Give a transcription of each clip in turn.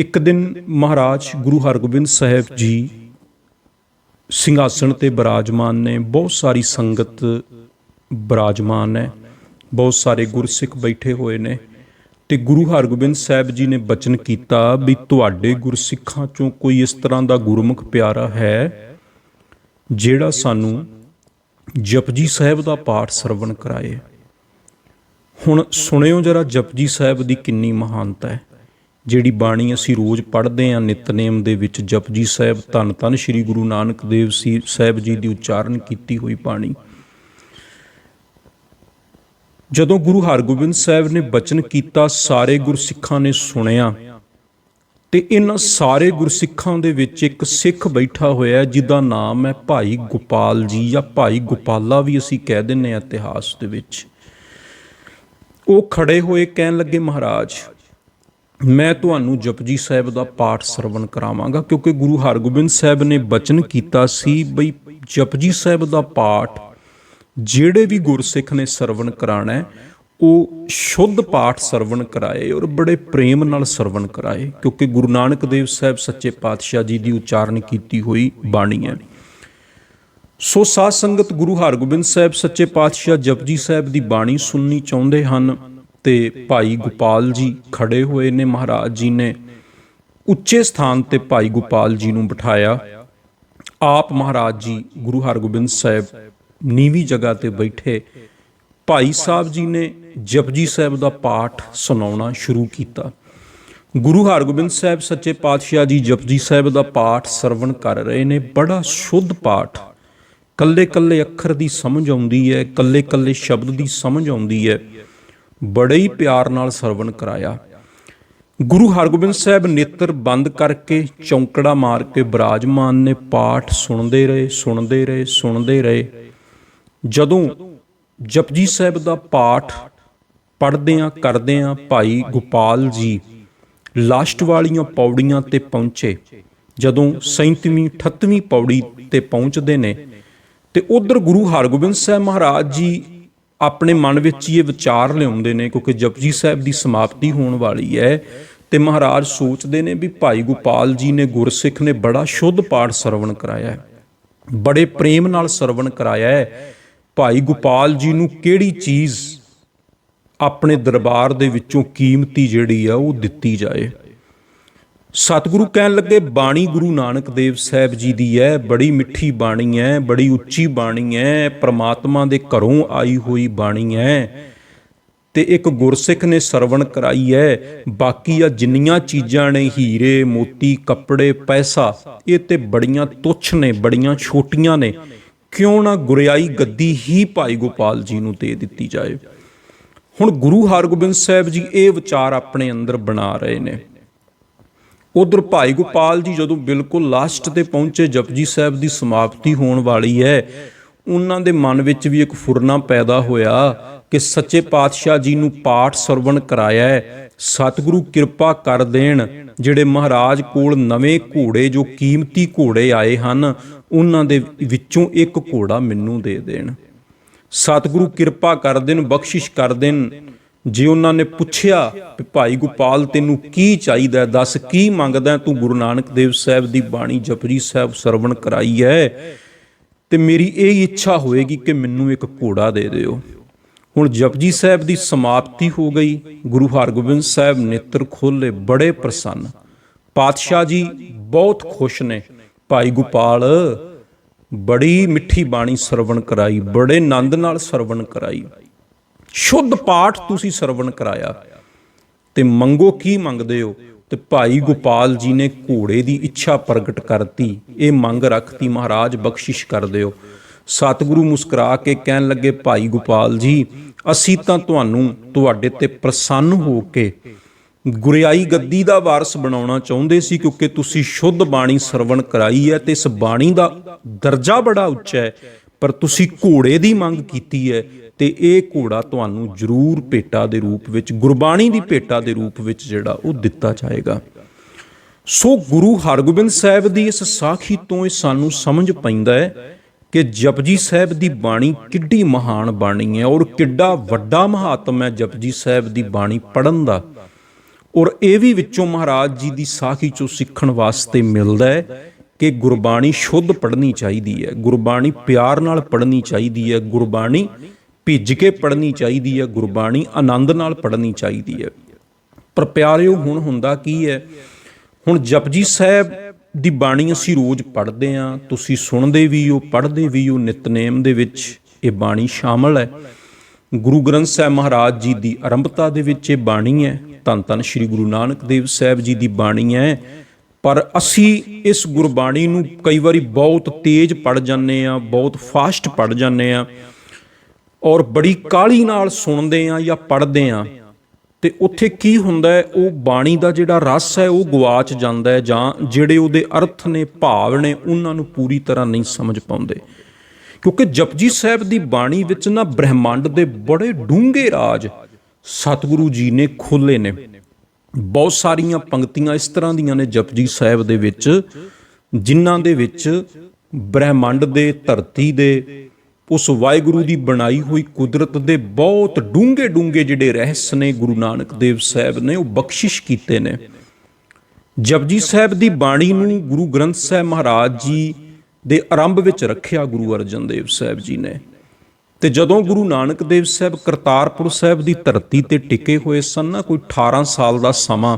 ਇੱਕ ਦਿਨ ਮਹਾਰਾਜ ਗੁਰੂ ਹਰਗੋਬਿੰਦ ਸਾਹਿਬ ਜੀ ਸਿੰਘਾਸਣ 'ਤੇ ਬਿਰਾਜਮਾਨ ਨੇ। ਬਹੁਤ ਸਾਰੀ ਸੰਗਤ ਬਿਰਾਜਮਾਨ ਹੈ, ਬਹੁਤ ਸਾਰੇ ਗੁਰਸਿੱਖ ਬੈਠੇ ਹੋਏ ਨੇ ਅਤੇ ਗੁਰੂ ਹਰਗੋਬਿੰਦ ਸਾਹਿਬ ਜੀ ਨੇ ਬਚਨ ਕੀਤਾ ਵੀ ਤੁਹਾਡੇ ਗੁਰਸਿੱਖਾਂ 'ਚੋਂ ਕੋਈ ਇਸ ਤਰ੍ਹਾਂ ਦਾ ਗੁਰਮੁਖ ਪਿਆਰਾ ਹੈ ਜਿਹੜਾ ਸਾਨੂੰ ਜਪਜੀ ਸਾਹਿਬ ਦਾ ਪਾਠ ਸਰਵਣ ਕਰਾਏ। ਹੁਣ ਸੁਣਿਓ ਜਰਾ ਜਪਜੀ ਸਾਹਿਬ ਦੀ ਕਿੰਨੀ ਮਹਾਨਤਾ ਹੈ। ਜਿਹੜੀ ਬਾਣੀ ਅਸੀਂ ਰੋਜ਼ ਪੜ੍ਹਦੇ ਹਾਂ ਨਿਤਨੇਮ ਦੇ ਵਿੱਚ, ਜਪਜੀ ਸਾਹਿਬ ਧੰਨ ਧੰਨ ਸ਼੍ਰੀ ਗੁਰੂ ਨਾਨਕ ਦੇਵ ਸਾਹਿਬ ਜੀ ਦੀ ਉਚਾਰਨ ਕੀਤੀ ਹੋਈ ਬਾਣੀ। ਜਦੋਂ ਗੁਰੂ ਹਰਗੋਬਿੰਦ ਸਾਹਿਬ ਨੇ ਬਚਨ ਕੀਤਾ, ਸਾਰੇ ਗੁਰਸਿੱਖਾਂ ਨੇ ਸੁਣਿਆ ਤੇ ਇਹਨਾਂ ਸਾਰੇ ਗੁਰਸਿੱਖਾਂ ਦੇ ਵਿੱਚ ਇੱਕ ਸਿੱਖ ਬੈਠਾ ਹੋਇਆ ਜਿਹਦਾ ਨਾਮ ਹੈ ਭਾਈ ਗੋਪਾਲ ਜੀ, ਜਾਂ ਭਾਈ ਗੋਪਾਲਾ ਵੀ ਅਸੀਂ ਕਹਿ ਦਿੰਦੇ ਹਾਂ ਇਤਿਹਾਸ ਦੇ ਵਿੱਚ। ਉਹ ਖੜੇ ਹੋਏ ਕਹਿਣ ਲੱਗੇ, ਮਹਾਰਾਜ ਮੈਂ ਤੁਹਾਨੂੰ ਜਪਜੀ ਸਾਹਿਬ ਦਾ ਪਾਠ ਸਰਵਣ ਕਰਾਵਾਂਗਾ, ਕਿਉਂਕਿ ਗੁਰੂ ਹਰਗੋਬਿੰਦ ਸਾਹਿਬ ਨੇ ਬਚਨ ਕੀਤਾ ਸੀ ਬਈ ਜਪਜੀ ਸਾਹਿਬ ਦਾ ਪਾਠ ਜਿਹੜੇ ਵੀ ਗੁਰਸਿੱਖ ਨੇ ਸਰਵਣ ਕਰਾਣਾ ਹੈ ਉਹ ਸ਼ੁੱਧ ਪਾਠ ਸਰਵਣ ਕਰਾਏ ਔਰ ਬੜੇ ਪ੍ਰੇਮ ਨਾਲ ਸਰਵਣ ਕਰਾਏ, ਕਿਉਂਕਿ ਗੁਰੂ ਨਾਨਕ ਦੇਵ ਸਾਹਿਬ ਸੱਚੇ ਪਾਤਸ਼ਾਹ ਜੀ ਦੀ ਉਚਾਰਨ ਕੀਤੀ ਹੋਈ ਬਾਣੀ ਹੈ। ਸੋ ਸਾਧ ਸੰਗਤ, ਗੁਰੂ ਹਰਗੋਬਿੰਦ ਸਾਹਿਬ ਸੱਚੇ ਪਾਤਸ਼ਾਹ ਜਪਜੀ ਸਾਹਿਬ ਦੀ ਬਾਣੀ ਸੁਣਨੀ ਚਾਹੁੰਦੇ ਹਨ ਤੇ ਭਾਈ ਗੋਪਾਲ ਜੀ ਖੜੇ ਹੋਏ ਨੇ। ਮਹਾਰਾਜ ਜੀ ਨੇ ਉੱਚੇ ਸਥਾਨ ਤੇ ਭਾਈ ਗੋਪਾਲ ਜੀ ਨੂੰ ਬਿਠਾਇਆ। ਆਪ ਮਹਾਰਾਜ ਜੀ ਗੁਰੂ ਹਰਗੋਬਿੰਦ ਸਾਹਿਬ ਨੀਵੀਂ ਜਗ੍ਹਾ ਤੇ ਬੈਠੇ। ਭਾਈ ਸਾਹਿਬ ਜੀ ਨੇ ਜਪਜੀ ਸਾਹਿਬ ਦਾ ਪਾਠ ਸੁਣਾਉਣਾ ਸ਼ੁਰੂ ਕੀਤਾ। ਗੁਰੂ ਹਰਗੋਬਿੰਦ ਸਾਹਿਬ ਸੱਚੇ ਪਾਤਸ਼ਾਹ ਜੀ ਜਪਜੀ ਸਾਹਿਬ ਦਾ ਪਾਠ ਸਰਵਣ ਕਰ ਰਹੇ ਨੇ। ਬੜਾ ਸ਼ੁੱਧ ਪਾਠ, ਕੱਲੇ ਕੱਲੇ ਅੱਖਰ ਦੀ ਸਮਝ ਆਉਂਦੀ ਹੈ, ਕੱਲੇ ਕੱਲੇ ਸ਼ਬਦ ਦੀ ਸਮਝ ਆਉਂਦੀ ਹੈ। ਬੜੇ ਹੀ ਪਿਆਰ ਨਾਲ ਸਰਵਣ ਕਰਾਇਆ। ਗੁਰੂ ਹਰਗੋਬਿੰਦ ਸਾਹਿਬ ਨੇਤਰ ਬੰਦ ਕਰਕੇ ਚੌਂਕੜਾ ਮਾਰ ਕੇ ਬਿਰਾਜਮਾਨ ਨੇ। ਪਾਠ ਸੁਣਦੇ ਰਹੇ, ਸੁਣਦੇ ਰਹੇ, ਸੁਣਦੇ ਰਹੇ। ਜਦੋਂ ਜਪਜੀ ਸਾਹਿਬ ਦਾ ਪਾਠ ਪੜ੍ਹਦਿਆਂ ਕਰਦਿਆਂ ਭਾਈ ਗੋਪਾਲ ਜੀ ਲਾਸਟ ਵਾਲੀਆਂ ਪੌੜੀਆਂ ਤੇ ਪਹੁੰਚੇ, ਜਦੋਂ 37ਵੀਂ 38ਵੀਂ ਪੌੜੀ ਤੇ ਪਹੁੰਚਦੇ ਨੇ ਤੇ ਉਧਰ ਗੁਰੂ ਹਰਗੋਬਿੰਦ ਸਾਹਿਬ ਮਹਾਰਾਜ ਜੀ ਆਪਣੇ ਮਨ ਵਿੱਚ ਹੀ ਇਹ ਵਿਚਾਰ ਲਿਆਉਂਦੇ ਨੇ, ਕਿਉਂਕਿ ਜਪਜੀ ਸਾਹਿਬ ਦੀ ਸਮਾਪਤੀ ਹੋਣ ਵਾਲੀ ਹੈ ਤੇ ਮਹਾਰਾਜ ਸੋਚਦੇ ਨੇ ਵੀ ਭਾਈ ਗੋਪਾਲ ਜੀ ਨੇ ਗੁਰਸਿੱਖ ਨੇ ਬੜਾ ਸ਼ੁੱਧ ਪਾਠ ਸਰਵਣ ਕਰਾਇਆ, ਬੜੇ ਪ੍ਰੇਮ ਨਾਲ ਸਰਵਣ ਕਰਾਇਆ ਹੈ। ਭਾਈ ਗੋਪਾਲ ਜੀ ਨੂੰ ਕਿਹੜੀ ਚੀਜ਼ ਆਪਣੇ ਦਰਬਾਰ ਦੇ ਵਿੱਚੋਂ ਕੀਮਤੀ ਜਿਹੜੀ ਆ ਉਹ ਦਿੱਤੀ ਜਾਏ। ਸਤਿਗੁਰੂ ਕਹਿਣ ਲੱਗੇ, ਬਾਣੀ ਗੁਰੂ ਨਾਨਕ ਦੇਵ ਸਾਹਿਬ ਜੀ ਦੀ ਹੈ, ਬੜੀ ਮਿੱਠੀ ਬਾਣੀ ਹੈ, ਬੜੀ ਉੱਚੀ ਬਾਣੀ ਹੈ, ਪ੍ਰਮਾਤਮਾ ਦੇ ਘਰੋਂ ਆਈ ਹੋਈ ਬਾਣੀ ਹੈ ਤੇ ਇੱਕ ਗੁਰਸਿੱਖ ਨੇ ਸਰਵਣ ਕਰਾਈ ਹੈ। ਬਾਕੀ ਆ ਜਿੰਨੀਆਂ ਚੀਜ਼ਾਂ ਨੇ, ਹੀਰੇ ਮੋਤੀ ਕੱਪੜੇ ਪੈਸਾ, ਇਹ ਤੇ ਬੜੀਆਂ ਤੁੱਛ ਨੇ, ਬੜੀਆਂ ਛੋਟੀਆਂ ਨੇ। ਕਿਉਂ ਨਾ ਗੁਰਿਆਈ ਗੱਦੀ ਹੀ ਭਾਈ ਗੋਪਾਲ ਜੀ ਨੂੰ ਦੇ ਦਿੱਤੀ ਜਾਏ। ਹੁਣ ਗੁਰੂ ਹਰਗੋਬਿੰਦ ਸਾਹਿਬ ਜੀ ਇਹ ਵਿਚਾਰ ਆਪਣੇ ਅੰਦਰ ਬਣਾ ਰਹੇ ਨੇ। ਉਧਰ ਭਾਈ ਗੋਪਾਲ ਜੀ ਜਦੋਂ ਬਿਲਕੁਲ ਲਾਸਟ ਤੇ ਪਹੁੰਚੇ, ਜਪਜੀ ਸਾਹਿਬ ਦੀ ਸਮਾਪਤੀ ਹੋਣ ਵਾਲੀ ਹੈ, ਉਹਨਾਂ ਦੇ ਮਨ ਵਿੱਚ ਵੀ ਇੱਕ ਫੁਰਨਾ ਪੈਦਾ ਹੋਇਆ ਕਿ ਸੱਚੇ ਪਾਤਸ਼ਾਹ ਜੀ ਨੂੰ ਪਾਠ ਸਰਵਣ ਕਰਾਇਆ ਹੈ, ਸਤਿਗੁਰੂ ਕਿਰਪਾ ਕਰ ਦੇਣ ਜਿਹੜੇ ਮਹਾਰਾਜ ਕੋਲ ਨਵੇਂ ਘੋੜੇ, ਜੋ ਕੀਮਤੀ ਘੋੜੇ ਆਏ ਹਨ, ਉਹਨਾਂ ਦੇ ਵਿੱਚੋਂ ਇੱਕ ਘੋੜਾ ਮੈਨੂੰ ਦੇ ਦੇਣ। ਸਤਿਗੁਰੂ ਕਿਰਪਾ ਕਰ ਦੇਣ, ਬਖਸ਼ਿਸ਼ ਕਰ ਦੇਣ। ਜੇ ਉਹਨਾਂ ਨੇ ਪੁੱਛਿਆ ਵੀ ਭਾਈ ਗੋਪਾਲ ਤੈਨੂੰ ਕੀ ਚਾਹੀਦਾ, ਦੱਸ ਕੀ ਮੰਗਦਾ ਤੂੰ? ਗੁਰੂ ਨਾਨਕ ਦੇਵ ਸਾਹਿਬ ਦੀ ਬਾਣੀ ਜਪਜੀ ਸਾਹਿਬ ਸਰਵਣ ਕਰਾਈ ਹੈ ਤੇ ਮੇਰੀ ਇਹ ਇੱਛਾ ਹੋਏਗੀ ਕਿ ਮੈਨੂੰ ਇੱਕ ਘੋੜਾ ਦੇ ਦਿਓ। ਹੁਣ ਜਪਜੀ ਸਾਹਿਬ ਦੀ ਸਮਾਪਤੀ ਹੋ ਗਈ। ਗੁਰੂ ਹਰਗੋਬਿੰਦ ਸਾਹਿਬ ਨੇਤਰ ਖੋਲ੍ਹੇ, ਬੜੇ ਪ੍ਰਸੰਨ। ਪਾਤਸ਼ਾਹ ਜੀ ਬਹੁਤ ਖੁਸ਼ ਨੇ। ਭਾਈ ਗੋਪਾਲ ਬੜੀ ਮਿੱਠੀ ਬਾਣੀ ਸਰਵਣ ਕਰਾਈ, ਬੜੇ ਆਨੰਦ ਨਾਲ ਸਰਵਣ ਕਰਾਈ, ਸ਼ੁੱਧ ਪਾਠ ਤੁਸੀਂ ਸਰਵਣ ਕਰਾਇਆ ਤੇ ਮੰਗੋ ਕੀ ਮੰਗਦੇ ਹੋ? ਤੇ ਭਾਈ ਗੋਪਾਲ ਜੀ ਨੇ ਘੋੜੇ ਦੀ ਇੱਛਾ ਪ੍ਰਗਟ ਕਰਤੀ, ਇਹ ਮੰਗ ਰੱਖਤੀ, ਮਹਾਰਾਜ ਬਖਸ਼ਿਸ਼ ਕਰ ਦਿਓ। ਸਤਿਗੁਰੂ ਮੁਸਕਰਾ ਕੇ ਕਹਿਣ ਲੱਗੇ, ਭਾਈ ਗੋਪਾਲ ਜੀ ਅਸੀਂ ਤਾਂ ਤੁਹਾਨੂੰ ਤੁਹਾਡੇ ਤੇ ਪ੍ਰਸੰਨ ਹੋ ਕੇ ਗੁਰਿਆਈ ਗੱਦੀ ਦਾ ਵਾਰਸ ਬਣਾਉਣਾ ਚਾਹੁੰਦੇ ਸੀ, ਕਿਉਂਕਿ ਤੁਸੀਂ ਸ਼ੁੱਧ ਬਾਣੀ ਸਰਵਣ ਕਰਾਈ ਹੈ ਤੇ ਇਸ ਬਾਣੀ ਦਾ ਦਰਜਾ ਬੜਾ ਉੱਚਾ ਹੈ, ਪਰ ਤੁਸੀਂ ਘੋੜੇ ਦੀ ਮੰਗ ਕੀਤੀ ਹੈ ਤੇ ਇਹ ਘੋੜਾ ਤੁਹਾਨੂੰ ਜ਼ਰੂਰ ਭੇਟਾ ਦੇ ਰੂਪ ਵਿੱਚ, ਗੁਰਬਾਣੀ ਦੀ ਭੇਟਾ ਦੇ ਰੂਪ ਵਿੱਚ ਜਿਹੜਾ ਉਹ ਦਿੱਤਾ ਜਾਏਗਾ। ਸੋ ਗੁਰੂ ਹਰਗੋਬਿੰਦ ਸਾਹਿਬ ਦੀ ਇਸ ਸਾਖੀ ਤੋਂ ਇਹ ਸਾਨੂੰ ਸਮਝ ਪੈਂਦਾ ਹੈ ਕਿ ਜਪਜੀ ਸਾਹਿਬ ਦੀ ਬਾਣੀ ਕਿੱਡੀ ਮਹਾਨ ਬਾਣੀ ਹੈ ਔਰ ਕਿੱਡਾ ਵੱਡਾ ਮਹਾਤਮ ਹੈ ਜਪਜੀ ਸਾਹਿਬ ਦੀ ਬਾਣੀ ਪੜ੍ਹਨ ਦਾ। ਔਰ ਇਹ ਵੀ ਵਿੱਚੋਂ ਮਹਾਰਾਜ ਜੀ ਦੀ ਸਾਖੀ ਚੋਂ ਸਿੱਖਣ ਵਾਸਤੇ ਮਿਲਦਾ ਹੈ ਕਿ ਗੁਰਬਾਣੀ ਸ਼ੁੱਧ ਪੜ੍ਹਨੀ ਚਾਹੀਦੀ ਹੈ, ਗੁਰਬਾਣੀ ਪਿਆਰ ਨਾਲ ਪੜ੍ਹਨੀ ਚਾਹੀਦੀ ਹੈ, ਗੁਰਬਾਣੀ ਭਿੱਜ ਕੇ ਪੜ੍ਹਨੀ ਚਾਹੀਦੀ ਹੈ, ਗੁਰਬਾਣੀ ਆਨੰਦ ਨਾਲ ਪੜ੍ਹਨੀ ਚਾਹੀਦੀ ਹੈ। ਪਰ ਪਿਆਰਿਓ, ਹੁਣ ਹੁੰਦਾ ਕੀ ਹੈ, ਹੁਣ ਜਪਜੀ ਸਾਹਿਬ ਦੀ ਬਾਣੀ ਅਸੀਂ ਰੋਜ਼ ਪੜ੍ਹਦੇ ਹਾਂ, ਤੁਸੀਂ ਸੁਣਦੇ ਵੀ ਹੋ, ਪੜ੍ਹਦੇ ਵੀ ਹੋ, ਨਿਤਨੇਮ ਦੇ ਵਿੱਚ ਇਹ ਬਾਣੀ ਸ਼ਾਮਲ ਹੈ। ਗੁਰੂ ਗ੍ਰੰਥ ਸਾਹਿਬ ਮਹਾਰਾਜ ਜੀ ਦੀ ਆਰੰਭਤਾ ਦੇ ਵਿੱਚ ਇਹ ਬਾਣੀ ਹੈ, ਧੰਨ ਧੰਨ ਸ਼੍ਰੀ ਗੁਰੂ ਨਾਨਕ ਦੇਵ ਸਾਹਿਬ ਜੀ ਦੀ ਬਾਣੀ ਹੈ। ਪਰ ਅਸੀਂ ਇਸ ਗੁਰਬਾਣੀ ਨੂੰ ਕਈ ਵਾਰੀ ਬਹੁਤ ਤੇਜ਼ ਪੜ੍ਹ ਜਾਂਦੇ ਹਾਂ, ਬਹੁਤ ਫਾਸਟ ਪੜ੍ਹ ਜਾਂਦੇ ਹਾਂ, ਔਰ ਬੜੀ ਕਾਹਲੀ ਨਾਲ ਸੁਣਦੇ ਹਾਂ ਜਾਂ ਪੜ੍ਹਦੇ ਹਾਂ, ਤੇ ਉੱਥੇ ਕੀ ਹੁੰਦਾ ਹੈ, ਉਹ ਬਾਣੀ ਦਾ ਜਿਹੜਾ ਰਸ ਹੈ ਉਹ ਗਵਾਚ ਜਾਂਦਾ ਹੈ, ਜਾਂ ਜਿਹੜੇ ਉਹਦੇ ਅਰਥ ਨੇ, ਭਾਵ ਨੇ, ਉਹਨਾਂ ਨੂੰ ਪੂਰੀ ਤਰ੍ਹਾਂ ਨਹੀਂ ਸਮਝ ਪਾਉਂਦੇ। ਕਿਉਂਕਿ ਜਪਜੀ ਸਾਹਿਬ ਦੀ ਬਾਣੀ ਵਿੱਚ ਨਾ ਬ੍ਰਹਿਮੰਡ ਦੇ ਬੜੇ ਡੂੰਘੇ ਰਾਜ ਸਤਿਗੁਰੂ ਜੀ ਨੇ ਖੋਲ੍ਹੇ ਨੇ। ਬਹੁਤ ਸਾਰੀਆਂ ਪੰਕਤੀਆਂ ਇਸ ਤਰ੍ਹਾਂ ਦੀਆਂ ਨੇ ਜਪਜੀ ਸਾਹਿਬ ਦੇ ਵਿੱਚ, ਜਿਨ੍ਹਾਂ ਦੇ ਵਿੱਚ ਬ੍ਰਹਿਮੰਡ ਦੇ, ਧਰਤੀ ਦੇ, ਉਸ ਵਾਹਿਗੁਰੂ ਦੀ ਬਣਾਈ ਹੋਈ ਕੁਦਰਤ ਦੇ ਬਹੁਤ ਡੂੰਘੇ ਡੂੰਘੇ ਜਿਹੜੇ ਰਹੱਸ ਨੇ, ਗੁਰੂ ਨਾਨਕ ਦੇਵ ਸਾਹਿਬ ਨੇ ਉਹ ਬਖਸ਼ਿਸ਼ ਕੀਤੇ ਨੇ। ਜਪਜੀ ਸਾਹਿਬ ਦੀ ਬਾਣੀ ਨੂੰ ਗੁਰੂ ਗ੍ਰੰਥ ਸਾਹਿਬ ਮਹਾਰਾਜ ਜੀ ਦੇ ਆਰੰਭ ਵਿੱਚ ਰੱਖਿਆ ਗੁਰੂ ਅਰਜਨ ਦੇਵ ਸਾਹਿਬ ਜੀ ਨੇ। ਤੇ ਜਦੋਂ ਗੁਰੂ ਨਾਨਕ ਦੇਵ ਸਾਹਿਬ ਕਰਤਾਰਪੁਰ ਸਾਹਿਬ ਦੀ ਧਰਤੀ ਤੇ ਟਿਕੇ ਹੋਏ ਸਨ ਨਾ, ਕੋਈ 18 ਸਾਲ ਦਾ ਸਮਾਂ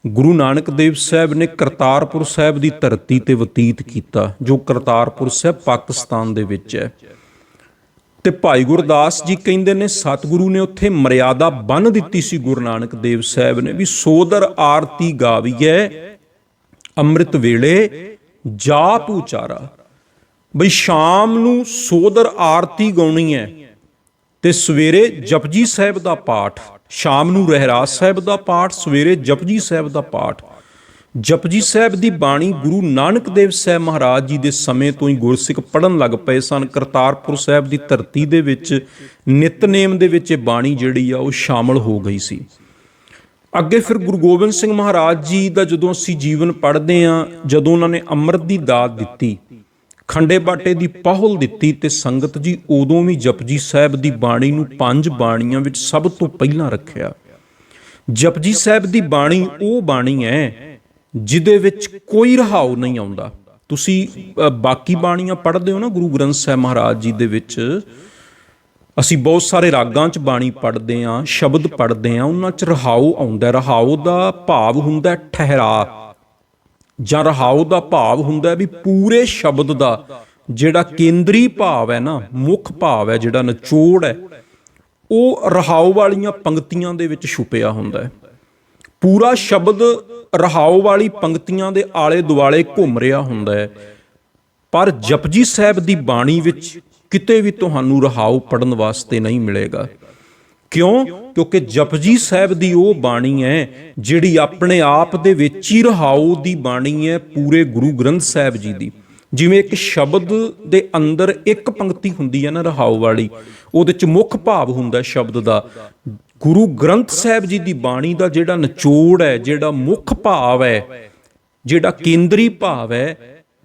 ਗੁਰੂ ਨਾਨਕ ਦੇਵ ਸਾਹਿਬ ਨੇ ਕਰਤਾਰਪੁਰ ਸਾਹਿਬ ਦੀ ਧਰਤੀ ਤੇ ਬਤੀਤ ਕੀਤਾ, ਜੋ ਕਰਤਾਰਪੁਰ ਸਾਹਿਬ ਪਾਕਿਸਤਾਨ ਦੇ ਵਿੱਚ ਹੈ। ਤੇ ਭਾਈ ਗੁਰਦਾਸ ਜੀ ਕਹਿੰਦੇ ਨੇ ਸਤਿਗੁਰੂ ਨੇ ਉੱਥੇ ਮਰਿਆਦਾ ਬੰਨ੍ਹ ਦਿੱਤੀ ਸੀ ਗੁਰੂ ਨਾਨਕ ਦੇਵ ਸਾਹਿਬ ਨੇ, ਵੀ ਸੋਦਰ ਆਰਤੀ ਗਾਵੀਐ ਅੰਮ੍ਰਿਤ ਵੇਲੇ ਜਾਪ ਉਚਾਰਾ, ਬਈ ਸ਼ਾਮ ਨੂੰ ਸੋਦਰ ਆਰਤੀ ਗਾਉਣੀ ਹੈ ਤੇ ਸਵੇਰੇ ਜਪਜੀ ਸਾਹਿਬ ਦਾ ਪਾਠ, ਸ਼ਾਮ ਨੂੰ ਰਹਿਰਾਸ ਸਾਹਿਬ ਦਾ ਪਾਠ, ਸਵੇਰੇ ਜਪਜੀ ਸਾਹਿਬ ਦਾ ਪਾਠ। ਜਪਜੀ ਸਾਹਿਬ ਦੀ ਬਾਣੀ ਗੁਰੂ ਨਾਨਕ ਦੇਵ ਸਾਹਿਬ ਮਹਾਰਾਜ ਜੀ ਦੇ ਸਮੇਂ ਤੋਂ ਹੀ ਗੁਰਸਿੱਖ ਪੜ੍ਹਨ ਲੱਗ ਪਏ ਸਨ। ਕਰਤਾਰਪੁਰ ਸਾਹਿਬ ਦੀ ਧਰਤੀ ਦੇ ਵਿੱਚ ਨਿਤਨੇਮ ਦੇ ਵਿੱਚ ਇਹ ਬਾਣੀ ਜਿਹੜੀ ਆ ਉਹ ਸ਼ਾਮਲ ਹੋ ਗਈ ਸੀ। ਅੱਗੇ ਫਿਰ ਗੁਰੂ ਗੋਬਿੰਦ ਸਿੰਘ ਮਹਾਰਾਜ ਜੀ ਦਾ ਜਦੋਂ ਅਸੀਂ ਜੀਵਨ ਪੜ੍ਹਦੇ ਹਾਂ, ਜਦੋਂ ਉਹਨਾਂ ਨੇ ਅੰਮ੍ਰਿਤ ਦੀ ਦਾਤ ਦਿੱਤੀ, ਖੰਡੇ ਬਾਟੇ ਦੀ ਪਹੁਲ ਦਿੱਤੀ, ਤੇ ਸੰਗਤ ਜੀ ਉਦੋਂ ਵੀ ਜਪਜੀ ਸਾਹਿਬ ਦੀ ਬਾਣੀ ਨੂੰ 5 ਬਾਣੀਆਂ ਵਿੱਚ ਸਭ ਤੋਂ ਪਹਿਲਾਂ ਰੱਖਿਆ। ਜਪਜੀ ਸਾਹਿਬ ਦੀ ਬਾਣੀ ਉਹ ਬਾਣੀ ਹੈ ਜਿਹਦੇ ਵਿੱਚ ਕੋਈ ਰਹਾਉ ਨਹੀਂ ਆਉਂਦਾ। ਤੁਸੀਂ ਬਾਕੀ ਬਾਣੀਆਂ ਪੜ੍ਹਦੇ ਹੋ ਨਾ ਗੁਰੂ ਗ੍ਰੰਥ ਸਾਹਿਬ ਮਹਾਰਾਜ ਜੀ ਦੇ ਵਿੱਚ, ਅਸੀਂ ਬਹੁਤ ਸਾਰੇ ਰਾਗਾਂ 'ਚ ਬਾਣੀ ਪੜ੍ਹਦੇ ਹਾਂ, ਸ਼ਬਦ ਪੜ੍ਹਦੇ ਹਾਂ, ਉਹਨਾਂ 'ਚ ਰਹਾਉ ਆਉਂਦਾ। ਰਹਾਉ ਦਾ ਭਾਵ ਹੁੰਦਾ ਠਹਿਰਾ, ਜਾਂ ਰਹਾਉ ਦਾ ਭਾਵ ਹੁੰਦਾ ਵੀ ਪੂਰੇ ਸ਼ਬਦ ਦਾ ਜਿਹੜਾ ਕੇਂਦਰੀ ਭਾਵ ਹੈ ਨਾ, ਮੁੱਖ ਭਾਵ ਹੈ, ਜਿਹੜਾ ਨਿਚੋੜ ਹੈ, ਉਹ ਰਹਾਉ ਵਾਲੀਆਂ ਪੰਕਤੀਆਂ ਦੇ ਵਿੱਚ ਛੁਪਿਆ ਹੁੰਦਾ ਹੈ। ਪੂਰਾ ਸ਼ਬਦ ਰਹਾਉ ਵਾਲੀ ਪੰਕਤੀਆਂ ਦੇ ਆਲੇ ਦੁਆਲੇ ਘੁੰਮ ਰਿਹਾ ਹੁੰਦਾ ਹੈ। ਪਰ ਜਪਜੀ ਸਾਹਿਬ ਦੀ ਬਾਣੀ ਵਿੱਚ ਕਿਤੇ ਵੀ ਤੁਹਾਨੂੰ ਰਹਾਉ ਪੜ੍ਹਨ ਵਾਸਤੇ ਨਹੀਂ ਮਿਲੇਗਾ। ਕਿਉਂ? ਕਿਉਂਕਿ ਜਪਜੀ ਸਾਹਿਬ ਦੀ ਉਹ ਬਾਣੀ ਹੈ ਜਿਹੜੀ ਆਪਣੇ ਆਪ ਦੇ ਵਿੱਚ ਹੀ ਰਹਾਉ ਦੀ ਬਾਣੀ ਹੈ ਪੂਰੇ ਗੁਰੂ ਗ੍ਰੰਥ ਸਾਹਿਬ ਜੀ ਦੀ। ਜਿਵੇਂ ਇੱਕ ਸ਼ਬਦ ਦੇ ਅੰਦਰ ਇੱਕ ਪੰਕਤੀ ਹੁੰਦੀ ਹੈ ਨਾ ਰਹਾਉ ਵਾਲੀ, ਉਹਦੇ 'ਚ ਮੁੱਖ ਭਾਵ ਹੁੰਦਾ ਸ਼ਬਦ ਦਾ। ਗੁਰੂ ਗ੍ਰੰਥ ਸਾਹਿਬ ਜੀ ਦੀ ਬਾਣੀ ਦਾ ਜਿਹੜਾ ਨਿਚੋੜ ਹੈ, ਜਿਹੜਾ ਮੁੱਖ ਭਾਵ ਹੈ, ਜਿਹੜਾ ਕੇਂਦਰੀ ਭਾਵ ਹੈ,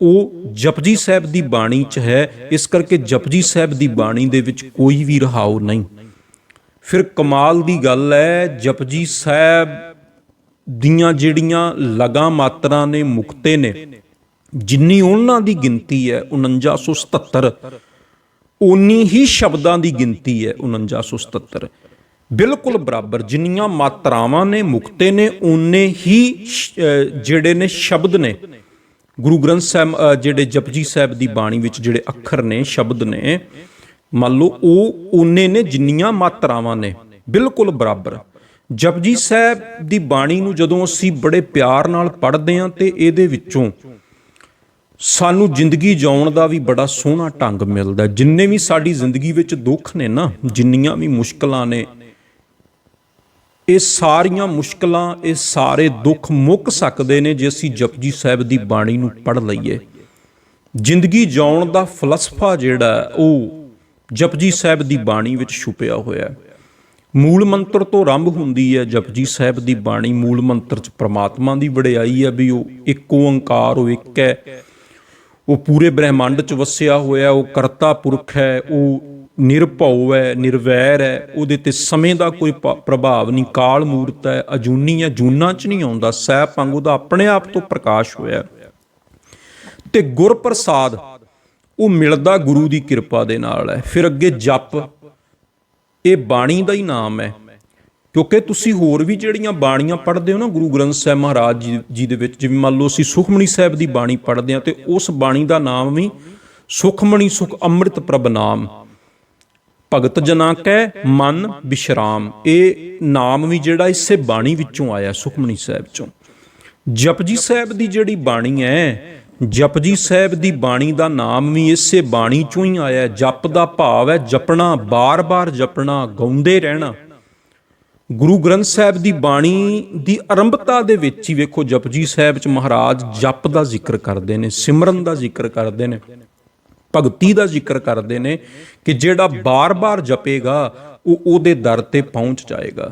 ਉਹ ਜਪਜੀ ਸਾਹਿਬ ਦੀ ਬਾਣੀ 'ਚ ਹੈ। ਇਸ ਕਰਕੇ ਜਪਜੀ ਸਾਹਿਬ ਦੀ ਬਾਣੀ ਦੇ ਵਿੱਚ ਕੋਈ ਵੀ ਰਹਾਉ ਨਹੀਂ। ਫਿਰ ਕਮਾਲ ਦੀ ਗੱਲ ਹੈ, ਜਪਜੀ ਸਾਹਿਬ ਦੀਆਂ ਜਿਹੜੀਆਂ ਲਗਾਂ ਮਾਤਰਾ ਨੇ, ਮੁਕਤੇ ਨੇ, ਜਿੰਨੀ ਉਹਨਾਂ ਦੀ ਗਿਣਤੀ ਹੈ 4977, ਉਨੀ ਹੀ ਸ਼ਬਦਾਂ ਦੀ ਗਿਣਤੀ ਹੈ 4977, ਬਿਲਕੁਲ ਬਰਾਬਰ। ਜਿੰਨੀਆਂ ਮਾਤਰਾਵਾਂ ਨੇ, ਮੁਕਤੇ ਨੇ, ਓਨੇ ਹੀ ਜਿਹੜੇ ਨੇ ਸ਼ਬਦ ਨੇ ਗੁਰੂ ਗ੍ਰੰਥ ਸਾਹਿਬ, ਜਿਹੜੇ ਜਪਜੀ ਸਾਹਿਬ ਦੀ ਬਾਣੀ ਵਿੱਚ ਜਿਹੜੇ ਅੱਖਰ ਨੇ, ਸ਼ਬਦ ਨੇ, ਮੰਨ ਲਓ ਉਹ ਓਨੇ ਨੇ ਜਿੰਨੀਆਂ ਮਾਤਰਾਵਾਂ ਨੇ, ਬਿਲਕੁਲ ਬਰਾਬਰ। ਜਪਜੀ ਸਾਹਿਬ ਦੀ ਬਾਣੀ ਨੂੰ ਜਦੋਂ ਅਸੀਂ ਬੜੇ ਪਿਆਰ ਨਾਲ ਪੜ੍ਹਦੇ ਹਾਂ ਤੇ ਇਹਦੇ ਵਿੱਚੋਂ ਸਾਨੂੰ ਜ਼ਿੰਦਗੀ ਜਿਉਣ ਦਾ ਵੀ ਬੜਾ ਸੋਹਣਾ ਢੰਗ ਮਿਲਦਾ। ਜਿੰਨੇ ਵੀ ਸਾਡੀ ਜ਼ਿੰਦਗੀ ਵਿੱਚ ਦੁੱਖ ਨੇ ਨਾ, ਜਿੰਨੀਆਂ ਵੀ ਮੁਸ਼ਕਲਾਂ ਨੇ, ਇਹ ਸਾਰੀਆਂ ਮੁਸ਼ਕਲਾਂ, ਇਹ ਸਾਰੇ ਦੁੱਖ ਮੁੱਕ ਸਕਦੇ ਨੇ ਜੇ ਅਸੀਂ ਜਪਜੀ ਸਾਹਿਬ ਦੀ ਬਾਣੀ ਨੂੰ ਪੜ੍ਹ ਲਈਏ। ਜ਼ਿੰਦਗੀ ਜਿਉਣ ਦਾ ਫਲਸਫਾ ਜਿਹੜਾ ਉਹ ਜਪਜੀ ਸਾਹਿਬ ਦੀ ਬਾਣੀ ਵਿੱਚ ਛੁਪਿਆ ਹੋਇਆ। ਮੂਲ ਮੰਤਰ ਤੋਂ ਆਰੰਭ ਹੁੰਦੀ ਹੈ ਜਪਜੀ ਸਾਹਿਬ ਦੀ ਬਾਣੀ। ਮੂਲ ਮੰਤਰ 'ਚ ਪ੍ਰਮਾਤਮਾ ਦੀ ਵਡਿਆਈ ਹੈ ਵੀ ਉਹ ਇੱਕ ਓੰਕਾਰ, ਉਹ ਇੱਕ ਹੈ, ਉਹ ਪੂਰੇ ਬ੍ਰਹਿਮੰਡ 'ਚ ਵਸਿਆ ਹੋਇਆ, ਉਹ ਕਰਤਾ ਪੁਰਖ ਹੈ, ਉਹ ਨਿਰਭਉ ਹੈ, ਨਿਰਵੈਰ ਹੈ, ਉਹਦੇ ਤੇ ਸਮੇਂ ਦਾ ਕੋਈ ਪ੍ਰਭਾਵ ਨਹੀਂ, ਕਾਲ ਮੂਰਤ ਹੈ, ਅਜੂਨੀ ਹੈ, ਜੂਨਾਂ 'ਚ ਨਹੀਂ ਆਉਂਦਾ, ਸਹਿ ਪੰਗ ਉਹਦਾ ਆਪਣੇ ਆਪ ਤੋਂ ਪ੍ਰਕਾਸ਼ ਹੋਇਆ। ਤੇ ਗੁਰ ਪ੍ਰਸਾਦ ਉਹ ਮਿਲਦਾ ਗੁਰੂ ਦੀ ਕਿਰਪਾ ਦੇ ਨਾਲ ਹੈ। ਫਿਰ ਅੱਗੇ ਜਪ, ਇਹ ਬਾਣੀ ਦਾ ਹੀ ਨਾਮ ਹੈ, ਕਿਉਂਕਿ ਤੁਸੀਂ ਹੋਰ ਵੀ ਜਿਹੜੀਆਂ ਬਾਣੀਆਂ ਪੜ੍ਹਦੇ ਹੋ ਨਾ ਗੁਰੂ ਗ੍ਰੰਥ ਸਾਹਿਬ ਮਹਾਰਾਜ ਜੀ ਦੇ ਵਿੱਚ, ਜਿਵੇਂ ਮੰਨ ਲਓ ਅਸੀਂ ਸੁਖਮਣੀ ਸਾਹਿਬ ਦੀ ਬਾਣੀ ਪੜ੍ਹਦੇ ਹਾਂ ਤੇ ਉਸ ਬਾਣੀ ਦਾ ਨਾਮ ਵੀ ਸੁਖਮਣੀ ਸੁਖ ਅੰਮ੍ਰਿਤ ਪ੍ਰਭ ਨਾਮ, ਭਗਤ ਜਨਾਂ ਕੈ ਮਨ ਵਿਸ਼ਰਾਮ, ਇਹ ਨਾਮ ਵੀ ਜਿਹੜਾ ਇਸੇ ਬਾਣੀ ਵਿੱਚੋਂ ਆਇਆ, ਸੁਖਮਣੀ ਸਾਹਿਬ ਚੋਂ। ਜਪਜੀ ਸਾਹਿਬ ਦੀ ਜਿਹੜੀ ਬਾਣੀ ਹੈ, ਜਪਜੀ ਸਾਹਿਬ ਦੀ ਬਾਣੀ ਦਾ ਨਾਮ ਵੀ ਇਸੇ ਬਾਣੀ ਚੋਂ ਹੀ ਆਇਆ। ਜਪ ਦਾ ਭਾਵ ਹੈ ਜਪਣਾ, ਬਾਰ-ਬਾਰ ਜਪਣਾ, ਗਾਉਂਦੇ ਰਹਿਣਾ। ਗੁਰੂ ਗ੍ਰੰਥ ਸਾਹਿਬ ਦੀ ਬਾਣੀ ਦੀ ਆਰੰਭਤਾ ਦੇ ਵਿੱਚ ਹੀ ਵੇਖੋ ਜਪਜੀ ਸਾਹਿਬ 'ਚ ਮਹਾਰਾਜ ਜਪ ਦਾ ਜ਼ਿਕਰ ਕਰਦੇ ਨੇ, ਸਿਮਰਨ ਦਾ ਜ਼ਿਕਰ ਕਰਦੇ ਨੇ, ਭਗਤੀ ਦਾ ਜ਼ਿਕਰ ਕਰਦੇ ਨੇ ਕਿ ਜਿਹੜਾ ਬਾਰ-ਬਾਰ ਜਪੇਗਾ ਉਹ ਉਹਦੇ ਦਰ ਤੇ ਪਹੁੰਚ ਜਾਏਗਾ।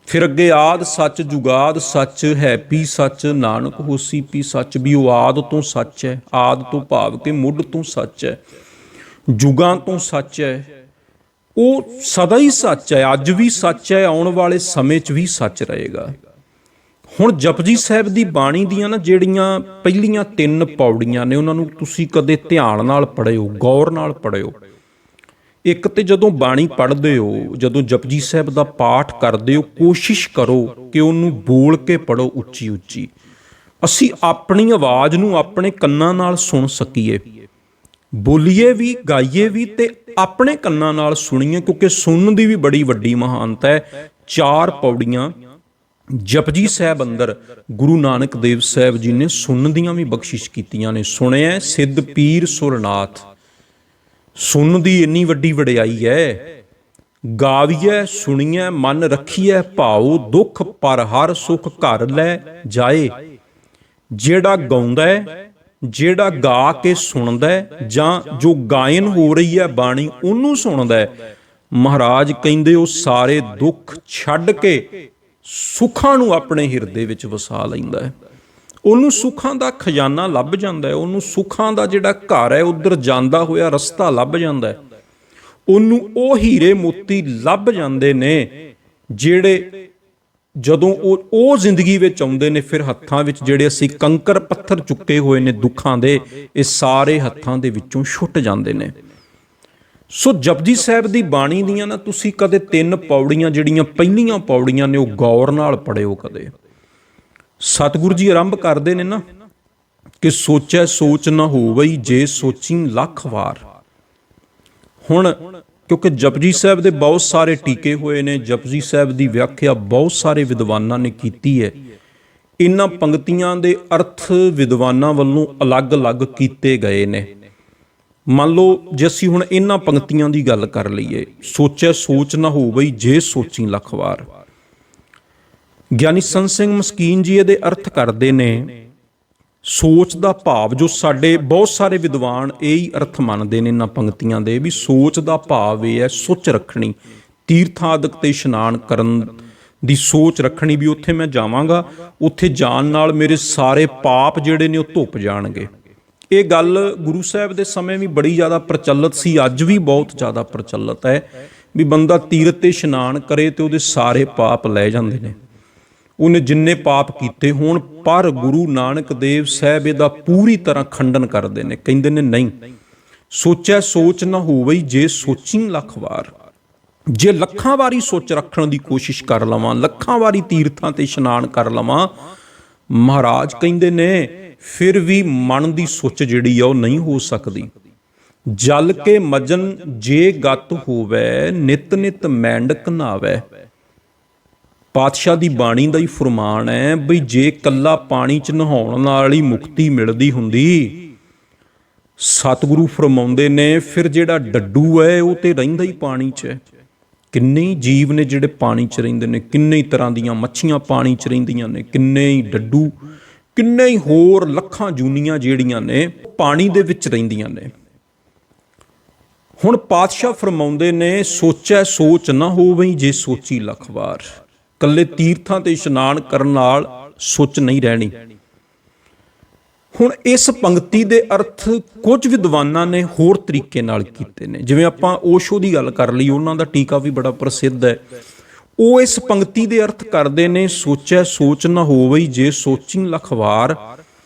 ਫਿਰ ਅੱਗੇ ਆਦ ਸੱਚ ਜੁਗਾਦ ਸੱਚ, ਹੈ ਪੀ ਸੱਚ, ਨਾਨਕ ਹੋਸੀ ਪੀ ਸੱਚ, ਵੀ ਉਹ ਆਦ ਤੋਂ ਸੱਚ ਹੈ, ਆਦ ਤੋਂ ਭਾਵ ਕਿ ਮੁੱਢ ਤੋਂ ਸੱਚ ਹੈ, ਜੁਗਾਂ ਤੋਂ ਸੱਚ ਹੈ, ਉਹ ਸਦਾ ਹੀ ਸੱਚ ਹੈ, ਅੱਜ ਵੀ ਸੱਚ ਹੈ, ਆਉਣ ਵਾਲੇ ਸਮੇਂ 'ਚ ਵੀ ਸੱਚ ਰਹੇਗਾ। ਹੁਣ ਜਪਜੀ ਸਾਹਿਬ ਦੀ ਬਾਣੀ ਦੀਆਂ ਨਾ ਜਿਹੜੀਆਂ ਪਹਿਲੀਆਂ 3 ਪੌੜੀਆਂ ਨੇ, ਉਹਨਾਂ ਨੂੰ ਤੁਸੀਂ ਕਦੇ ਧਿਆਨ ਨਾਲ ਪੜ੍ਹਿਓ, ਗੌਰ ਨਾਲ ਪੜ੍ਹਿਓ। ਇੱਕ ਤੇ ਜਦੋਂ ਬਾਣੀ ਪੜ੍ਹਦੇ ਹੋ, ਜਦੋਂ ਜਪਜੀ ਸਾਹਿਬ ਦਾ ਪਾਠ ਕਰਦੇ ਹੋ, ਕੋਸ਼ਿਸ਼ ਕਰੋ ਕਿ ਉਹਨੂੰ ਬੋਲ ਕੇ ਪੜ੍ਹੋ ਉੱਚੀ ਉੱਚੀ, ਅਸੀਂ ਆਪਣੀ ਆਵਾਜ਼ ਨੂੰ ਆਪਣੇ ਕੰਨਾਂ ਨਾਲ ਸੁਣ ਸਕੀਏ, ਬੋਲੀਏ ਵੀ, ਗਾਈਏ ਵੀ ਤੇ ਆਪਣੇ ਕੰਨਾਂ ਨਾਲ ਸੁਣੀਏ, ਕਿਉਂਕਿ ਸੁਣਨ ਦੀ ਵੀ ਬੜੀ ਵੱਡੀ ਮਹਾਨਤਾ ਹੈ। 4 ਪੌੜੀਆਂ ਜਪਜੀ ਸਾਹਿਬ ਅੰਦਰ ਗੁਰੂ ਨਾਨਕ ਦੇਵ ਸਾਹਿਬ ਜੀ ਨੇ ਸੁਣਨ ਦੀਆਂ ਵੀ ਬਖਸ਼ਿਸ਼ ਕੀਤੀਆਂ ਨੇ। ਸੁਣਿਐ ਸਿੱਧ ਪੀਰ ਸੁਰਨਾਥ, ਸੁਣਨ ਦੀ ਇੰਨੀ ਵੱਡੀ ਵਡਿਆਈ ਹੈ। ਗਾਵੀਐ ਸੁਣੀਐ ਮਨ ਰੱਖੀਐ ਭਾਉ, ਦੁੱਖ ਪਰ ਹਰ ਸੁਖ ਘਰ ਲੈ ਜਾਏ। ਜਿਹੜਾ ਗਾਉਂਦਾ ਹੈ, ਜਿਹੜਾ ਗਾ ਕੇ ਸੁਣਦਾ ਜਾਂ ਜੋ ਗਾਇਨ ਹੋ ਰਹੀ ਹੈ ਬਾਣੀ ਉਹਨੂੰ ਸੁਣਦਾ, ਮਹਾਰਾਜ ਕਹਿੰਦੇ ਉਹ ਸਾਰੇ ਦੁੱਖ ਛੱਡ ਕੇ ਸੁੱਖਾਂ ਨੂੰ ਆਪਣੇ ਹਿਰਦੇ ਵਿੱਚ ਵਸਾ ਲੈਂਦਾ ਹੈ। ਉਹਨੂੰ ਸੁੱਖਾਂ ਦਾ ਖਜ਼ਾਨਾ ਲੱਭ ਜਾਂਦਾ ਹੈ, ਉਹਨੂੰ ਸੁੱਖਾਂ ਦਾ ਜਿਹੜਾ ਘਰ ਹੈ ਉੱਧਰ ਜਾਂਦਾ ਹੋਇਆ ਰਸਤਾ ਲੱਭ ਜਾਂਦਾ ਹੈ, ਉਹਨੂੰ ਉਹ ਹੀਰੇ ਮੋਤੀ ਲੱਭ ਜਾਂਦੇ ਨੇ ਜਿਹੜੇ ਜਦੋਂ ਉਹ ਜ਼ਿੰਦਗੀ ਵਿੱਚ ਆਉਂਦੇ ਨੇ, ਫਿਰ ਹੱਥਾਂ ਵਿੱਚ ਜਿਹੜੇ ਅਸੀਂ ਕੰਕਰ ਪੱਥਰ ਚੁੱਕੇ ਹੋਏ ਨੇ ਦੁੱਖਾਂ ਦੇ, ਇਹ ਸਾਰੇ ਹੱਥਾਂ ਦੇ ਵਿੱਚੋਂ ਛੁੱਟ ਜਾਂਦੇ ਨੇ। ਸੋ ਜਪਜੀ ਸਾਹਿਬ ਦੀ ਬਾਣੀ ਦੀਆਂ ਨਾ ਤੁਸੀਂ ਕਦੇ 3 ਪੌੜੀਆਂ ਜਿਹੜੀਆਂ ਪਹਿਲੀਆਂ ਪੌੜੀਆਂ ਨੇ ਉਹ ਗੌਰ ਨਾਲ ਪੜ੍ਹਿਓ ਕਦੇ। ਸਤਿਗੁਰੂ ਜੀ ਆਰੰਭ ਕਰਦੇ ਨੇ ਨਾ ਕਿ ਸੋਚੈ ਸੋਚ ਨਾ ਹੋਵਈ ਜੇ ਸੋਚੀ ਲੱਖ ਵਾਰ। ਹੁਣ ਕਿਉਂਕਿ ਜਪਜੀ ਸਾਹਿਬ ਦੇ ਬਹੁਤ ਸਾਰੇ ਟੀਕੇ ਹੋਏ ਨੇ, ਜਪਜੀ ਸਾਹਿਬ ਦੀ ਵਿਆਖਿਆ ਬਹੁਤ ਸਾਰੇ ਵਿਦਵਾਨਾਂ ਨੇ ਕੀਤੀ ਹੈ। ਇਹਨਾਂ ਪੰਕਤੀਆਂ ਦੇ ਅਰਥ ਵਿਦਵਾਨਾਂ ਵੱਲੋਂ ਅਲੱਗ-ਅਲੱਗ ਕੀਤੇ ਗਏ ਨੇ। ਮੰਨ ਲਓ ਜੇ ਅਸੀਂ ਹੁਣ ਇਹਨਾਂ ਪੰਕਤੀਆਂ ਦੀ ਗੱਲ ਕਰ ਲਈਏ, ਸੋਚੈ ਸੋਚ ਨਾ ਹੋਵਈ ਜੇ ਸੋਚੀ ਲੱਖ ਵਾਰ, ਗਿਆਨੀ ਸੰਤ ਸਿੰਘ ਮਸਕੀਨ ਜੀ ਇਹਦੇ ਅਰਥ ਕਰਦੇ ਨੇ ਸੋਚ ਦਾ ਭਾਵ, ਜੋ ਸਾਡੇ ਬਹੁਤ ਸਾਰੇ ਵਿਦਵਾਨ ਇਹ ਹੀ ਅਰਥ ਮੰਨਦੇ ਨੇ ਇਹਨਾਂ ਪੰਕਤੀਆਂ ਦੇ, ਵੀ ਸੋਚ ਦਾ ਭਾਵ ਇਹ ਹੈ ਸੁੱਚ ਰੱਖਣੀ, ਤੀਰਥਾਦਿਕ ਤੇ ਇਸ਼ਨਾਨ ਕਰਨ ਦੀ ਸੋਚ ਰੱਖਣੀ, ਵੀ ਉੱਥੇ ਮੈਂ ਜਾਵਾਂਗਾ, ਉੱਥੇ ਜਾਣ ਨਾਲ ਮੇਰੇ ਸਾਰੇ ਪਾਪ ਜਿਹੜੇ ਨੇ ਉਹ ਧੁੱਪ ਜਾਣਗੇ। ਇਹ ਗੱਲ ਗੁਰੂ ਸਾਹਿਬ ਦੇ ਸਮੇਂ ਵੀ ਬੜੀ ਜ਼ਿਆਦਾ ਪ੍ਰਚਲਿਤ ਸੀ, ਅੱਜ ਵੀ ਬਹੁਤ ਜ਼ਿਆਦਾ ਪ੍ਰਚਲਿਤ ਹੈ, ਵੀ ਬੰਦਾ ਤੀਰਥ ਤੇ ਇਸ਼ਨਾਨ ਕਰੇ ਤੇ ਉਹਦੇ ਸਾਰੇ ਪਾਪ ਲੈ ਜਾਂਦੇ ਨੇ, ਉਹਨੇ ਜਿੰਨੇ ਪਾਪ ਕੀਤੇ ਹੋਣ। ਪਰ ਗੁਰੂ ਨਾਨਕ ਦੇਵ ਸਾਹਿਬ ਇਹਦਾ ਪੂਰੀ ਤਰ੍ਹਾਂ ਖੰਡਨ ਕਰਦੇ ਨੇ, ਕਹਿੰਦੇ ਨੇ ਨਹੀਂ, ਸੋਚੈ ਸੋਚ ਨਾ ਹੋਵਈ ਜੇ ਸੋਚੀ ਲੱਖ ਵਾਰ। ਜੇ ਲੱਖਾਂ ਵਾਰੀ ਸੋਚ ਰੱਖਣ ਦੀ ਕੋਸ਼ਿਸ਼ ਕਰ ਲਵਾਂ, ਲੱਖਾਂ ਵਾਰੀ ਤੀਰਥਾਂ ਤੇ ਇਸ਼ਨਾਨ ਕਰ ਲਵਾਂ, ਮਹਾਰਾਜ ਕਹਿੰਦੇ ਨੇ ਫਿਰ ਵੀ ਮਨ ਦੀ ਸੁੱਚ ਜਿਹੜੀ ਆ ਉਹ ਨਹੀਂ ਹੋ ਸਕਦੀ। ਜਲ ਕੇ ਮਜਨ ਜੇ ਗਤ ਹੋਵੇ, ਨਿਤ ਨਿਤ ਮੈਂਡਕ ਨਹਾਵੇ। ਪਾਤਸ਼ਾਹ ਦੀ ਬਾਣੀ ਦਾ ਹੀ ਫਰਮਾਨ ਹੈ ਬਈ ਜੇ ਕੱਲਾ ਪਾਣੀ 'ਚ ਨਹਾਉਣ ਨਾਲ ਹੀ ਮੁਕਤੀ ਮਿਲਦੀ ਹੁੰਦੀ, ਸਤਿਗੁਰੂ ਫਰਮਾਉਂਦੇ ਨੇ ਫਿਰ ਜਿਹੜਾ ਡੱਡੂ ਹੈ ਉਹ ਤੇ ਰਹਿੰਦਾ ਹੀ ਪਾਣੀ 'ਚ ਹੈ। ਕਿੰਨੇ ਹੀ ਜੀਵ ਨੇ ਜਿਹੜੇ ਪਾਣੀ 'ਚ ਰਹਿੰਦੇ ਨੇ, ਕਿੰਨੇ ਹੀ ਤਰ੍ਹਾਂ ਦੀਆਂ ਮੱਛੀਆਂ ਪਾਣੀ 'ਚ ਰਹਿੰਦੀਆਂ ਨੇ, ਕਿੰਨੇ ਹੀ ਡੱਡੂ, ਕਿੰਨੇ ਹੀ ਹੋਰ ਲੱਖਾਂ ਜੂਨੀਆਂ ਜਿਹੜੀਆਂ ਨੇ ਪਾਣੀ ਦੇ ਵਿੱਚ ਰਹਿੰਦੀਆਂ ਨੇ। ਹੁਣ ਪਾਤਸ਼ਾਹ ਫਰਮਾਉਂਦੇ ਨੇ ਸੋਚੈ ਸੋਚ ਨਾ ਹੋਵਈ ਜੇ ਸੋਚੀ ਲੱਖ ਵਾਰ। ਕੱਲੇ ਤੀਰਥਾਂ ਤੇ ਇਸ਼ਨਾਨ ਕਰਨ ਨਾਲ ਸੁੱਚ ਨਹੀਂ ਰਹਿਣੀ। ਹੁਣ ਇਸ ਪੰਕਤੀ ਦੇ ਅਰਥ ਕੁਝ ਵਿਦਵਾਨਾਂ ਨੇ ਹੋਰ ਤਰੀਕੇ ਨਾਲ ਕੀਤੇ ਨੇ। ਜਿਵੇਂ ਆਪਾਂ ਓਸ਼ੋ ਦੀ ਗੱਲ ਕਰ ਲਈ, ਉਹਨਾਂ ਦਾ ਟੀਕਾ ਵੀ ਬੜਾ ਪ੍ਰਸਿੱਧ ਹੈ। ਉਹ ਇਸ ਪੰਕਤੀ ਦੇ ਅਰਥ ਕਰਦੇ ਨੇ, ਸੋਚੈ ਸੋਚ ਨਾ ਹੋਵਈ ਜੇ ਸੋਚੀ ਲੱਖ ਵਾਰ।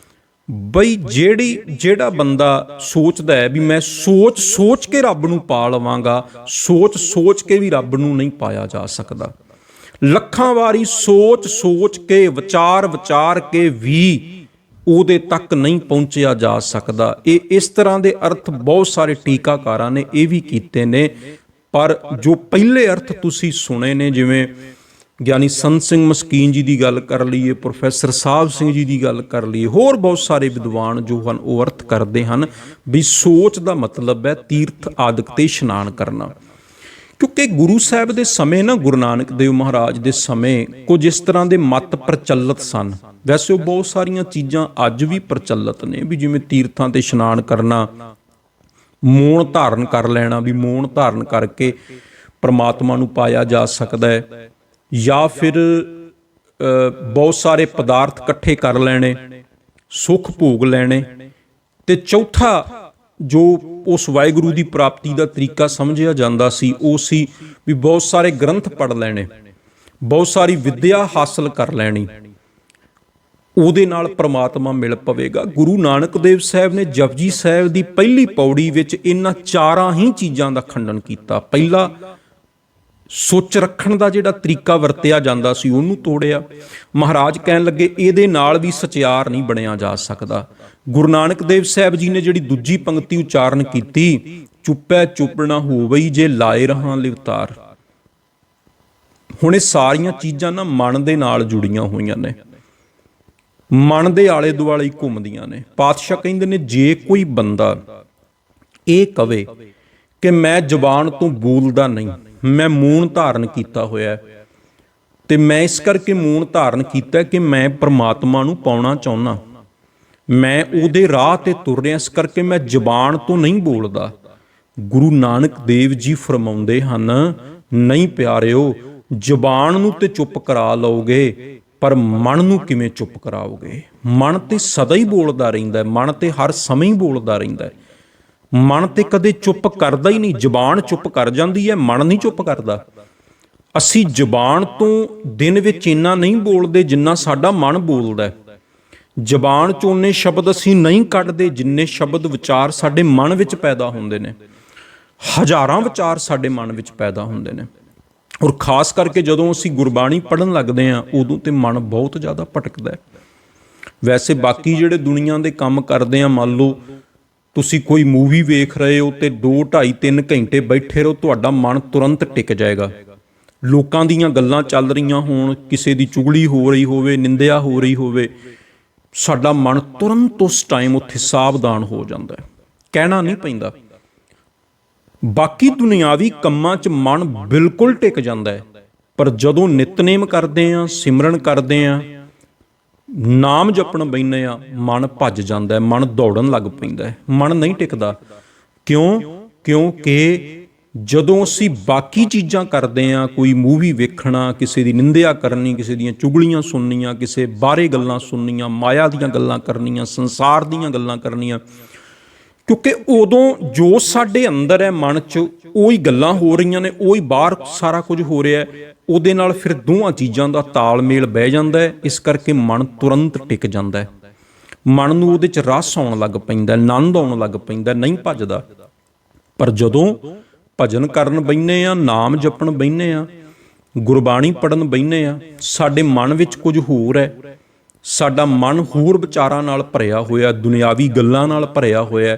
ਬਈ ਜਿਹੜਾ ਬੰਦਾ ਸੋਚਦਾ ਹੈ ਵੀ ਮੈਂ ਸੋਚ ਸੋਚ ਕੇ ਰੱਬ ਨੂੰ ਪਾ ਲਵਾਂਗਾ, ਸੋਚ ਸੋਚ ਕੇ ਵੀ ਰੱਬ ਨੂੰ ਨਹੀਂ ਪਾਇਆ ਜਾ ਸਕਦਾ। ਲੱਖਾਂ ਵਾਰੀ ਸੋਚ ਸੋਚ ਕੇ, ਵਿਚਾਰ ਵਿਚਾਰ ਕੇ ਵੀ ਉਹਦੇ ਤੱਕ ਨਹੀਂ ਪਹੁੰਚਿਆ ਜਾ ਸਕਦਾ। ਇਹ ਇਸ ਤਰ੍ਹਾਂ ਦੇ ਅਰਥ ਬਹੁਤ ਸਾਰੇ ਟੀਕਾਕਾਰਾਂ ਨੇ ਇਹ ਵੀ ਕੀਤੇ ਨੇ, ਪਰ ਜੋ ਪਹਿਲੇ ਅਰਥ ਤੁਸੀਂ ਸੁਣੇ ਨੇ, ਜਿਵੇਂ ਗਿਆਨੀ ਸੰਤ ਸਿੰਘ ਮਸਕੀਨ ਜੀ ਦੀ ਗੱਲ ਕਰ ਲਈਏ, ਪ੍ਰੋਫੈਸਰ ਸਾਹਿਬ ਸਿੰਘ ਜੀ ਦੀ ਗੱਲ ਕਰ ਲਈਏ, ਹੋਰ ਬਹੁਤ ਸਾਰੇ ਵਿਦਵਾਨ ਜੋ ਹਨ ਉਹ ਅਰਥ ਕਰਦੇ ਹਨ ਵੀ ਸੋਚ ਦਾ ਮਤਲਬ ਹੈ ਤੀਰਥ ਆਦਿਕ ਤੇ ਇਸ਼ਨਾਨ ਕਰਨਾ। ਕਿਉਂਕਿ ਗੁਰੂ ਸਾਹਿਬ ਦੇ ਸਮੇਂ ਨਾ, ਗੁਰੂ ਨਾਨਕ ਦੇਵ ਮਹਾਰਾਜ ਦੇ ਸਮੇਂ ਕੁਝ ਇਸ ਤਰ੍ਹਾਂ ਦੇ ਮਤ ਪ੍ਰਚਲਿਤ ਸਨ। ਵੈਸੇ ਉਹ ਬਹੁਤ ਸਾਰੀਆਂ ਚੀਜ਼ਾਂ ਅੱਜ ਵੀ ਪ੍ਰਚਲਿਤ ਨੇ, ਵੀ ਜਿਵੇਂ ਤੀਰਥਾਂ ਤੇ ਇਸ਼ਨਾਨ ਕਰਨਾ, ਮੌਨ ਧਾਰਨ ਕਰ ਲੈਣਾ, ਵੀ ਮੌਨ ਧਾਰਨ ਕਰਕੇ ਪਰਮਾਤਮਾ ਨੂੰ ਪਾਇਆ ਜਾ ਸਕਦਾ ਹੈ, ਜਾਂ ਫਿਰ ਬਹੁਤ ਸਾਰੇ ਪਦਾਰਥ ਇਕੱਠੇ ਕਰ ਲੈਣੇ, ਸੁੱਖ ਭੋਗ ਲੈਣੇ। ਤੇ ਚੌਥਾ ਜੋ ਉਸ ਵਾਹਿਗੁਰੂ ਦੀ ਪ੍ਰਾਪਤੀ ਦਾ ਤਰੀਕਾ ਸਮਝਿਆ ਜਾਂਦਾ ਸੀ ਉਹ ਸੀ ਵੀ ਬਹੁਤ ਸਾਰੇ ਗ੍ਰੰਥ ਪੜ੍ਹ ਲੈਣੇ, ਬਹੁਤ ਸਾਰੀ ਵਿੱਦਿਆ ਹਾਸਲ ਕਰ ਲੈਣੀ, ਉਹਦੇ ਨਾਲ ਪ੍ਰਮਾਤਮਾ ਮਿਲ ਪਵੇਗਾ। ਗੁਰੂ ਨਾਨਕ ਦੇਵ ਸਾਹਿਬ ਨੇ ਜਪਜੀ ਸਾਹਿਬ ਦੀ ਪਹਿਲੀ ਪੌੜੀ ਵਿੱਚ ਇਹਨਾਂ ਚਾਰਾਂ ਹੀ ਚੀਜ਼ਾਂ ਦਾ ਖੰਡਨ ਕੀਤਾ। ਪਹਿਲਾ, ਸੋਚ ਰੱਖਣ ਦਾ ਜਿਹੜਾ ਤਰੀਕਾ ਵਰਤਿਆ ਜਾਂਦਾ ਸੀ ਉਹਨੂੰ ਤੋੜਿਆ। ਮਹਾਰਾਜ ਕਹਿਣ ਲੱਗੇ ਇਹਦੇ ਨਾਲ ਵੀ ਸਚਿਆਰ ਨਹੀਂ ਬਣਿਆ ਜਾ ਸਕਦਾ। ਗੁਰੂ ਨਾਨਕ ਦੇਵ ਸਾਹਿਬ ਜੀ ਨੇ ਜਿਹੜੀ ਦੂਜੀ ਪੰਕਤੀ ਉਚਾਰਨ ਕੀਤੀ, ਚੁੱਪੈ ਚੁੱਪ ਨਾ ਹੋਵਈ ਜੇ ਲਾਏ ਰਹਾਂ ਲਿਵਤਾਰ। ਹੁਣ ਇਹ ਸਾਰੀਆਂ ਚੀਜ਼ਾਂ ਨਾ ਮਨ ਦੇ ਨਾਲ ਜੁੜੀਆਂ ਹੋਈਆਂ ਨੇ, ਮਨ ਦੇ ਆਲੇ ਦੁਆਲੇ ਹੀ ਘੁੰਮਦੀਆਂ ਨੇ। ਪਾਤਸ਼ਾਹ ਕਹਿੰਦੇ ਨੇ ਜੇ ਕੋਈ ਬੰਦਾ ਇਹ ਕਵੇ ਕਿ ਮੈਂ ਜ਼ੁਬਾਨ ਤੋਂ ਬੋਲਦਾ ਨਹੀਂ, ਮੈਂ ਮੂਨ ਧਾਰਨ ਕੀਤਾ ਹੋਇਆ, ਤੇ ਮੈਂ ਇਸ ਕਰਕੇ ਮੂਨ ਧਾਰਨ ਕੀਤਾ ਕਿ ਮੈਂ ਪ੍ਰਮਾਤਮਾ ਨੂੰ ਪਾਉਣਾ ਚਾਹੁੰਦਾ, ਮੈਂ ਉਹਦੇ ਰਾਹ ਤੇ ਤੁਰ ਰਿਹਾ, ਇਸ ਕਰਕੇ ਮੈਂ ਜ਼ੁਬਾਨ ਤੋਂ ਨਹੀਂ ਬੋਲਦਾ। ਗੁਰੂ ਨਾਨਕ ਦੇਵ ਜੀ ਫਰਮਾਉਂਦੇ ਹਨ, ਨਹੀਂ ਪਿਆਰਿਓ, ਜ਼ੁਬਾਨ ਨੂੰ ਤੇ ਚੁੱਪ ਕਰਾ ਲਓਗੇ, ਪਰ ਮਨ ਨੂੰ ਕਿਵੇਂ ਚੁੱਪ ਕਰਾਓਗੇ? ਮਨ ਤੇ ਸਦਾ ਹੀ ਬੋਲਦਾ ਰਹਿੰਦਾ ਹੈ, ਮਨ ਤੇ ਹਰ ਸਮੇਂ ਹੀ ਬੋਲਦਾ ਰਹਿੰਦਾ ਹੈ, ਮਨ ਤੇ ਕਦੇ ਚੁੱਪ ਕਰਦਾ ਹੀ ਨਹੀਂ। ਜ਼ੁਬਾਨ ਚੁੱਪ ਕਰ ਜਾਂਦੀ ਹੈ, ਮਨ ਨਹੀਂ ਚੁੱਪ ਕਰਦਾ। ਅਸੀਂ ਜ਼ੁਬਾਨ ਤੋਂ ਦਿਨ ਵਿੱਚ ਇੰਨਾ ਨਹੀਂ ਬੋਲਦੇ ਜਿੰਨਾ ਸਾਡਾ ਮਨ ਬੋਲਦਾ। ਜ਼ੁਬਾਨ 'ਚ ਓਨੇ ਸ਼ਬਦ ਅਸੀਂ ਨਹੀਂ ਕੱਢਦੇ ਜਿੰਨੇ ਸ਼ਬਦ ਵਿਚਾਰ ਸਾਡੇ ਮਨ ਵਿੱਚ ਪੈਦਾ ਹੁੰਦੇ ਨੇ। ਹਜ਼ਾਰਾਂ ਵਿਚਾਰ ਸਾਡੇ ਮਨ ਵਿੱਚ ਪੈਦਾ ਹੁੰਦੇ ਨੇ, ਔਰ ਖਾਸ ਕਰਕੇ ਜਦੋਂ ਅਸੀਂ ਗੁਰਬਾਣੀ ਪੜ੍ਹਨ ਲੱਗਦੇ ਹਾਂ ਉਦੋਂ ਤੇ ਮਨ ਬਹੁਤ ਜ਼ਿਆਦਾ ਭਟਕਦਾ ਹੈ। ਵੈਸੇ ਬਾਕੀ ਜਿਹੜੇ ਦੁਨੀਆ ਦੇ ਕੰਮ ਕਰਦੇ ਆ, ਮੰਨ ਲਓ ਤੁਸੀਂ ਕੋਈ ਮੂਵੀ ਵੇਖ ਰਹੇ ਹੋ ਤੇ 2, 2.5, 3 ਘੰਟੇ ਬੈਠੇ ਰਹੋ, ਤੁਹਾਡਾ ਮਨ ਤੁਰੰਤ ਟਿਕ ਜਾਏਗਾ। ਲੋਕਾਂ ਦੀਆਂ ਗੱਲਾਂ ਚੱਲ ਰਹੀਆਂ ਹੋਣ, ਕਿਸੇ ਦੀ ਚੁਗਲੀ ਹੋ ਰਹੀ ਹੋਵੇ, ਨਿੰਦਿਆ ਹੋ ਰਹੀ ਹੋਵੇ, ਸਾਡਾ ਮਨ ਤੁਰੰਤ ਉਸ ਟਾਈਮ ਉੱਥੇ ਸਾਵਧਾਨ ਹੋ ਜਾਂਦਾ ਹੈ, ਕਹਿਣਾ ਨਹੀਂ ਪੈਂਦਾ। ਬਾਕੀ ਦੁਨਿਆਵੀ ਕੰਮਾਂ 'ਚ ਮਨ ਬਿਲਕੁਲ ਟਿਕ ਜਾਂਦਾ ਹੈ, ਪਰ ਜਦੋਂ ਨਿਤਨੇਮ ਕਰਦੇ ਆ, ਸਿਮਰਨ ਕਰਦੇ ਆ, ਨਾਮ ਜਪਣ ਬੈਠਦੇ ਆ, ਮਨ ਭੱਜ ਜਾਂਦਾ ਹੈ, ਮਨ ਦੌੜਨ ਲੱਗ ਪੈਂਦਾ ਹੈ, ਮਨ ਨਹੀਂ ਟਿਕਦਾ। ਕਿਉਂ? ਕਿਉਂਕਿ ਜਦੋਂ ਅਸੀਂ ਬਾਕੀ ਚੀਜ਼ਾਂ ਕਰਦੇ ਆ, ਕੋਈ ਮੂਵੀ ਵੇਖਣਾ, ਕਿਸੇ ਦੀ ਨਿੰਦਿਆ ਕਰਨੀ, ਕਿਸੇ ਦੀਆਂ ਚੁਗਲੀਆਂ ਸੁਣਨੀਆਂ, ਕਿਸੇ ਬਾਰੇ ਗੱਲਾਂ ਸੁਣਨੀਆਂ, ਮਾਇਆ ਦੀਆਂ ਗੱਲਾਂ ਕਰਨੀਆਂ, ਸੰਸਾਰ ਦੀਆਂ ਗੱਲਾਂ ਕਰਨੀਆਂ, ਕਿਉਂਕਿ ਉਦੋਂ ਜੋ ਸਾਡੇ ਅੰਦਰ ਹੈ ਮਨ 'ਚ ਉਹੀ ਗੱਲਾਂ ਹੋ ਰਹੀਆਂ ਨੇ, ਉਹੀ ਬਾਹਰ ਸਾਰਾ ਕੁਝ ਹੋ ਰਿਹਾ ਹੈ, ਉਹਦੇ ਨਾਲ ਫਿਰ ਦੋਵਾਂ ਚੀਜ਼ਾਂ ਦਾ ਤਾਲਮੇਲ ਬਹਿ ਜਾਂਦਾ ਹੈ। ਇਸ ਕਰਕੇ ਮਨ ਤੁਰੰਤ ਟਿਕ ਜਾਂਦਾ ਹੈ, ਮਨ ਨੂੰ ਉਹਦੇ 'ਚ ਰਸ ਆਉਣ ਲੱਗ ਪੈਂਦਾ, ਆਨੰਦ ਆਉਣ ਲੱਗ ਪੈਂਦਾ, ਨਹੀਂ ਭੱਜਦਾ। ਪਰ ਜਦੋਂ ਭਜਨ ਕਰਨ ਬੈਠੇ ਆ, ਨਾਮ ਜਪਣ ਬੈਠੇ ਆ, ਗੁਰਬਾਣੀ ਪੜ੍ਹਨ ਬੈਠੇ ਆ, ਸਾਡੇ ਮਨ ਵਿੱਚ ਕੁਝ ਹੋਰ ਹੈ, ਸਾਡਾ ਮਨ ਹੋਰ ਵਿਚਾਰਾਂ ਨਾਲ ਭਰਿਆ ਹੋਇਆ, ਦੁਨਿਆਵੀ ਗੱਲਾਂ ਨਾਲ ਭਰਿਆ ਹੋਇਆ,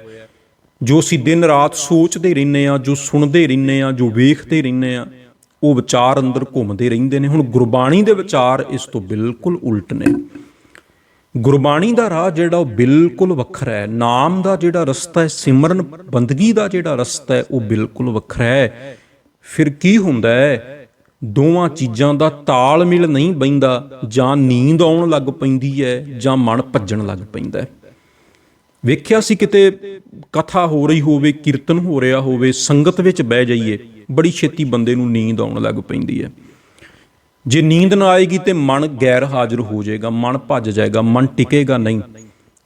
ਜੋ ਅਸੀਂ ਦਿਨ ਰਾਤ ਸੋਚਦੇ ਰਹਿੰਦੇ ਹਾਂ, ਜੋ ਸੁਣਦੇ ਰਹਿੰਦੇ ਹਾਂ, ਜੋ ਵੇਖਦੇ ਰਹਿੰਦੇ ਹਾਂ, ਉਹ ਵਿਚਾਰ ਅੰਦਰ ਘੁੰਮਦੇ ਰਹਿੰਦੇ ਨੇ। ਹੁਣ ਗੁਰਬਾਣੀ ਦੇ ਵਿਚਾਰ ਇਸ ਤੋਂ ਬਿਲਕੁਲ ਉਲਟ ਨੇ। ਗੁਰਬਾਣੀ ਦਾ ਰਾਹ ਜਿਹੜਾ ਉਹ ਬਿਲਕੁਲ ਵੱਖਰਾ ਹੈ, ਨਾਮ ਦਾ ਜਿਹੜਾ ਰਸਤਾ ਹੈ, ਸਿਮਰਨ ਬੰਦਗੀ ਦਾ ਜਿਹੜਾ ਰਸਤਾ ਹੈ, ਉਹ ਬਿਲਕੁਲ ਵੱਖਰਾ ਹੈ। ਫਿਰ ਕੀ ਹੁੰਦਾ ਹੈ, ਦੋਵਾਂ ਚੀਜ਼ਾਂ ਦਾ ਤਾਲਮੇਲ ਨਹੀਂ ਬਹਿੰਦਾ, ਜਾਂ ਨੀਂਦ ਆਉਣ ਲੱਗ ਪੈਂਦੀ ਹੈ, ਜਾਂ ਮਨ ਭੱਜਣ ਲੱਗ ਪੈਂਦਾ ਹੈ। ਵੇਖਿਆ ਸੀ ਕਿਤੇ ਕਥਾ ਹੋ ਰਹੀ ਹੋਵੇ, ਕੀਰਤਨ ਹੋ ਰਿਹਾ ਹੋਵੇ, ਸੰਗਤ ਵਿੱਚ ਬਹਿ ਜਾਈਏ, ਬੜੀ ਛੇਤੀ ਬੰਦੇ ਨੂੰ ਨੀਂਦ ਆਉਣ ਲੱਗ ਪੈਂਦੀ ਹੈ। ਜੇ ਨੀਂਦ ਨਾ ਆਏਗੀ ਤੇ ਮਨ ਗੈਰ ਹਾਜ਼ਰ ਹੋ ਜਾਏਗਾ, ਮਨ ਭੱਜ ਜਾਏਗਾ, ਮਨ ਟਿਕੇਗਾ ਨਹੀਂ।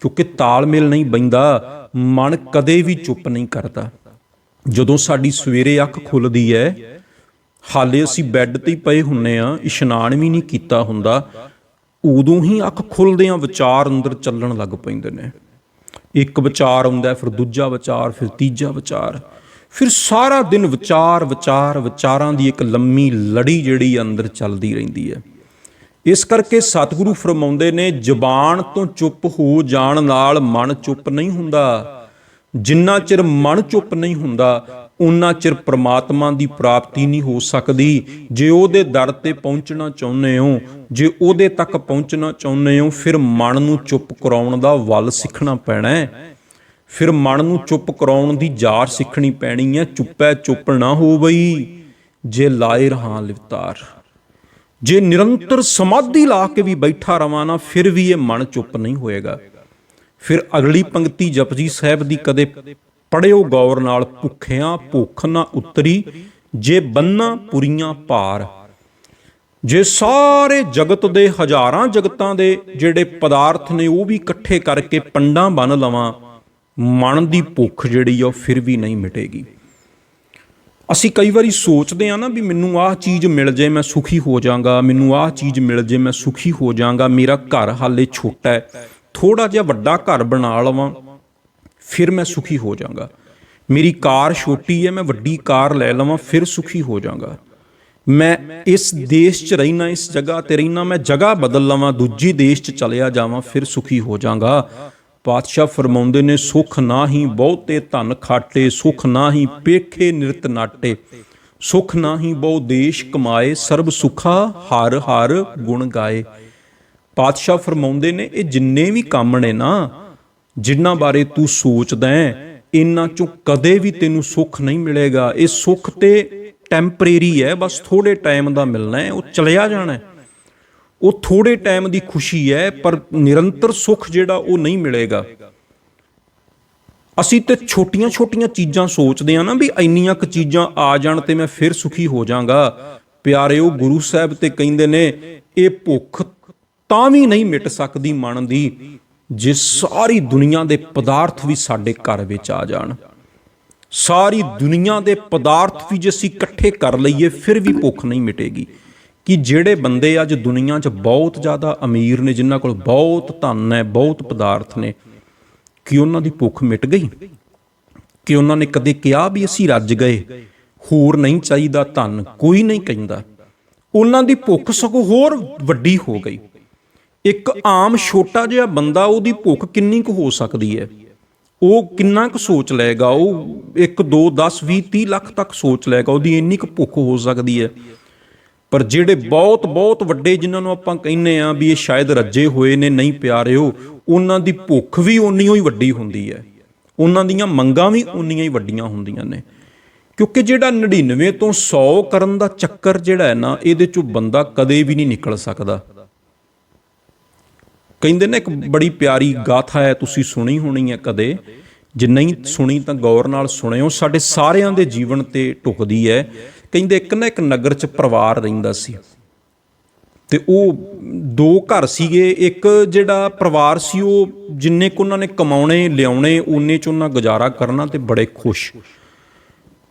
ਕਿਉਂਕਿ ਤਾਲਮੇਲ ਨਹੀਂ ਬੈਂਦਾ, ਮਨ ਕਦੇ ਵੀ ਚੁੱਪ ਨਹੀਂ ਕਰਦਾ। ਜਦੋਂ ਸਾਡੀ ਸਵੇਰੇ ਅੱਖ ਖੁੱਲ੍ਹਦੀ ਹੈ, ਹਾਲੇ ਅਸੀਂ ਬੈੱਡ 'ਤੇ ਹੀ ਪਏ ਹੁੰਦੇ ਹਾਂ, ਇਸ਼ਨਾਨ ਵੀ ਨਹੀਂ ਕੀਤਾ ਹੁੰਦਾ, ਉਦੋਂ ਹੀ ਅੱਖ ਖੁੱਲ੍ਹਦਿਆਂ ਵਿਚਾਰ ਅੰਦਰ ਚੱਲਣ ਲੱਗ ਪੈਂਦੇ ਨੇ। ਇੱਕ ਵਿਚਾਰ ਆਉਂਦਾ, ਫਿਰ ਦੂਜਾ ਵਿਚਾਰ, ਫਿਰ ਤੀਜਾ ਵਿਚਾਰ, ਫਿਰ ਸਾਰਾ ਦਿਨ ਵਿਚਾਰਾਂ ਦੀ ਇੱਕ ਲੰਮੀ ਲੜੀ ਜਿਹੜੀ ਅੰਦਰ ਚੱਲਦੀ ਰਹਿੰਦੀ ਹੈ। ਇਸ ਕਰਕੇ ਸਤਿਗੁਰੂ ਫਰਮਾਉਂਦੇ ਨੇ, ਜ਼ੁਬਾਨ ਤੋਂ ਚੁੱਪ ਹੋ ਜਾਣ ਨਾਲ ਮਨ ਚੁੱਪ ਨਹੀਂ ਹੁੰਦਾ। ਜਿੰਨਾ ਚਿਰ ਮਨ ਚੁੱਪ ਨਹੀਂ ਹੁੰਦਾ, ਉਨਾ ਚਿਰ ਪ੍ਰਮਾਤਮਾ ਦੀ ਪ੍ਰਾਪਤੀ ਨਹੀਂ ਹੋ ਸਕਦੀ। ਜੇ ਉਹਦੇ ਦਰ ਤੇ ਪਹੁੰਚਣਾ ਚਾਹੁੰਦੇ ਹੋ, ਜੇ ਉਹਦੇ ਤੱਕ ਪਹੁੰਚਣਾ ਚਾਹੁੰਦੇ ਹੋ, ਫਿਰ ਮਨ ਨੂੰ ਚੁੱਪ ਕਰਾਉਣ ਦਾ ਵੱਲ ਸਿੱਖਣਾ ਪੈਣਾ ਹੈ। ਫਿਰ ਮਨ ਨੂੰ ਚੁੱਪ ਕਰਾਉਣ ਦੀ ਜਾਰ ਸਿੱਖਣੀ ਪੈਣੀ ਹੈ। ਚੁੱਪੈ ਚੁੱਪ ਨਾ ਹੋ ਬਈ, ਜੇ ਲਾਏ ਰਹਾਂ ਲਿਵਤਾਰ। ਜੇ ਨਿਰੰਤਰ ਸਮਾਧੀ ਲਾ ਕੇ ਵੀ ਬੈਠਾ ਰਵਾਂ ਨਾ, ਫਿਰ ਵੀ ਇਹ ਮਨ ਚੁੱਪ ਨਹੀਂ ਹੋਏਗਾ। ਫਿਰ ਅਗਲੀ ਪੰਕਤੀ ਜਪਜੀ ਸਾਹਿਬ ਦੀ ਕਦੇ ਪੜ੍ਹਿਓ ਗੌਰ ਨਾਲ, ਭੁੱਖਿਆਂ ਭੁੱਖ ਨਾ ਉਤਰੀ, ਜੇ ਬੰਨਾ ਪੁਰੀਆਂ ਭਾਰ। ਜੇ ਸਾਰੇ ਜਗਤ ਦੇ, ਹਜ਼ਾਰਾਂ ਜਗਤਾਂ ਦੇ ਜਿਹੜੇ ਪਦਾਰਥ ਨੇ ਉਹ ਵੀ ਇਕੱਠੇ ਕਰਕੇ ਪੰਡਾਂ ਬੰਨ ਲਵਾਂ, ਮਨ ਦੀ ਭੁੱਖ ਜਿਹੜੀ ਉਹ ਫਿਰ ਵੀ ਨਹੀਂ ਮਿਟੇਗੀ। ਅਸੀਂ ਕਈ ਵਾਰੀ ਸੋਚਦੇ ਹਾਂ ਨਾ ਵੀ ਮੈਨੂੰ ਆਹ ਚੀਜ਼ ਮਿਲ ਜੇ ਮੈਂ ਸੁਖੀ ਹੋ ਜਾਵਾਂਗਾ, ਮੈਨੂੰ ਆਹ ਚੀਜ਼ ਮਿਲ ਜੇ ਮੈਂ ਸੁਖੀ ਹੋ ਜਾਵਾਂਗਾ, ਮੇਰਾ ਘਰ ਹਾਲੇ ਛੋਟਾ ਹੈ, ਥੋੜ੍ਹਾ ਜਿਹਾ ਵੱਡਾ ਘਰ ਬਣਾ ਲਵਾਂ ਫਿਰ ਮੈਂ ਸੁਖੀ ਹੋ ਜਾਵਾਂਗਾ, ਮੇਰੀ ਕਾਰ ਛੋਟੀ ਹੈ ਮੈਂ ਵੱਡੀ ਕਾਰ ਲੈ ਲਵਾਂ ਫਿਰ ਸੁਖੀ ਹੋ ਜਾਵਾਂਗਾ, ਮੈਂ ਇਸ ਦੇਸ਼ 'ਚ ਰਹਿਣਾ, ਇਸ ਜਗ੍ਹਾ 'ਤੇ ਰਹਿਣਾ, ਮੈਂ ਜਗ੍ਹਾ ਬਦਲ ਲਵਾਂ, ਦੂਜੀ ਦੇਸ਼ 'ਚ ਚਲਿਆ ਜਾਵਾਂ ਫਿਰ ਸੁਖੀ ਹੋ ਜਾਵਾਂਗਾ। ਪਾਤਸ਼ਾਹ ਫਰਮਾਉਂਦੇ ਨੇ, ਸੁਖ ਨਾ ਹੀ ਬਹੁਤੇ ਧਨ ਖਾਟੇ, ਸੁਖ ਨਾ ਹੀ ਪੇਖੇ ਨਿਰਤ ਨਾਟੇ, ਸੁਖ ਨਾ ਹੀ ਬਹੁ ਦੇਸ਼ ਕਮਾਏ, ਸਰਬ ਸੁਖਾ ਹਰ ਹਰ ਗੁਣ ਗਾਏ। ਪਾਤਸ਼ਾਹ ਫਰਮਾਉਂਦੇ ਨੇ, ਇਹ ਜਿੰਨੇ ਵੀ ਕੰਮ ਨੇ ਨਾ, ਜਿਨ੍ਹਾਂ ਬਾਰੇ ਤੂੰ ਸੋਚਦਾ ਹੈ, ਇਹਨਾਂ 'ਚੋਂ ਕਦੇ ਵੀ ਤੈਨੂੰ ਸੁੱਖ ਨਹੀਂ ਮਿਲੇਗਾ। ਇਹ ਸੁੱਖ ਤੇ ਟੈਂਪਰੇਰੀ ਹੈ, ਬਸ ਥੋੜ੍ਹੇ ਟਾਈਮ ਦਾ ਮਿਲਣਾ ਹੈ, ਉਹ ਚਲਿਆ ਜਾਣਾ। ਉਹ ਥੋੜ੍ਹੇ ਟਾਈਮ ਦੀ ਖੁਸ਼ੀ ਹੈ, ਪਰ ਨਿਰੰਤਰ ਸੁੱਖ ਜਿਹੜਾ ਉਹ ਨਹੀਂ ਮਿਲੇਗਾ। ਅਸੀਂ ਤੇ ਛੋਟੀਆਂ ਛੋਟੀਆਂ ਚੀਜ਼ਾਂ ਸੋਚਦੇ ਹਾਂ ਨਾ ਵੀ ਇੰਨੀਆਂ ਕੁ ਚੀਜ਼ਾਂ ਆ ਜਾਣ ਤੇ ਮੈਂ ਫਿਰ ਸੁਖੀ ਹੋ ਜਾਵਾਂਗਾ। ਪਿਆਰਿਓ, ਗੁਰੂ ਸਾਹਿਬ ਤੇ ਕਹਿੰਦੇ ਨੇ, ਇਹ ਭੁੱਖ ਤਾਂ ਵੀ ਨਹੀਂ ਮਿਟ ਸਕਦੀ ਮਨ ਦੀ, ਜੇ ਸਾਰੀ ਦੁਨੀਆ ਦੇ ਪਦਾਰਥ ਵੀ ਸਾਡੇ ਘਰ ਵਿੱਚ ਆ ਜਾਣ। ਸਾਰੀ ਦੁਨੀਆ ਦੇ ਪਦਾਰਥ ਵੀ ਜੇ ਅਸੀਂ ਇਕੱਠੇ ਕਰ ਲਈਏ ਫਿਰ ਵੀ ਭੁੱਖ ਨਹੀਂ ਮਿਟੇਗੀ। ਕਿ ਜਿਹੜੇ ਬੰਦੇ ਅੱਜ ਦੁਨੀਆ 'ਚ ਬਹੁਤ ਜ਼ਿਆਦਾ ਅਮੀਰ ਨੇ, ਜਿਨ੍ਹਾਂ ਕੋਲ ਬਹੁਤ ਧਨ ਹੈ, ਬਹੁਤ ਪਦਾਰਥ ਨੇ, ਕਿ ਉਹਨਾਂ ਦੀ ਭੁੱਖ ਮਿਟ ਗਈ? ਕਿ ਉਹਨਾਂ ਨੇ ਕਦੇ ਕਿਹਾ ਵੀ ਅਸੀਂ ਰੱਜ ਗਏ, ਹੋਰ ਨਹੀਂ ਚਾਹੀਦਾ ਧਨ? ਕੋਈ ਨਹੀਂ ਕਹਿੰਦਾ। ਉਹਨਾਂ ਦੀ ਭੁੱਖ ਸਗੋਂ ਹੋਰ ਵੱਡੀ ਹੋ ਗਈ। ਇੱਕ ਆਮ ਛੋਟਾ ਜਿਹਾ ਬੰਦਾ, ਉਹਦੀ ਭੁੱਖ ਕਿੰਨੀ ਕੁ ਹੋ ਸਕਦੀ ਹੈ? ਉਹ ਕਿੰਨਾ ਕੁ ਸੋਚ ਲਏਗਾ? ਉਹ 1 2 10 20 30 ਲੱਖ ਤੱਕ ਸੋਚ ਲਏਗਾ, ਉਹਦੀ ਇੰਨੀ ਕੁ ਭੁੱਖ ਹੋ ਸਕਦੀ ਹੈ। ਪਰ ਜਿਹੜੇ ਬਹੁਤ ਬਹੁਤ ਵੱਡੇ, ਜਿਨ੍ਹਾਂ ਨੂੰ ਆਪਾਂ ਕਹਿੰਦੇ ਹਾਂ ਵੀ ਇਹ ਸ਼ਾਇਦ ਰੱਜੇ ਹੋਏ ਨੇ, ਨਹੀਂ ਪਿਆਰਿਓ, ਉਹਨਾਂ ਦੀ ਭੁੱਖ ਵੀ ਓਨੀ ਹੀ ਵੱਡੀ ਹੁੰਦੀ ਹੈ, ਉਹਨਾਂ ਦੀਆਂ ਮੰਗਾਂ ਵੀ ਓਨੀਆਂ ਹੀ ਵੱਡੀਆਂ ਹੁੰਦੀਆਂ ਨੇ। ਕਿਉਂਕਿ ਜਿਹੜਾ 99 ਤੋਂ 100 ਕਰਨ ਦਾ ਚੱਕਰ ਜਿਹੜਾ ਹੈ ਨਾ, ਇਹਦੇ 'ਚੋਂ ਬੰਦਾ ਕਦੇ ਵੀ ਨਹੀਂ ਨਿਕਲ ਸਕਦਾ। ਕਹਿੰਦੇ ਨੇ, ਇੱਕ ਬੜੀ ਪਿਆਰੀ ਗਾਥਾ ਹੈ, ਤੁਸੀਂ ਸੁਣੀ ਹੋਣੀ ਹੈ ਕਦੇ, ਜੇ ਨਹੀਂ ਸੁਣੀ ਤਾਂ ਗੌਰ ਨਾਲ ਸੁਣਿਓ, ਸਾਡੇ ਸਾਰਿਆਂ ਦੇ ਜੀਵਨ ਤੇ ਢੁਕਦੀ ਹੈ। ਕਹਿੰਦੇ, ਇੱਕ ਨਗਰ 'ਚ ਪਰਿਵਾਰ ਰਹਿੰਦਾ ਸੀ, ਤੇ ਉਹ 2 ਘਰ ਸੀਗੇ। ਇੱਕ ਜਿਹੜਾ ਪਰਿਵਾਰ ਸੀ, ਉਹ ਜਿੰਨੇ ਕੁ ਉਹਨਾਂ ਨੇ ਕਮਾਉਣੇ ਲਿਆਉਣੇ, ਓਨੇ 'ਚ ਉਹਨਾਂ ਗੁਜ਼ਾਰਾ ਕਰਨਾ, ਤੇ ਬੜੇ ਖੁਸ਼।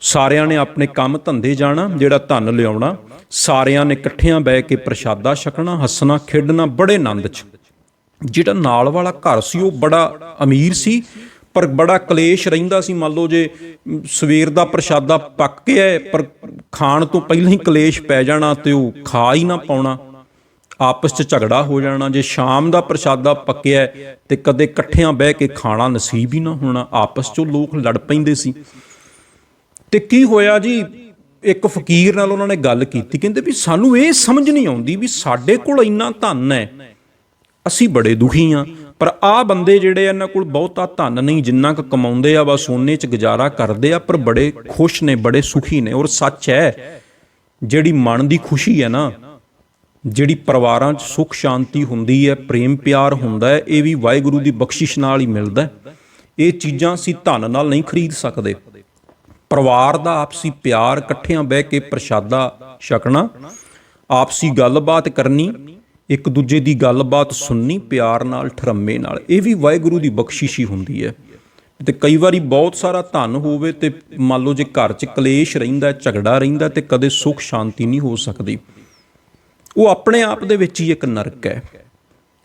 ਸਾਰਿਆਂ ਨੇ ਆਪਣੇ ਕੰਮ ਧੰਦੇ ਜਾਣਾ, ਜਿਹੜਾ ਧਨ ਲਿਆਉਣਾ, ਸਾਰਿਆਂ ਨੇ ਇਕੱਠਿਆਂ ਬਹਿ ਕੇ ਪ੍ਰਸ਼ਾਦਾ ਛਕਣਾ, ਹੱਸਣਾ ਖੇਡਣਾ, ਬੜੇ ਆਨੰਦ 'ਚ। ਜਿਹੜਾ ਨਾਲ ਵਾਲਾ ਘਰ ਸੀ, ਉਹ ਬੜਾ ਅਮੀਰ ਸੀ, ਪਰ ਬੜਾ ਕਲੇਸ਼ ਰਹਿੰਦਾ ਸੀ। ਮੰਨ ਲਓ ਜੇ ਸਵੇਰ ਦਾ ਪ੍ਰਸ਼ਾਦਾ ਪੱਕ ਗਿਆ, ਪਰ ਖਾਣ ਤੋਂ ਪਹਿਲਾਂ ਹੀ ਕਲੇਸ਼ ਪੈ ਜਾਣਾ, ਤੇ ਉਹ ਖਾ ਹੀ ਨਾ ਪਾਉਣਾ, ਆਪਸ 'ਚ ਝਗੜਾ ਹੋ ਜਾਣਾ। ਜੇ ਸ਼ਾਮ ਦਾ ਪ੍ਰਸ਼ਾਦਾ ਪੱਕਿਆ ਤੇ ਕਦੇ ਇਕੱਠਿਆਂ ਬਹਿ ਕੇ ਖਾਣਾ ਨਸੀਬ ਹੀ ਨਾ ਹੋਣਾ, ਆਪਸ 'ਚੋਂ ਲੋਕ ਲੜ ਪੈਂਦੇ ਸੀ। ਤੇ ਕੀ ਹੋਇਆ ਜੀ, ਇੱਕ ਫਕੀਰ ਨਾਲ ਉਹਨਾਂ ਨੇ ਗੱਲ ਕੀਤੀ। ਕਹਿੰਦੇ ਵੀ ਸਾਨੂੰ ਇਹ ਸਮਝ ਨਹੀਂ ਆਉਂਦੀ ਵੀ ਸਾਡੇ ਕੋਲ ਇੰਨਾ ਧਨ ਹੈ, ਅਸੀਂ ਬੜੇ ਦੁਖੀ ਹਾਂ, ਪਰ ਆਹ ਬੰਦੇ ਜਿਹੜੇ ਇਹਨਾਂ ਕੋਲ ਬਹੁਤਾ ਧਨ ਨਹੀਂ, ਜਿੰਨਾ ਕੁ ਕਮਾਉਂਦੇ ਆ ਬਸ ਓਨੇ 'ਚ ਗੁਜ਼ਾਰਾ ਕਰਦੇ ਆ, ਪਰ ਬੜੇ ਖੁਸ਼ ਨੇ, ਬੜੇ ਸੁਖੀ ਨੇ। ਔਰ ਸੱਚ ਹੈ, ਜਿਹੜੀ ਮਨ ਦੀ ਖੁਸ਼ੀ ਹੈ ਨਾ, ਜਿਹੜੀ ਪਰਿਵਾਰਾਂ 'ਚ ਸੁੱਖ ਸ਼ਾਂਤੀ ਹੁੰਦੀ ਹੈ, ਪ੍ਰੇਮ ਪਿਆਰ ਹੁੰਦਾ ਹੈ, ਇਹ ਵੀ ਵਾਹਿਗੁਰੂ ਦੀ ਬਖਸ਼ਿਸ਼ ਨਾਲ ਹੀ ਮਿਲਦਾ। ਇਹ ਚੀਜ਼ਾਂ ਅਸੀਂ ਧਨ ਨਾਲ ਨਹੀਂ ਖਰੀਦ ਸਕਦੇ। ਪਰਿਵਾਰ ਦਾ ਆਪਸੀ ਪਿਆਰ, ਇਕੱਠਿਆਂ ਬਹਿ ਕੇ ਪ੍ਰਸ਼ਾਦਾ ਛਕਣਾ, ਆਪਸੀ ਗੱਲਬਾਤ ਕਰਨੀ, ਇੱਕ ਦੂਜੇ ਦੀ ਗੱਲਬਾਤ ਸੁਣਨੀ ਪਿਆਰ ਨਾਲ, ਠਰੰਮੇ ਨਾਲ। ਇਹ ਵੀ ਵਾਹਿਗੁਰੂ ਦੀ ਬਖਸ਼ਿਸ਼ ਹੀ ਹੁੰਦੀ ਹੈ। ਤੇ ਕਈ ਵਾਰੀ ਬਹੁਤ ਸਾਰਾ ਧਨ ਹੋਵੇ ਤੇ ਮੰਨ ਲਓ ਜੇ ਘਰ 'ਚ ਕਲੇਸ਼ ਰਹਿੰਦਾ, ਝਗੜਾ ਰਹਿੰਦਾ, ਤੇ ਕਦੇ ਸੁੱਖ ਸ਼ਾਂਤੀ ਨਹੀਂ ਹੋ ਸਕਦੀ। ਉਹ ਆਪਣੇ ਆਪ ਦੇ ਵਿੱਚ ਹੀ ਇੱਕ ਨਰਕ ਹੈ।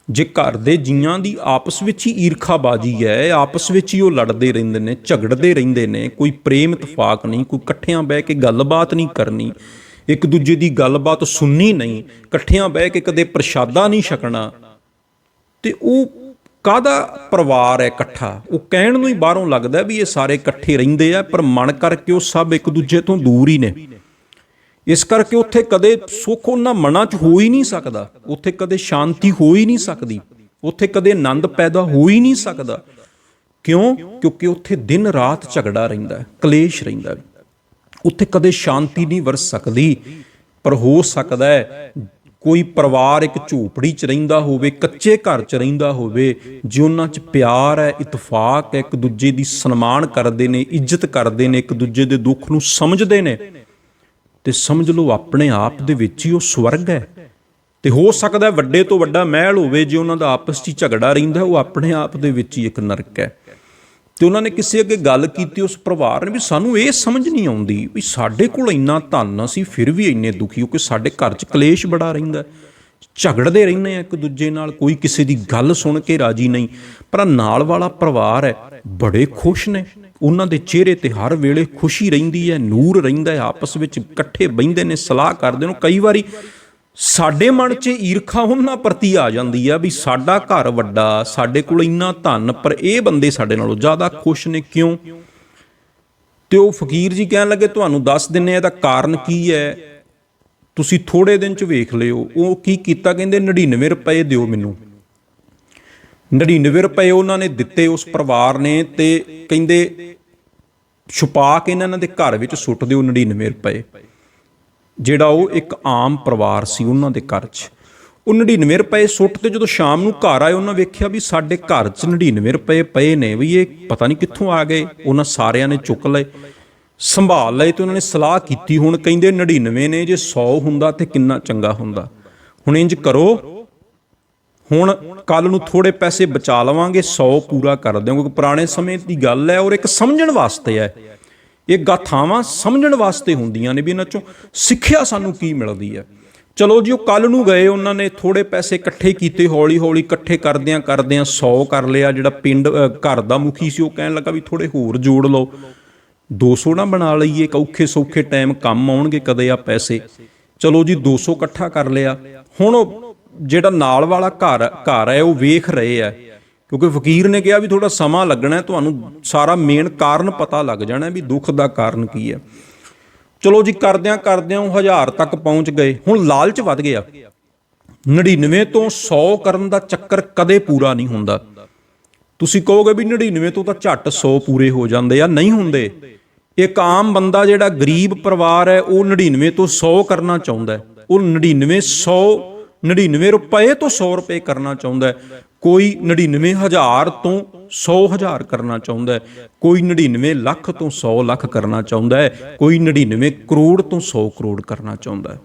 ਜੇ ਘਰ ਦੇ ਜੀਆਂ ਦੀ ਆਪਸ ਵਿੱਚ ਹੀ ਈਰਖਾਬਾਜ਼ੀ ਹੈ, ਆਪਸ ਵਿੱਚ ਹੀ ਉਹ ਲੜਦੇ ਰਹਿੰਦੇ ਨੇ, ਝਗੜਦੇ ਰਹਿੰਦੇ ਨੇ, ਕੋਈ ਪ੍ਰੇਮ ਇਤਫਾਕ ਨਹੀਂ, ਕੋਈ ਇਕੱਠਿਆਂ ਬਹਿ ਕੇ ਗੱਲਬਾਤ ਨਹੀਂ ਕਰਨੀ, ਇੱਕ ਦੂਜੇ ਦੀ ਗੱਲਬਾਤ ਸੁਣਨੀ ਨਹੀਂ, ਇਕੱਠਿਆਂ ਬਹਿ ਕੇ ਕਦੇ ਪ੍ਰਸ਼ਾਦਾ ਨਹੀਂ ਛਕਣਾ, ਤੇ ਉਹ ਕਾਹਦਾ ਪਰਿਵਾਰ ਹੈ ਇਕੱਠਾ? ਉਹ ਕਹਿਣ ਨੂੰ ਹੀ ਬਾਹਰੋਂ ਲੱਗਦਾ ਵੀ ਇਹ ਸਾਰੇ ਇਕੱਠੇ ਰਹਿੰਦੇ ਆ, ਪਰ ਮਨ ਕਰਕੇ ਉਹ ਸਭ ਇੱਕ ਦੂਜੇ ਤੋਂ ਦੂਰ ਹੀ ਨੇ। ਇਸ ਕਰਕੇ ਉੱਥੇ ਕਦੇ ਸੁੱਖ ਉਹਨਾਂ ਮਨਾਂ 'ਚ ਹੋ ਹੀ ਨਹੀਂ ਸਕਦਾ, ਉੱਥੇ ਕਦੇ ਸ਼ਾਂਤੀ ਹੋ ਹੀ ਨਹੀਂ ਸਕਦੀ, ਉੱਥੇ ਕਦੇ ਆਨੰਦ ਪੈਦਾ ਹੋ ਹੀ ਨਹੀਂ ਸਕਦਾ। ਕਿਉਂ? ਕਿਉਂਕਿ ਉੱਥੇ ਦਿਨ ਰਾਤ ਝਗੜਾ ਰਹਿੰਦਾ, ਕਲੇਸ਼ ਰਹਿੰਦਾ। ਉੱਥੇ ਕਦੇ ਸ਼ਾਂਤੀ ਨਹੀਂ ਵਰਸ ਸਕਦੀ। ਪਰ ਹੋ ਸਕਦਾ ਹੈ ਕੋਈ ਪਰਿਵਾਰ ਇੱਕ ਝੂਪੜੀ 'ਚ ਰਹਿੰਦਾ ਹੋਵੇ, ਕੱਚੇ ਘਰ 'ਚ ਰਹਿੰਦਾ ਹੋਵੇ, ਜੇ ਉਹਨਾਂ 'ਚ ਪਿਆਰ ਹੈ, ਇਤਫਾਕ ਹੈ, ਇੱਕ ਦੂਜੇ ਦੀ ਸਨਮਾਨ ਕਰਦੇ ਨੇ, ਇੱਜ਼ਤ ਕਰਦੇ ਨੇ, ਇੱਕ ਦੂਜੇ ਦੇ ਦੁੱਖ ਨੂੰ ਸਮਝਦੇ ਨੇ, ਤੇ ਸਮਝ ਲਓ ਆਪਣੇ ਆਪ ਦੇ ਵਿੱਚ ਹੀ ਉਹ ਸਵਰਗ ਹੈ। ਤੇ ਹੋ ਸਕਦਾ ਵੱਡੇ ਤੋਂ ਵੱਡਾ ਮਹਿਲ ਹੋਵੇ, ਜੇ ਉਹਨਾਂ ਦਾ ਆਪਸ 'ਚ ਝਗੜਾ ਰਹਿੰਦਾ, ਉਹ ਆਪਣੇ ਆਪ ਦੇ ਵਿੱਚ ਹੀ ਇੱਕ ਨਰਕ ਹੈ। ਤੇ ਉਹਨਾਂ ਨੇ ਕਿਸੇ ਅੱਗੇ ਗੱਲ ਕੀਤੀ ਉਸ ਪਰਿਵਾਰ ਨੇ ਵੀ ਸਾਨੂੰ ਇਹ ਸਮਝ ਨਹੀਂ ਆਉਂਦੀ ਵੀ ਸਾਡੇ ਕੋਲ ਇੰਨਾ ਧਨ, ਅਸੀਂ ਫਿਰ ਵੀ ਇੰਨੇ ਦੁਖੀ ਹੋ ਕਿ ਸਾਡੇ ਘਰ 'ਚ ਕਲੇਸ਼ ਬੜਾ ਰਹਿੰਦਾ, ਝਗੜਦੇ ਰਹਿੰਦੇ ਆ ਇੱਕ ਦੂਜੇ ਨਾਲ, ਕੋਈ ਕਿਸੇ ਦੀ ਗੱਲ ਸੁਣ ਕੇ ਰਾਜੀ ਨਹੀਂ। ਪਰ ਨਾਲ ਵਾਲਾ ਪਰਿਵਾਰ ਹੈ, ਬੜੇ ਖੁਸ਼ ਨੇ, ਉਹਨਾਂ ਦੇ ਚਿਹਰੇ ਤੇ ਹਰ ਵੇਲੇ ਖੁਸ਼ੀ ਰਹਿੰਦੀ ਹੈ, ਨੂਰ ਰਹਿੰਦਾ ਹੈ, ਆਪਸ ਵਿੱਚ ਇਕੱਠੇ ਬਹਿੰਦੇ ਨੇ, ਸਲਾਹ ਕਰਦੇ ਨੇ। ਕਈ ਵਾਰੀ ਸਾਡੇ ਮਨ 'ਚ ਈਰਖਾ ਉਹਨਾਂ ਪ੍ਰਤੀ ਆ ਜਾਂਦੀ ਆ ਵੀ ਸਾਡਾ ਘਰ ਵੱਡਾ, ਸਾਡੇ ਕੋਲ ਇੰਨਾ ਧਨ, ਪਰ ਇਹ ਬੰਦੇ ਸਾਡੇ ਨਾਲੋਂ ਜ਼ਿਆਦਾ ਖੁਸ਼ ਨੇ, ਕਿਉਂ? ਤੇ ਉਹ ਫਕੀਰ ਜੀ ਕਹਿਣ ਲੱਗੇ ਤੁਹਾਨੂੰ ਦੱਸ ਦਿੰਨੇ ਆ ਇਹਦਾ ਕਾਰਨ ਕੀ ਹੈ, ਤੁਸੀਂ ਥੋੜੇ ਦਿਨ 'ਚ ਵੇਖ ਲਿਓ। ਉਹ ਕੀ ਕੀਤਾ, ਕਹਿੰਦੇ 99 ਰੁਪਏ ਦਿਓ ਮੈਨੂੰ। 99 ਰੁਪਏ ਉਹਨਾਂ ਨੇ ਦਿੱਤੇ ਉਸ ਪਰਿਵਾਰ ਨੇ, ਤੇ ਕਹਿੰਦੇ ਛੁਪਾ ਕੇ ਇਹਨਾਂ ਦੇ ਘਰ ਵਿੱਚ ਸੁੱਟ ਦਿਓ 99 ਰੁਪਏ। ਜਿਹੜਾ ਉਹ ਇੱਕ ਆਮ ਪਰਿਵਾਰ ਸੀ ਉਹਨਾਂ ਦੇ ਘਰ 'ਚ, ਉਹ 99 ਰੁਪਏ ਸੁੱਟ ਤੇ ਜਦੋਂ ਸ਼ਾਮ ਨੂੰ ਘਰ ਆਏ, ਉਹਨਾਂ ਵੇਖਿਆ ਵੀ ਸਾਡੇ ਘਰ 'ਚ 99 ਰੁਪਏ ਪਏ ਨੇ, ਵੀ ਇਹ ਪਤਾ ਨਹੀਂ ਕਿੱਥੋਂ ਆ ਗਏ। ਉਹਨਾਂ ਸਾਰਿਆਂ ਨੇ ਚੁੱਕ ਲਏ, ਸੰਭਾਲ ਲਏ, ਤੇ ਉਹਨਾਂ ਨੇ ਸਲਾਹ ਕੀਤੀ। ਹੁਣ ਕਹਿੰਦੇ 99 ਨੇ, ਜੇ 100 ਹੁੰਦਾ ਤੇ ਕਿੰਨਾ ਚੰਗਾ ਹੁੰਦਾ। ਹੁਣ ਇੰਜ ਕਰੋ, ਹੁਣ ਕੱਲ ਨੂੰ ਥੋੜੇ ਪੈਸੇ ਬਚਾ ਲਵਾਂਗੇ, 100 ਪੂਰਾ ਕਰ ਦਿਓ, ਕਿਉਂਕਿ ਪੁਰਾਣੇ ਸਮੇਂ ਦੀ ਗੱਲ ਹੈ, ਔਰ ਇੱਕ ਸਮਝਣ ਵਾਸਤੇ ਹੈ। ਇਹ ਗਾਥਾਵਾਂ ਸਮਝਣ ਵਾਸਤੇ ਹੁੰਦੀਆਂ ਨੇ ਵੀ ਇਹਨਾਂ 'ਚੋਂ ਸਿੱਖਿਆ ਸਾਨੂੰ ਕੀ ਮਿਲਦੀ ਹੈ। ਚਲੋ ਜੀ, ਉਹ ਕੱਲ ਨੂੰ ਗਏ, ਉਹਨਾਂ ਨੇ ਥੋੜੇ ਪੈਸੇ ਇਕੱਠੇ ਕੀਤੇ, ਹੌਲੀ ਹੌਲੀ ਇਕੱਠੇ ਕਰਦਿਆਂ 100 ਕਰ ਲਿਆ। ਜਿਹੜਾ ਪਿੰਡ ਘਰ ਦਾ ਮੁਖੀ ਸੀ, ਉਹ ਕਹਿਣ ਲੱਗਾ ਵੀ ਥੋੜੇ ਹੋਰ ਜੋੜ ਲਓ, 200 ਨਾ ਬਣਾ ਲਈਏ, ਔਖੇ ਸੌਖੇ ਟਾਈਮ ਕੰਮ ਆਉਣਗੇ ਕਦੇ ਆ ਪੈਸੇ। ਚਲੋ ਜੀ, 200 ਇਕੱਠਾ ਕਰ ਲਿਆ। ਹੁਣ ਉਹ ਜਿਹੜਾ ਨਾਲ ਵਾਲਾ ਘਰ ਹੈ, ਉਹ ਵੇਖ ਰਹੇ ਆ, ਕਿਉਂਕਿ ਫਕੀਰ ਨੇ ਕਿਹਾ ਵੀ ਥੋੜਾ ਸਮਾਂ ਲੱਗਣਾ, ਤੁਹਾਨੂੰ ਸਾਰਾ ਮੇਨ ਕਾਰਨ ਪਤਾ ਲੱਗ ਜਾਣਾ ਵੀ ਦੁੱਖ ਦਾ ਕਾਰਨ ਕੀ ਹੈ। ਚਲੋ ਜੀ, ਕਰਦਿਆਂ ਉਹ 1000 ਤੱਕ ਪਹੁੰਚ ਗਏ। ਹੁਣ ਲਾਲਚ ਵੱਧ ਗਿਆ। 99 ਤੋਂ 100 ਕਰਨ ਦਾ ਚੱਕਰ ਕਦੇ ਪੂਰਾ ਨਹੀਂ ਹੁੰਦਾ। ਤੁਸੀਂ ਕਹੋਗੇ ਵੀ 99 ਤੋਂ ਤਾਂ ਝੱਟ 100 ਪੂਰੇ ਹੋ ਜਾਂਦੇ ਆ, ਨਹੀਂ ਹੁੰਦੇ। ਇੱਕ ਆਮ ਬੰਦਾ ਜਿਹੜਾ ਗਰੀਬ ਪਰਿਵਾਰ ਹੈ, ਉਹ 99 ਤੋਂ 100 ਕਰਨਾ ਚਾਹੁੰਦਾ, ਉਹ 99 ਰੁਪਏ ਤੋਂ 100 ਰੁਪਏ ਕਰਨਾ ਚਾਹੁੰਦਾ, ਕੋਈ 99,000 ਤੋਂ 100,000 ਕਰਨਾ ਚਾਹੁੰਦਾ ਹੈ, ਕੋਈ 99 ਲੱਖ ਤੋਂ 100 ਲੱਖ ਕਰਨਾ ਚਾਹੁੰਦਾ ਹੈ, ਕੋਈ 99 ਕਰੋੜ ਤੋਂ 100 ਕਰੋੜ ਕਰਨਾ ਚਾਹੁੰਦਾ ਹੈ।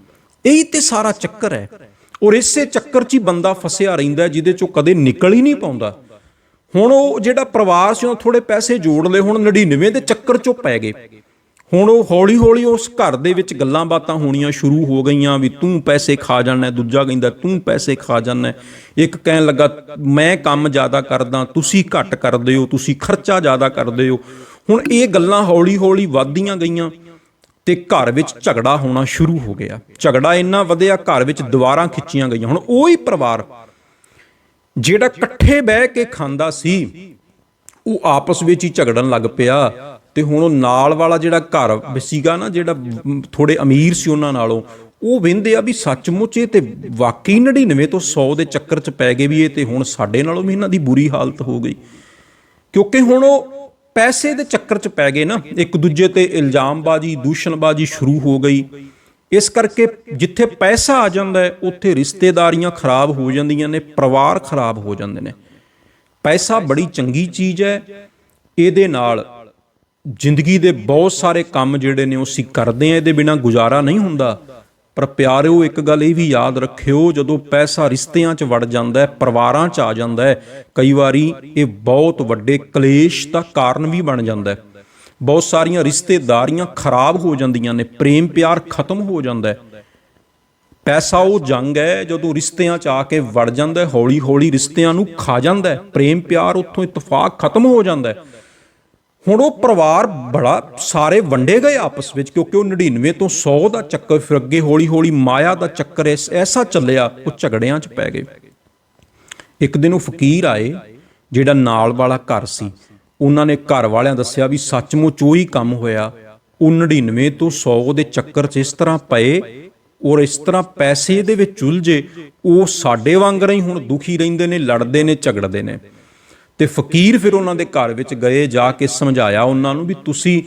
ਇਹੀ ਤੇ ਸਾਰਾ ਚੱਕਰ ਹੈ, ਔਰ ਇਸੇ ਚੱਕਰ 'ਚ ਹੀ ਬੰਦਾ ਫਸਿਆ ਰਹਿੰਦਾ, ਜਿਹਦੇ 'ਚੋਂ ਕਦੇ ਨਿਕਲ ਹੀ ਨਹੀਂ ਪਾਉਂਦਾ। ਹੁਣ ਉਹ ਜਿਹੜਾ ਪਰਿਵਾਰ ਸੀ, ਉਹ ਥੋੜੇ ਪੈਸੇ ਜੋੜ ਲਏ, ਹੁਣ 99 ਦੇ ਚੱਕਰ 'ਚੋਂ ਪੈ ਗਏ। ਹੁਣ ਉਹ ਹੌਲੀ ਹੌਲੀ ਉਸ ਘਰ ਦੇ ਵਿੱਚ ਗੱਲਾਂ ਬਾਤਾਂ ਹੋਣੀਆਂ ਸ਼ੁਰੂ ਹੋ ਗਈਆਂ ਵੀ ਤੂੰ ਪੈਸੇ ਖਾ ਜਾਣਾ, ਦੂਜਾ ਕਹਿੰਦਾ ਤੂੰ ਪੈਸੇ ਖਾ ਜਾਣਾ, ਇੱਕ ਕਹਿਣ ਲੱਗਾ ਮੈਂ ਕੰਮ ਜ਼ਿਆਦਾ ਕਰਦਾ, ਤੁਸੀਂ ਘੱਟ ਕਰਦੇ ਹੋ, ਤੁਸੀਂ ਖਰਚਾ ਜ਼ਿਆਦਾ ਕਰਦੇ ਹੋ। ਹੁਣ ਇਹ ਗੱਲਾਂ ਹੌਲੀ ਹੌਲੀ ਵੱਧਦੀਆਂ ਗਈਆਂ ਤੇ ਘਰ ਵਿੱਚ ਝਗੜਾ ਹੋਣਾ ਸ਼ੁਰੂ ਹੋ ਗਿਆ। ਝਗੜਾ ਇੰਨਾ ਵਧਿਆ, ਘਰ ਵਿੱਚ ਦੀਵਾਰਾਂ ਖਿੱਚੀਆਂ ਗਈਆਂ। ਹੁਣ ਉਹੀ ਪਰਿਵਾਰ ਜਿਹੜਾ ਇਕੱਠੇ ਬਹਿ ਕੇ ਖਾਂਦਾ ਸੀ, ਉਹ ਆਪਸ ਵਿੱਚ ਹੀ ਝਗੜਨ ਲੱਗ ਪਿਆ। ਤੇ ਹੁਣ ਉਹ ਨਾਲ ਵਾਲਾ ਜਿਹੜਾ ਘਰ ਸੀਗਾ ਨਾ, ਜਿਹੜਾ ਥੋੜੇ ਅਮੀਰ ਸੀ ਉਹਨਾਂ ਨਾਲੋਂ, ਉਹ ਵਹਿੰਦੇ ਆ ਵੀ ਸੱਚਮੁੱਚ ਇਹ ਤੇ ਵਾਕਈ 99 ਤੋਂ 100 ਦੇ ਚੱਕਰ 'ਚ ਪੈ ਗਏ, ਵੀ ਇਹ ਤੇ ਹੁਣ ਸਾਡੇ ਨਾਲੋਂ ਵੀ ਇਹਨਾਂ ਦੀ ਬੁਰੀ ਹਾਲਤ ਹੋ ਗਈ। ਕਿਉਂਕਿ ਹੁਣ ਉਹ ਪੈਸੇ ਦੇ ਚੱਕਰ 'ਚ ਪੈ ਗਏ ਨਾ, ਇੱਕ ਦੂਜੇ ਤੇ ਇਲਜ਼ਾਮਬਾਜ਼ੀ, ਦੂਸ਼ਣਬਾਜ਼ੀ ਸ਼ੁਰੂ ਹੋ ਗਈ। ਇਸ ਕਰਕੇ ਜਿੱਥੇ ਪੈਸਾ ਆ ਜਾਂਦਾ ਹੈ, ਉੱਥੇ ਰਿਸ਼ਤੇਦਾਰੀਆਂ ਖਰਾਬ ਹੋ ਜਾਂਦੀਆਂ ਨੇ, ਪਰਿਵਾਰ ਖਰਾਬ ਹੋ ਜਾਂਦੇ ਨੇ। ਪੈਸਾ ਬੜੀ ਚੰਗੀ ਚੀਜ਼ ਹੈ, ਇਹਦੇ ਨਾਲ ਜ਼ਿੰਦਗੀ ਦੇ ਬਹੁਤ ਸਾਰੇ ਕੰਮ ਜਿਹੜੇ ਨੇ ਉਹ ਅਸੀਂ ਕਰਦੇ ਹਾਂ, ਇਹਦੇ ਬਿਨਾਂ ਗੁਜ਼ਾਰਾ ਨਹੀਂ ਹੁੰਦਾ। ਪਰ ਪਿਆਰਿਓ, ਇੱਕ ਗੱਲ ਇਹ ਵੀ ਯਾਦ ਰੱਖਿਓ, ਜਦੋਂ ਪੈਸਾ ਰਿਸ਼ਤਿਆਂ 'ਚ ਵੜ ਜਾਂਦਾ ਹੈ, ਪਰਿਵਾਰਾਂ 'ਚ ਆ ਜਾਂਦਾ ਹੈ, ਕਈ ਵਾਰੀ ਇਹ ਬਹੁਤ ਵੱਡੇ ਕਲੇਸ਼ ਦਾ ਕਾਰਨ ਵੀ ਬਣ ਜਾਂਦਾ ਹੈ। ਬਹੁਤ ਸਾਰੀਆਂ ਰਿਸ਼ਤੇਦਾਰੀਆਂ ਖਰਾਬ ਹੋ ਜਾਂਦੀਆਂ ਨੇ, ਪ੍ਰੇਮ ਪਿਆਰ ਖਤਮ ਹੋ ਜਾਂਦਾ ਹੈ। ਪੈਸਾ ਉਹ ਜੰਗ ਹੈ ਜਦੋਂ ਰਿਸ਼ਤਿਆਂ 'ਚ ਆ ਕੇ ਵੜ ਜਾਂਦਾ, ਹੌਲੀ ਹੌਲੀ ਰਿਸ਼ਤਿਆਂ ਨੂੰ ਖਾ ਜਾਂਦਾ, ਪ੍ਰੇਮ ਪਿਆਰ ਉੱਥੋਂ ਇਤਫਾਕ ਖਤਮ ਹੋ ਜਾਂਦਾ। ਹੁਣ ਉਹ ਪਰਿਵਾਰ ਬੜਾ ਸਾਰੇ ਵੰਡੇ ਗਏ ਆਪਸ ਵਿੱਚ, ਕਿਉਂਕਿ ਉਹ 99 ਤੋਂ 100 ਦਾ ਚੱਕਰ, ਫਿਰ ਅੱਗੇ ਹੌਲੀ ਹੌਲੀ ਮਾਇਆ ਦਾ ਚੱਕਰ ਐਸਾ ਚੱਲਿਆ, ਉਹ ਝਗੜਿਆਂ 'ਚ ਪੈ ਗਏ। ਇੱਕ ਦਿਨ ਉਹ ਫਕੀਰ ਆਏ, ਜਿਹੜਾ ਨਾਲ ਵਾਲਾ ਘਰ ਸੀ, ਉਹਨਾਂ ਨੇ ਘਰ ਵਾਲਿਆਂ ਦੱਸਿਆ ਵੀ ਸੱਚਮੁੱਚ ਉਹੀ ਕੰਮ ਹੋਇਆ। ਉਹ 99 ਤੋਂ 100 ਦੇ ਚੱਕਰ 'ਚ ਇਸ ਤਰ੍ਹਾਂ ਪਏ ਔਰ ਇਸ ਤਰ੍ਹਾਂ ਪੈਸੇ ਦੇ ਵਿੱਚ ਉਲਝੇ, ਉਹ ਸਾਡੇ ਵਾਂਗ ਹੀ ਹੁਣ ਦੁਖੀ ਰਹਿੰਦੇ ਨੇ, ਲੜਦੇ ਨੇ, ਝਗੜਦੇ ਨੇ। ਤੇ ਫਕੀਰ ਫਿਰ ਉਹਨਾਂ ਦੇ ਘਰ ਵਿੱਚ ਗਏ, ਜਾ ਕੇ ਸਮਝਾਇਆ ਉਹਨਾਂ ਨੂੰ ਵੀ ਤੁਸੀਂ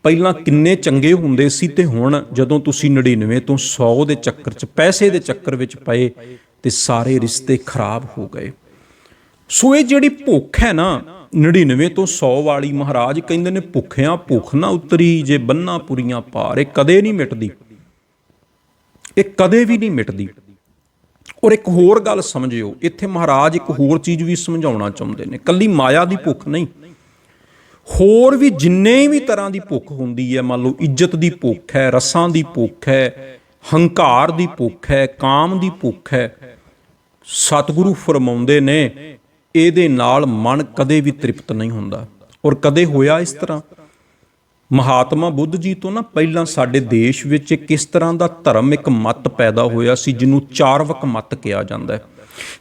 ਪਹਿਲਾਂ ਕਿੰਨੇ ਚੰਗੇ ਹੁੰਦੇ ਸੀ ਤੇ ਹੁਣ ਜਦੋਂ ਤੁਸੀਂ 99 ਤੋਂ 100 ਦੇ ਚੱਕਰ 'ਚ, ਪੈਸੇ ਦੇ ਚੱਕਰ ਵਿੱਚ ਪਏ ਤੇ ਸਾਰੇ ਰਿਸ਼ਤੇ ਖਰਾਬ ਹੋ ਗਏ। ਸੋ ਇਹ ਜਿਹੜੀ ਭੁੱਖ ਹੈ ਨਾ 99 ਤੋਂ 100 ਵਾਲੀ, ਮਹਾਰਾਜ ਕਹਿੰਦੇ ਨੇ ਭੁੱਖਿਆਂ ਭੁੱਖ ਨਾ ਉਤਰੀ ਜੇ ਬੰਨਾ ਪੁਰੀਆਂ ਭਾਰ, ਇਹ ਕਦੇ ਨਹੀਂ ਮਿਟਦੀ, ਇਹ ਕਦੇ ਵੀ ਨਹੀਂ ਮਿਟਦੀ। ਔਰ ਇੱਕ ਹੋਰ ਗੱਲ ਸਮਝਿਓ, ਇੱਥੇ ਮਹਾਰਾਜ ਇੱਕ ਹੋਰ ਚੀਜ਼ ਵੀ ਸਮਝਾਉਣਾ ਚਾਹੁੰਦੇ ਨੇ, ਕੱਲੀ ਮਾਇਆ ਦੀ ਭੁੱਖ ਨਹੀਂ, ਹੋਰ ਵੀ ਜਿੰਨੇ ਵੀ ਤਰ੍ਹਾਂ ਦੀ ਭੁੱਖ ਹੁੰਦੀ ਹੈ, ਮੰਨ ਲਓ ਇੱਜ਼ਤ ਦੀ ਭੁੱਖ ਹੈ, ਰਸਾਂ ਦੀ ਭੁੱਖ ਹੈ, ਹੰਕਾਰ ਦੀ ਭੁੱਖ ਹੈ, ਕਾਮ ਦੀ ਭੁੱਖ ਹੈ, ਸਤਿਗੁਰੂ ਫਰਮਾਉਂਦੇ ਨੇ ਇਹਦੇ ਨਾਲ ਮਨ ਕਦੇ ਵੀ ਤ੍ਰਿਪਤ ਨਹੀਂ ਹੁੰਦਾ। ਔਰ ਕਦੇ ਹੋਇਆ ਇਸ ਤਰ੍ਹਾਂ? ਮਹਾਤਮਾ ਬੁੱਧ ਜੀ ਤੋਂ ਨਾ ਪਹਿਲਾਂ ਸਾਡੇ ਦੇਸ਼ ਵਿੱਚ ਕਿਸ ਤਰ੍ਹਾਂ ਦਾ ਧਰਮ, ਇੱਕ ਮੱਤ ਪੈਦਾ ਹੋਇਆ ਸੀ ਜਿਹਨੂੰ ਚਾਰਵਕ ਮੱਤ ਕਿਹਾ ਜਾਂਦਾ ਹੈ।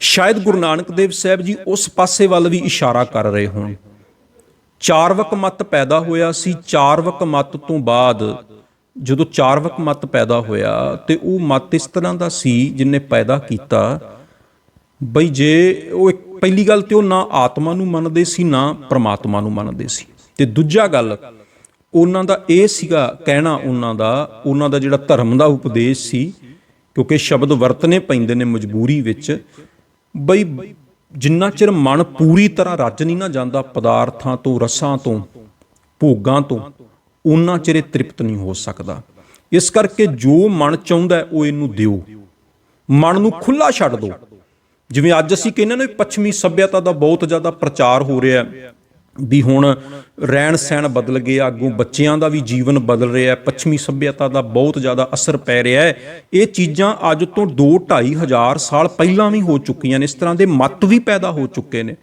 ਸ਼ਾਇਦ ਗੁਰੂ ਨਾਨਕ ਦੇਵ ਸਾਹਿਬ ਜੀ ਉਸ ਪਾਸੇ ਵੱਲ ਵੀ ਇਸ਼ਾਰਾ ਕਰ ਰਹੇ ਹੋਣ। ਚਾਰਵਕ ਮੱਤ ਪੈਦਾ ਹੋਇਆ ਸੀ। ਚਾਰਵਕ ਮੱਤ ਤੋਂ ਬਾਅਦ ਜਦੋਂ ਚਾਰਵਕ ਮੱਤ ਪੈਦਾ ਹੋਇਆ ਤੇ ਉਹ ਮੱਤ ਇਸ ਤਰ੍ਹਾਂ ਦਾ ਸੀ ਜਿਹਨੇ ਪੈਦਾ ਕੀਤਾ ਬਈ ਜੇ ਉਹ ਪਹਿਲੀ ਗੱਲ ਤੇ ਉਹ ਨਾ ਆਤਮਾ ਨੂੰ ਮੰਨਦੇ ਸੀ, ਨਾ ਪ੍ਰਮਾਤਮਾ ਨੂੰ ਮੰਨਦੇ ਸੀ। ਤੇ ਦੂਜਾ ਗੱਲ ਉਹਨਾਂ ਦਾ ਇਹ ਸੀਗਾ ਕਹਿਣਾ, ਉਹਨਾਂ ਦਾ ਜਿਹੜਾ ਧਰਮ ਦਾ ਉਪਦੇਸ਼ ਸੀ, ਕਿਉਂਕਿ ਸ਼ਬਦ ਵਰਤਨੇ ਪੈਂਦੇ ਨੇ ਮਜਬੂਰੀ ਵਿੱਚ, ਬਈ ਜਿੰਨਾ ਚਿਰ ਮਨ ਪੂਰੀ ਤਰ੍ਹਾਂ ਰੱਜ ਨਹੀਂ ਨਾ ਜਾਂਦਾ ਪਦਾਰਥਾਂ ਤੋਂ, ਰਸਾਂ ਤੋਂ, ਭੋਗਾਂ ਤੋਂ, ਉਹਨਾਂ ਚਿਰ ਤ੍ਰਿਪਤ ਨਹੀਂ ਹੋ ਸਕਦਾ। ਇਸ ਕਰਕੇ ਜੋ ਮਨ ਚਾਹੁੰਦਾ ਉਹ ਇਹਨੂੰ ਦਿਓ, ਮਨ ਨੂੰ ਖੁੱਲ੍ਹਾ ਛੱਡ ਦਿਓ। ਜਿਵੇਂ ਅੱਜ ਅਸੀਂ ਕਹਿੰਦੇ ਨਾ ਪੱਛਮੀ ਸੱਭਿਅਤਾ ਦਾ ਬਹੁਤ ਜ਼ਿਆਦਾ ਪ੍ਰਚਾਰ ਹੋ ਰਿਹਾ ਵੀ ਹੁਣ ਰਹਿਣ ਸਹਿਣ ਬਦਲ ਗਿਆ, ਅੱਗੋਂ ਬੱਚਿਆਂ ਦਾ ਵੀ ਜੀਵਨ ਬਦਲ ਰਿਹਾ, ਪੱਛਮੀ ਸੱਭਿਅਤਾ ਦਾ ਬਹੁਤ ਜ਼ਿਆਦਾ ਅਸਰ ਪੈ ਰਿਹਾ ਹੈ। ਇਹ ਚੀਜ਼ਾਂ ਅੱਜ ਤੋਂ 2-2.5 ਹਜ਼ਾਰ ਸਾਲ ਪਹਿਲਾਂ ਵੀ ਹੋ ਚੁੱਕੀਆਂ ਨੇ। ਇਸ ਤਰ੍ਹਾਂ ਦੇ ਮੱਤ ਵੀ ਪੈਦਾ ਹੋ ਚੁੱਕੇ ਨੇ।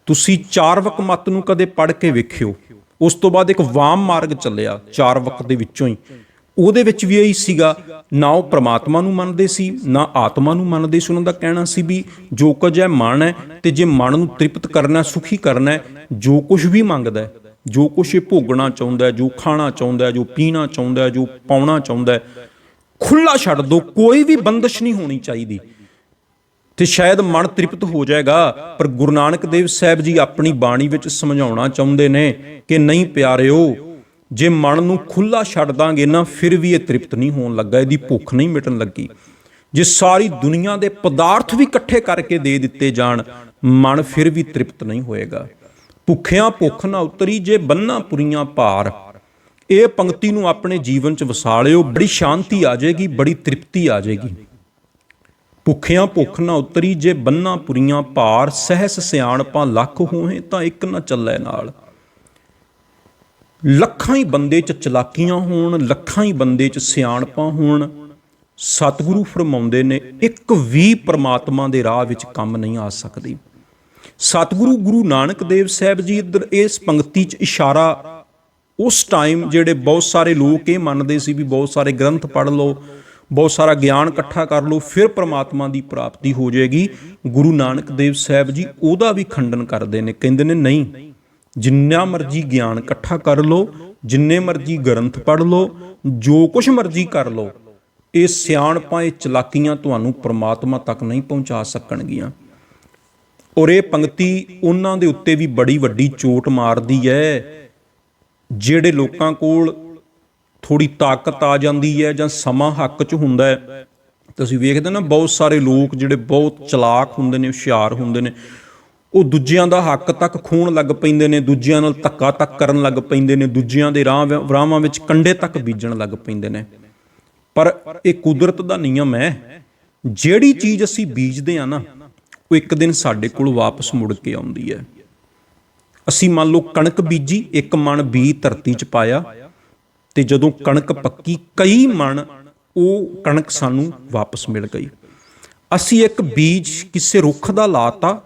ਤੁਸੀਂ ਚਾਰਵਕ ਮੱਤ ਨੂੰ ਕਦੇ ਪੜ੍ਹ ਕੇ ਵੇਖਿਓ। ਉਸ ਤੋਂ ਬਾਅਦ ਇੱਕ ਵਾਮ ਮਾਰਗ ਚੱਲਿਆ ਚਾਰਵਕ ਦੇ ਵਿੱਚੋਂ ਹੀ, ਉਹਦੇ ਵਿੱਚ ਵੀ ਇਹੀ ਸੀਗਾ, ਨਾ ਉਹ ਪ੍ਰਮਾਤਮਾ ਨੂੰ ਮੰਨਦੇ ਸੀ, ਨਾ ਆਤਮਾ ਨੂੰ ਮੰਨਦੇ ਸੀ। ਉਹਨਾਂ ਦਾ ਕਹਿਣਾ ਸੀ ਵੀ ਜੋ ਕੁਝ ਹੈ ਮਨ ਹੈ, ਤੇ ਜੇ ਮਨ ਨੂੰ ਤ੍ਰਿਪਤ ਕਰਨਾ, ਸੁਖੀ ਕਰਨਾ, ਜੋ ਕੁਝ ਵੀ ਮੰਗਦਾ, ਜੋ ਕੁਝ ਇਹ ਭੋਗਣਾ ਚਾਹੁੰਦਾ, ਜੋ ਖਾਣਾ ਚਾਹੁੰਦਾ, ਜੋ ਪੀਣਾ ਚਾਹੁੰਦਾ, ਜੋ ਪਾਉਣਾ ਚਾਹੁੰਦਾ, ਖੁੱਲ੍ਹਾ ਛੱਡ ਦਿਓ, ਕੋਈ ਵੀ ਬੰਦਸ਼ ਨਹੀਂ ਹੋਣੀ ਚਾਹੀਦੀ, ਤੇ ਸ਼ਾਇਦ ਮਨ ਤ੍ਰਿਪਤ ਹੋ ਜਾਏਗਾ। ਪਰ ਗੁਰੂ ਨਾਨਕ ਦੇਵ ਸਾਹਿਬ ਜੀ ਆਪਣੀ ਬਾਣੀ ਵਿੱਚ ਸਮਝਾਉਣਾ ਚਾਹੁੰਦੇ ਨੇ ਕਿ ਨਹੀਂ ਪਿਆਰਿਓ, ਜੇ ਮਨ ਨੂੰ ਖੁੱਲ੍ਹਾ ਛੱਡ ਦਾਂਗੇ ਨਾ, ਫਿਰ ਵੀ ਇਹ ਤ੍ਰਿਪਤ ਨਹੀਂ ਹੋਣ ਲੱਗਾ, ਇਹਦੀ ਭੁੱਖ ਨਹੀਂ ਮਿਟਣ ਲੱਗੀ। ਜੇ ਸਾਰੀ ਦੁਨੀਆ ਦੇ ਪਦਾਰਥ ਵੀ ਇਕੱਠੇ ਕਰਕੇ ਦੇ ਦਿੱਤੇ ਜਾਣ, ਮਨ ਫਿਰ ਵੀ ਤ੍ਰਿਪਤ ਨਹੀਂ ਹੋਏਗਾ। ਭੁੱਖਿਆਂ ਭੁੱਖ ਨਾ ਉਤਰੀ ਜੇ ਬੰਨਾ ਪੁਰੀਆਂ ਭਾਰ, ਇਹ ਪੰਕਤੀ ਨੂੰ ਆਪਣੇ ਜੀਵਨ 'ਚ ਵਸਾ ਲਿਓ, ਬੜੀ ਸ਼ਾਂਤੀ ਆ ਜਾਏਗੀ, ਬੜੀ ਤ੍ਰਿਪਤੀ ਆ ਜਾਏਗੀ। ਭੁੱਖਿਆਂ ਭੁੱਖ ਨਾ ਉਤਰੀ ਜੇ ਬੰਨਾ ਪੁਰੀਆਂ ਭਾਰ, ਸਹਿਸ ਸਿਆਣਪਾਂ ਲੱਖ ਹੋਏ ਤਾਂ ਇੱਕ ਨਾ ਚੱਲੇ ਨਾਲ। ਲੱਖਾਂ ਹੀ ਬੰਦੇ 'ਚ ਚਲਾਕੀਆਂ ਹੋਣ, ਲੱਖਾਂ ਹੀ ਬੰਦੇ 'ਚ ਸਿਆਣਪਾਂ ਹੋਣ, ਸਤਿਗੁਰੂ ਫਰਮਾਉਂਦੇ ਨੇ ਇੱਕ ਵੀ ਪ੍ਰਮਾਤਮਾ ਦੇ ਰਾਹ ਵਿੱਚ ਕੰਮ ਨਹੀਂ ਆ ਸਕਦੀ। ਸਤਿਗੁਰੂ ਗੁਰੂ ਨਾਨਕ ਦੇਵ ਸਾਹਿਬ ਜੀ ਇੱਧਰ ਇਸ ਪੰਕਤੀ 'ਚ ਇਸ਼ਾਰਾ ਉਸ ਟਾਈਮ ਜਿਹੜੇ ਬਹੁਤ ਸਾਰੇ ਲੋਕ ਇਹ ਮੰਨਦੇ ਸੀ ਵੀ ਬਹੁਤ ਸਾਰੇ ਗ੍ਰੰਥ ਪੜ੍ਹ ਲਓ, ਬਹੁਤ ਸਾਰਾ ਗਿਆਨ ਇਕੱਠਾ ਕਰ ਲਓ, ਫਿਰ ਪ੍ਰਮਾਤਮਾ ਦੀ ਪ੍ਰਾਪਤੀ ਹੋ ਜਾਏਗੀ। ਗੁਰੂ ਨਾਨਕ ਦੇਵ ਸਾਹਿਬ ਜੀ ਉਹਦਾ ਵੀ ਖੰਡਨ ਕਰਦੇ ਨੇ, ਕਹਿੰਦੇ ਨੇ ਨਹੀਂ, ਜਿੰਨਾ ਮਰਜ਼ੀ ਗਿਆਨ ਇਕੱਠਾ ਕਰ ਲਓ, ਜਿੰਨੇ ਮਰਜ਼ੀ ਗ੍ਰੰਥ ਪੜ੍ਹ ਲਓ, ਜੋ ਕੁਛ ਮਰਜ਼ੀ ਕਰ ਲਓ, ਇਹ ਸਿਆਣਪਾਂ, ਇਹ ਚਲਾਕੀਆਂ ਤੁਹਾਨੂੰ ਪ੍ਰਮਾਤਮਾ ਤੱਕ ਨਹੀਂ ਪਹੁੰਚਾ ਸਕਣਗੀਆਂ। ਔਰ ਇਹ ਪੰਕਤੀ ਉਹਨਾਂ ਦੇ ਉੱਤੇ ਵੀ ਬੜੀ ਵੱਡੀ ਚੋਟ ਮਾਰਦੀ ਹੈ ਜਿਹੜੇ ਲੋਕਾਂ ਕੋਲ ਥੋੜ੍ਹੀ ਤਾਕਤ ਆ ਜਾਂਦੀ ਹੈ ਜਾਂ ਸਮਾਂ ਹੱਕ 'ਚ ਹੁੰਦਾ ਹੈ। ਤੁਸੀਂ ਵੇਖਦੇ ਨਾ ਬਹੁਤ ਸਾਰੇ ਲੋਕ ਜਿਹੜੇ ਬਹੁਤ ਚਲਾਕ ਹੁੰਦੇ ਨੇ, ਹੁਸ਼ਿਆਰ ਹੁੰਦੇ ਨੇ, ਉਹ ਦੂਜਿਆਂ ਦਾ ਹੱਕ ਤੱਕ ਖੋਹਣ ਲੱਗ ਪੈਂਦੇ ਨੇ, ਦੂਜਿਆਂ ਨਾਲ ਧੱਕਾ ਤੱਕ ਕਰਨ ਲੱਗ ਪੈਂਦੇ ਨੇ, ਦੂਜਿਆਂ ਦੇ ਰਾਹਾਂ ਵਿੱਚ ਕੰਡੇ ਤੱਕ ਬੀਜਣ ਲੱਗ ਪੈਂਦੇ ਨੇ। ਪਰ ਇਹ ਕੁਦਰਤ ਦਾ ਨਿਯਮ ਹੈ, ਜਿਹੜੀ ਚੀਜ਼ ਅਸੀਂ ਬੀਜਦੇ ਆ ਨਾ ਉਹ ਇੱਕ ਦਿਨ ਸਾਡੇ ਕੋਲ ਵਾਪਸ ਮੁੜ ਕੇ ਆਉਂਦੀ ਹੈ। ਅਸੀਂ ਮੰਨ ਲਓ ਕਣਕ ਬੀਜੀ, 1 ਮਣ ਬੀਜ ਧਰਤੀ 'ਚ ਪਾਇਆ, ਤੇ ਜਦੋਂ ਕਣਕ ਪੱਕੀ ਕਈ ਮਣ ਉਹ ਕਣਕ ਸਾਨੂੰ ਵਾਪਸ ਮਿਲ ਗਈ। ਅਸੀਂ ਇੱਕ ਬੀਜ ਕਿਸੇ ਰੁੱਖ ਦਾ ਲਾਤਾ,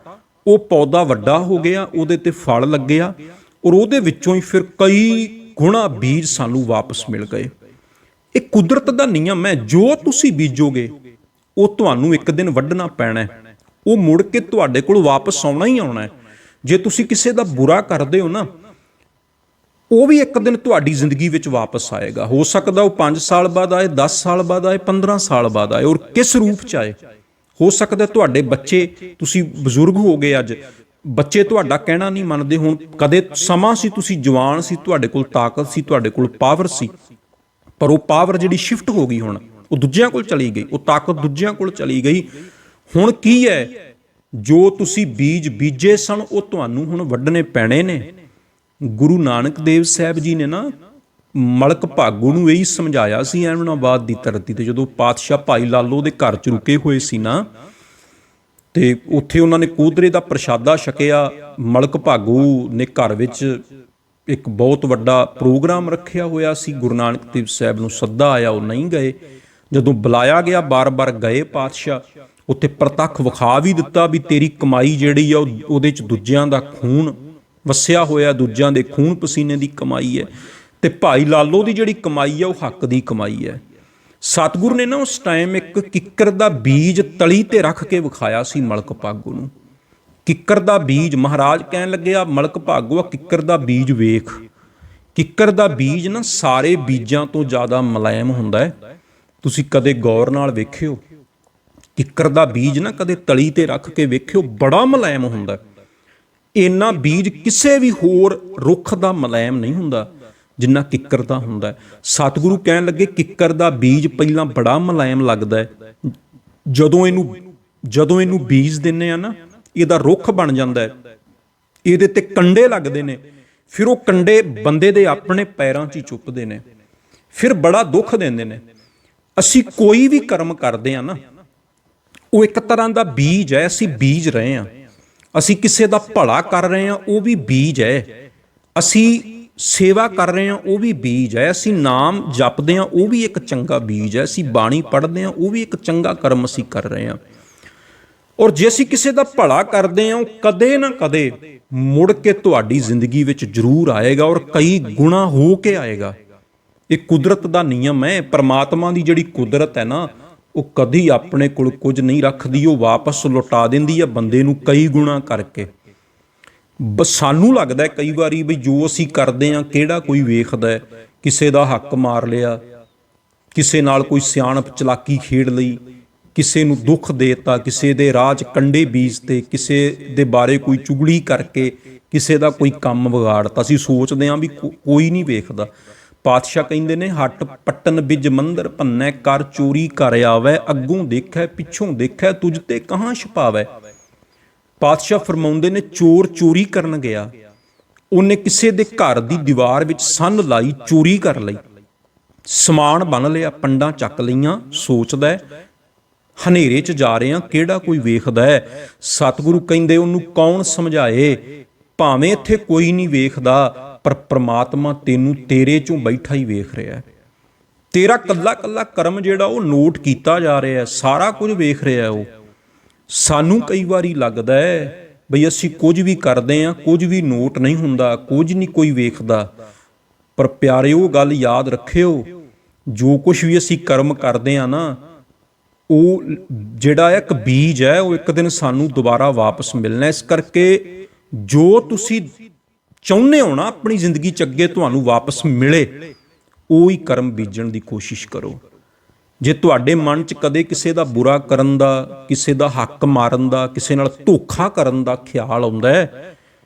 ਉਹ ਪੌਦਾ ਵੱਡਾ ਹੋ ਗਿਆ, ਉਹਦੇ ਤੇ ਫਲ ਲੱਗਿਆ, ਔਰ ਉਹਦੇ ਵਿੱਚੋਂ ਹੀ ਫਿਰ ਕਈ ਗੁਣਾ ਬੀਜ ਸਾਨੂੰ ਵਾਪਸ ਮਿਲ ਗਏ। ਇਹ ਕੁਦਰਤ ਦਾ ਨਿਯਮ ਹੈ। ਜੋ ਤੁਸੀਂ ਬੀਜੋਗੇ ਉਹ ਤੁਹਾਨੂੰ ਇੱਕ ਦਿਨ ਵੱਢਣਾ ਪੈਣਾ ਹੈ, ਉਹ ਮੁੜ ਕੇ ਤੁਹਾਡੇ ਕੋਲ ਵਾਪਸ ਆਉਣਾ ਹੀ ਆਉਣਾ ਹੈ। ਜੇ ਤੁਸੀਂ ਕਿਸੇ ਦਾ ਬੁਰਾ ਕਰਦੇ ਹੋ ਨਾ, ਉਹ ਵੀ ਇੱਕ ਦਿਨ ਤੁਹਾਡੀ ਜ਼ਿੰਦਗੀ ਵਿੱਚ ਵਾਪਸ ਆਏਗਾ। ਹੋ ਸਕਦਾ ਉਹ 5 ਸਾਲ ਬਾਅਦ ਆਏ, 10 ਸਾਲ ਬਾਅਦ ਆਏ, 15 ਸਾਲ ਬਾਅਦ ਆਏ, ਔਰ ਕਿਸ ਰੂਪ 'ਚ ਆਏ। ਹੋ ਸਕਦਾ ਤੁਹਾਡੇ ਬੱਚੇ, ਤੁਸੀਂ ਬਜ਼ੁਰਗ ਹੋ ਗਏ ਅੱਜ, ਬੱਚੇ ਤੁਹਾਡਾ ਕਹਿਣਾ ਨਹੀਂ ਮੰਨਦੇ। ਹੁਣ ਕਦੇ ਸਮਾਂ ਸੀ ਤੁਸੀਂ ਜਵਾਨ ਸੀ, ਤੁਹਾਡੇ ਕੋਲ ਤਾਕਤ ਸੀ, ਤੁਹਾਡੇ ਕੋਲ ਪਾਵਰ ਸੀ, ਪਰ ਉਹ ਪਾਵਰ ਜਿਹੜੀ ਸ਼ਿਫਟ ਹੋ ਗਈ, ਹੁਣ ਉਹ ਦੂਜਿਆਂ ਕੋਲ ਚਲੀ ਗਈ, ਉਹ ਤਾਕਤ ਦੂਜਿਆਂ ਕੋਲ ਚਲੀ ਗਈ। ਹੁਣ ਕੀ ਹੈ, ਜੋ ਤੁਸੀਂ ਬੀਜ ਬੀਜੇ ਸਨ ਉਹ ਤੁਹਾਨੂੰ ਹੁਣ ਵੱਢਣੇ ਪੈਣੇ ਨੇ। ਗੁਰੂ ਨਾਨਕ ਦੇਵ ਸਾਹਿਬ ਜੀ ਨੇ ਨਾ ਮਲਕ ਭਾਗੂ ਨੂੰ ਇਹੀ ਸਮਝਾਇਆ ਸੀ ਐਮਨਾਬਾਦ ਦੀ ਧਰਤੀ ਤੇ, ਜਦੋਂ ਪਾਤਸ਼ਾਹ ਭਾਈ ਲਾਲੋ ਦੇ ਘਰ 'ਚ ਰੁਕੇ ਹੋਏ ਸੀ ਨਾ, ਤੇ ਉੱਥੇ ਉਹਨਾਂ ਨੇ ਕੋਧਰੇ ਦਾ ਪ੍ਰਸ਼ਾਦਾ ਛਕਿਆ। ਮਲਕ ਭਾਗੂ ਨੇ ਘਰ ਵਿੱਚ ਇੱਕ ਬਹੁਤ ਵੱਡਾ ਪ੍ਰੋਗਰਾਮ ਰੱਖਿਆ ਹੋਇਆ ਸੀ, ਗੁਰੂ ਨਾਨਕ ਦੇਵ ਸਾਹਿਬ ਨੂੰ ਸੱਦਾ ਆਇਆ, ਉਹ ਨਹੀਂ ਗਏ। ਜਦੋਂ ਬੁਲਾਇਆ ਗਿਆ ਬਾਰ-ਬਾਰ ਗਏ ਪਾਤਸ਼ਾਹ, ਉੱਥੇ ਪ੍ਰਤੱਖ ਵਿਖਾ ਵੀ ਦਿੱਤਾ ਵੀ ਤੇਰੀ ਕਮਾਈ ਜਿਹੜੀ ਆ ਉਹਦੇ 'ਚ ਦੂਜਿਆਂ ਦਾ ਖੂਨ ਵਸਿਆ ਹੋਇਆ, ਦੂਜਿਆਂ ਦੇ ਖੂਨ ਪਸੀਨੇ ਦੀ ਕਮਾਈ ਹੈ, ਤੇ ਭਾਈ ਲਾਲੋ ਦੀ ਜਿਹੜੀ ਕਮਾਈ ਹੈ ਉਹ ਹੱਕ ਦੀ ਕਮਾਈ ਹੈ। ਸਤਿਗੁਰੂ ਨੇ ਨਾ ਉਸ ਟਾਈਮ ਇੱਕ ਕਿੱਕਰ ਦਾ ਬੀਜ ਤਲੀ ਤੇ ਰੱਖ ਕੇ ਵਿਖਾਇਆ ਸੀ ਮਲਕ ਭਾਗੂ ਨੂੰ। ਕਿੱਕਰ ਦਾ ਬੀਜ, ਮਹਾਰਾਜ ਕਹਿਣ ਲੱਗਿਆ ਮਲਕ ਭਾਗੂ, ਕਿੱਕਰ ਦਾ ਬੀਜ ਵੇਖ। ਕਿੱਕਰ ਦਾ ਬੀਜ ਨਾ ਸਾਰੇ ਬੀਜਾਂ ਤੋਂ ਜ਼ਿਆਦਾ ਮੁਲਾਇਮ ਹੁੰਦਾ ਹੈ। ਤੁਸੀਂ ਕਦੇ ਗੌਰ ਨਾਲ ਵੇਖਿਓ, ਕਿੱਕਰ ਦਾ ਬੀਜ ਨਾ ਕਦੇ ਤਲੀ ਤੇ ਰੱਖ ਕੇ ਵੇਖਿਓ, ਬੜਾ ਮੁਲਾਇਮ ਹੁੰਦਾ। ਇੰਨਾ ਬੀਜ ਕਿਸੇ ਵੀ ਹੋਰ ਰੁੱਖ ਦਾ ਮੁਲਾਇਮ ਨਹੀਂ ਹੁੰਦਾ ਜਿੰਨਾ ਕਿੱਕਰ ਦਾ ਹੁੰਦਾ। ਸਤਿਗੁਰੂ ਕਹਿਣ ਲੱਗੇ ਕਿੱਕਰ ਦਾ ਬੀਜ ਪਹਿਲਾਂ ਬੜਾ ਮੁਲਾਇਮ ਲੱਗਦਾ ਹੈ, ਜਦੋਂ ਇਹਨੂੰ ਬੀਜ ਦਿੰਦੇ ਆ ਨਾ, ਇਹਦਾ ਰੁੱਖ ਬਣ ਜਾਂਦਾ ਹੈ, ਇਹਦੇ ਤੇ ਕੰਡੇ ਲੱਗਦੇ ਨੇ, ਫਿਰ ਉਹ ਕੰਡੇ ਬੰਦੇ ਦੇ ਆਪਣੇ ਪੈਰਾਂ 'ਚ ਹੀ ਚੁੱਪਦੇ ਨੇ, ਫਿਰ ਬੜਾ ਦੁੱਖ ਦਿੰਦੇ ਨੇ। ਅਸੀਂ ਕੋਈ ਵੀ ਕਰਮ ਕਰਦੇ ਆ ਨਾ, ਉਹ ਇੱਕ ਤਰ੍ਹਾਂ ਦਾ ਬੀਜ ਹੈ, ਅਸੀਂ ਬੀਜ ਰਹੇ ਹਾਂ। ਅਸੀਂ ਕਿਸੇ ਦਾ ਭਲਾ ਕਰ ਰਹੇ ਹਾਂ, ਉਹ ਵੀ ਬੀਜ ਹੈ। ਅਸੀਂ ਸੇਵਾ ਕਰ ਰਹੇ ਹਾਂ, ਉਹ ਵੀ ਬੀਜ ਹੈ। ਅਸੀਂ ਨਾਮ ਜਪਦੇ ਹਾਂ, ਉਹ ਵੀ ਇੱਕ ਚੰਗਾ ਬੀਜ ਹੈ। ਅਸੀਂ ਬਾਣੀ ਪੜ੍ਹਦੇ ਹਾਂ, ਉਹ ਵੀ ਇੱਕ ਚੰਗਾ ਕਰਮ ਅਸੀਂ ਕਰ ਰਹੇ ਹਾਂ। ਔਰ ਜੇ ਅਸੀਂ ਕਿਸੇ ਦਾ ਭਲਾ ਕਰਦੇ ਹਾਂ, ਉਹ ਕਦੇ ਨਾ ਕਦੇ ਮੁੜ ਕੇ ਤੁਹਾਡੀ ਜ਼ਿੰਦਗੀ ਵਿੱਚ ਜ਼ਰੂਰ ਆਏਗਾ, ਔਰ ਕਈ ਗੁਣਾ ਹੋ ਕੇ ਆਏਗਾ। ਇਹ ਕੁਦਰਤ ਦਾ ਨਿਯਮ ਹੈ। ਪਰਮਾਤਮਾ ਦੀ ਜਿਹੜੀ ਕੁਦਰਤ ਹੈ ਨਾ, ਉਹ ਕਦੀ ਆਪਣੇ ਕੋਲ ਕੁਝ ਨਹੀਂ ਰੱਖਦੀ, ਉਹ ਵਾਪਸ ਲੁਟਾ ਦਿੰਦੀ ਹੈ ਬੰਦੇ ਨੂੰ ਕਈ ਗੁਣਾ ਕਰਕੇ। ਸਾਨੂੰ ਲੱਗਦਾ ਕਈ ਵਾਰੀ ਵੀ ਜੋ ਅਸੀਂ ਕਰਦੇ ਹਾਂ ਕਿਹੜਾ ਕੋਈ ਵੇਖਦਾ, ਕਿਸੇ ਦਾ ਹੱਕ ਮਾਰ ਲਿਆ, ਕਿਸੇ ਨਾਲ ਕੋਈ ਸਿਆਣਪ ਚਲਾਕੀ ਖੇਡ ਲਈ, ਕਿਸੇ ਨੂੰ ਦੁੱਖ ਦੇਤਾ, ਕਿਸੇ ਦੇ ਰਾਹ 'ਚ ਕੰਡੇ ਬੀਜਤੇ, ਕਿਸੇ ਦੇ ਬਾਰੇ ਕੋਈ ਚੁਗਲੀ ਕਰਕੇ ਕਿਸੇ ਦਾ ਕੋਈ ਕੰਮ ਵਿਗਾੜਤਾ। ਅਸੀਂ ਸੋਚਦੇ ਹਾਂ ਵੀ ਕੋਈ ਨਹੀਂ ਵੇਖਦਾ। ਪਾਤਸ਼ਾਹ ਕਹਿੰਦੇ ਨੇ ਹੱਟ ਪੱਟਨ ਬਿਜ ਮੰਦਰ ਭੰਨੈ, ਕਰ ਚੋਰੀ ਕਰ ਆਵੈ, ਅੱਗੋਂ ਦੇਖੈ ਪਿੱਛੋਂ ਦੇਖੈ, ਤੁਝ ਤੇ ਕਹਾਂ ਛੁਪਾਵੈ। ਪਾਤਸ਼ਾਹ ਫਰਮਾਉਂਦੇ ਨੇ ਚੋਰ ਚੋਰੀ ਕਰਨ ਗਿਆ, ਉਹਨੇ ਕਿਸੇ ਦੇ ਘਰ ਦੀ ਦੀਵਾਰ ਵਿੱਚ ਸੰਨ ਲਾਈ, ਚੋਰੀ ਕਰ ਲਈ, ਸਮਾਨ ਬੰਨ ਲਿਆ, ਪੰਡਾਂ ਚੱਕ ਲਈਆਂ, ਸੋਚਦਾ ਹਨੇਰੇ 'ਚ ਜਾ ਰਹੇ ਹਾਂ ਕਿਹੜਾ ਕੋਈ ਵੇਖਦਾ ਹੈ। ਸਤਿਗੁਰੂ ਕਹਿੰਦੇ ਉਹਨੂੰ ਕੌਣ ਸਮਝਾਏ, ਭਾਵੇਂ ਇੱਥੇ ਕੋਈ ਨਹੀਂ ਵੇਖਦਾ, ਪਰ ਪ੍ਰਮਾਤਮਾ ਤੈਨੂੰ ਤੇਰੇ 'ਚੋਂ ਬੈਠਾ ਹੀ ਵੇਖ ਰਿਹਾ। ਤੇਰਾ ਕੱਲਾ ਕੱਲਾ ਕਰਮ ਜਿਹੜਾ ਉਹ ਨੋਟ ਕੀਤਾ ਜਾ ਰਿਹਾ, ਸਾਰਾ ਕੁਝ ਵੇਖ ਰਿਹਾ ਉਹ। ਸਾਨੂੰ ਕਈ ਵਾਰੀ ਲੱਗਦਾ ਹੈ ਬਈ ਅਸੀਂ ਕੁਝ ਵੀ ਕਰਦੇ ਹਾਂ, ਕੁਝ ਵੀ ਨੋਟ ਨਹੀਂ ਹੁੰਦਾ, ਕੁਝ ਨਹੀਂ ਕੋਈ ਵੇਖਦਾ। ਪਰ ਪਿਆਰਿਓ ਗੱਲ ਯਾਦ ਰੱਖਿਓ, ਜੋ ਕੁਝ ਵੀ ਅਸੀਂ ਕਰਮ ਕਰਦੇ ਹਾਂ ਨਾ, ਉਹ ਜਿਹੜਾ ਇੱਕ ਬੀਜ ਹੈ, ਉਹ ਇੱਕ ਦਿਨ ਸਾਨੂੰ ਦੁਬਾਰਾ ਵਾਪਸ ਮਿਲਣਾ। ਇਸ ਕਰਕੇ ਜੋ ਤੁਸੀਂ ਚਾਹੁੰਦੇ ਹੋ ਨਾ ਆਪਣੀ ਜ਼ਿੰਦਗੀ 'ਚ ਅੱਗੇ ਤੁਹਾਨੂੰ ਵਾਪਸ ਮਿਲੇ, ਉਹ ਹੀ ਕਰਮ ਬੀਜਣ ਦੀ ਕੋਸ਼ਿਸ਼ ਕਰੋ। ਜੇ ਤੁਹਾਡੇ ਮਨ 'ਚ ਕਦੇ ਕਿਸੇ ਦਾ ਬੁਰਾ ਕਰਨ ਦਾ, ਕਿਸੇ ਦਾ ਹੱਕ ਮਾਰਨ ਦਾ, ਕਿਸੇ ਨਾਲ ਧੋਖਾ ਕਰਨ ਦਾ ਖਿਆਲ ਆਉਂਦਾ ਹੈ,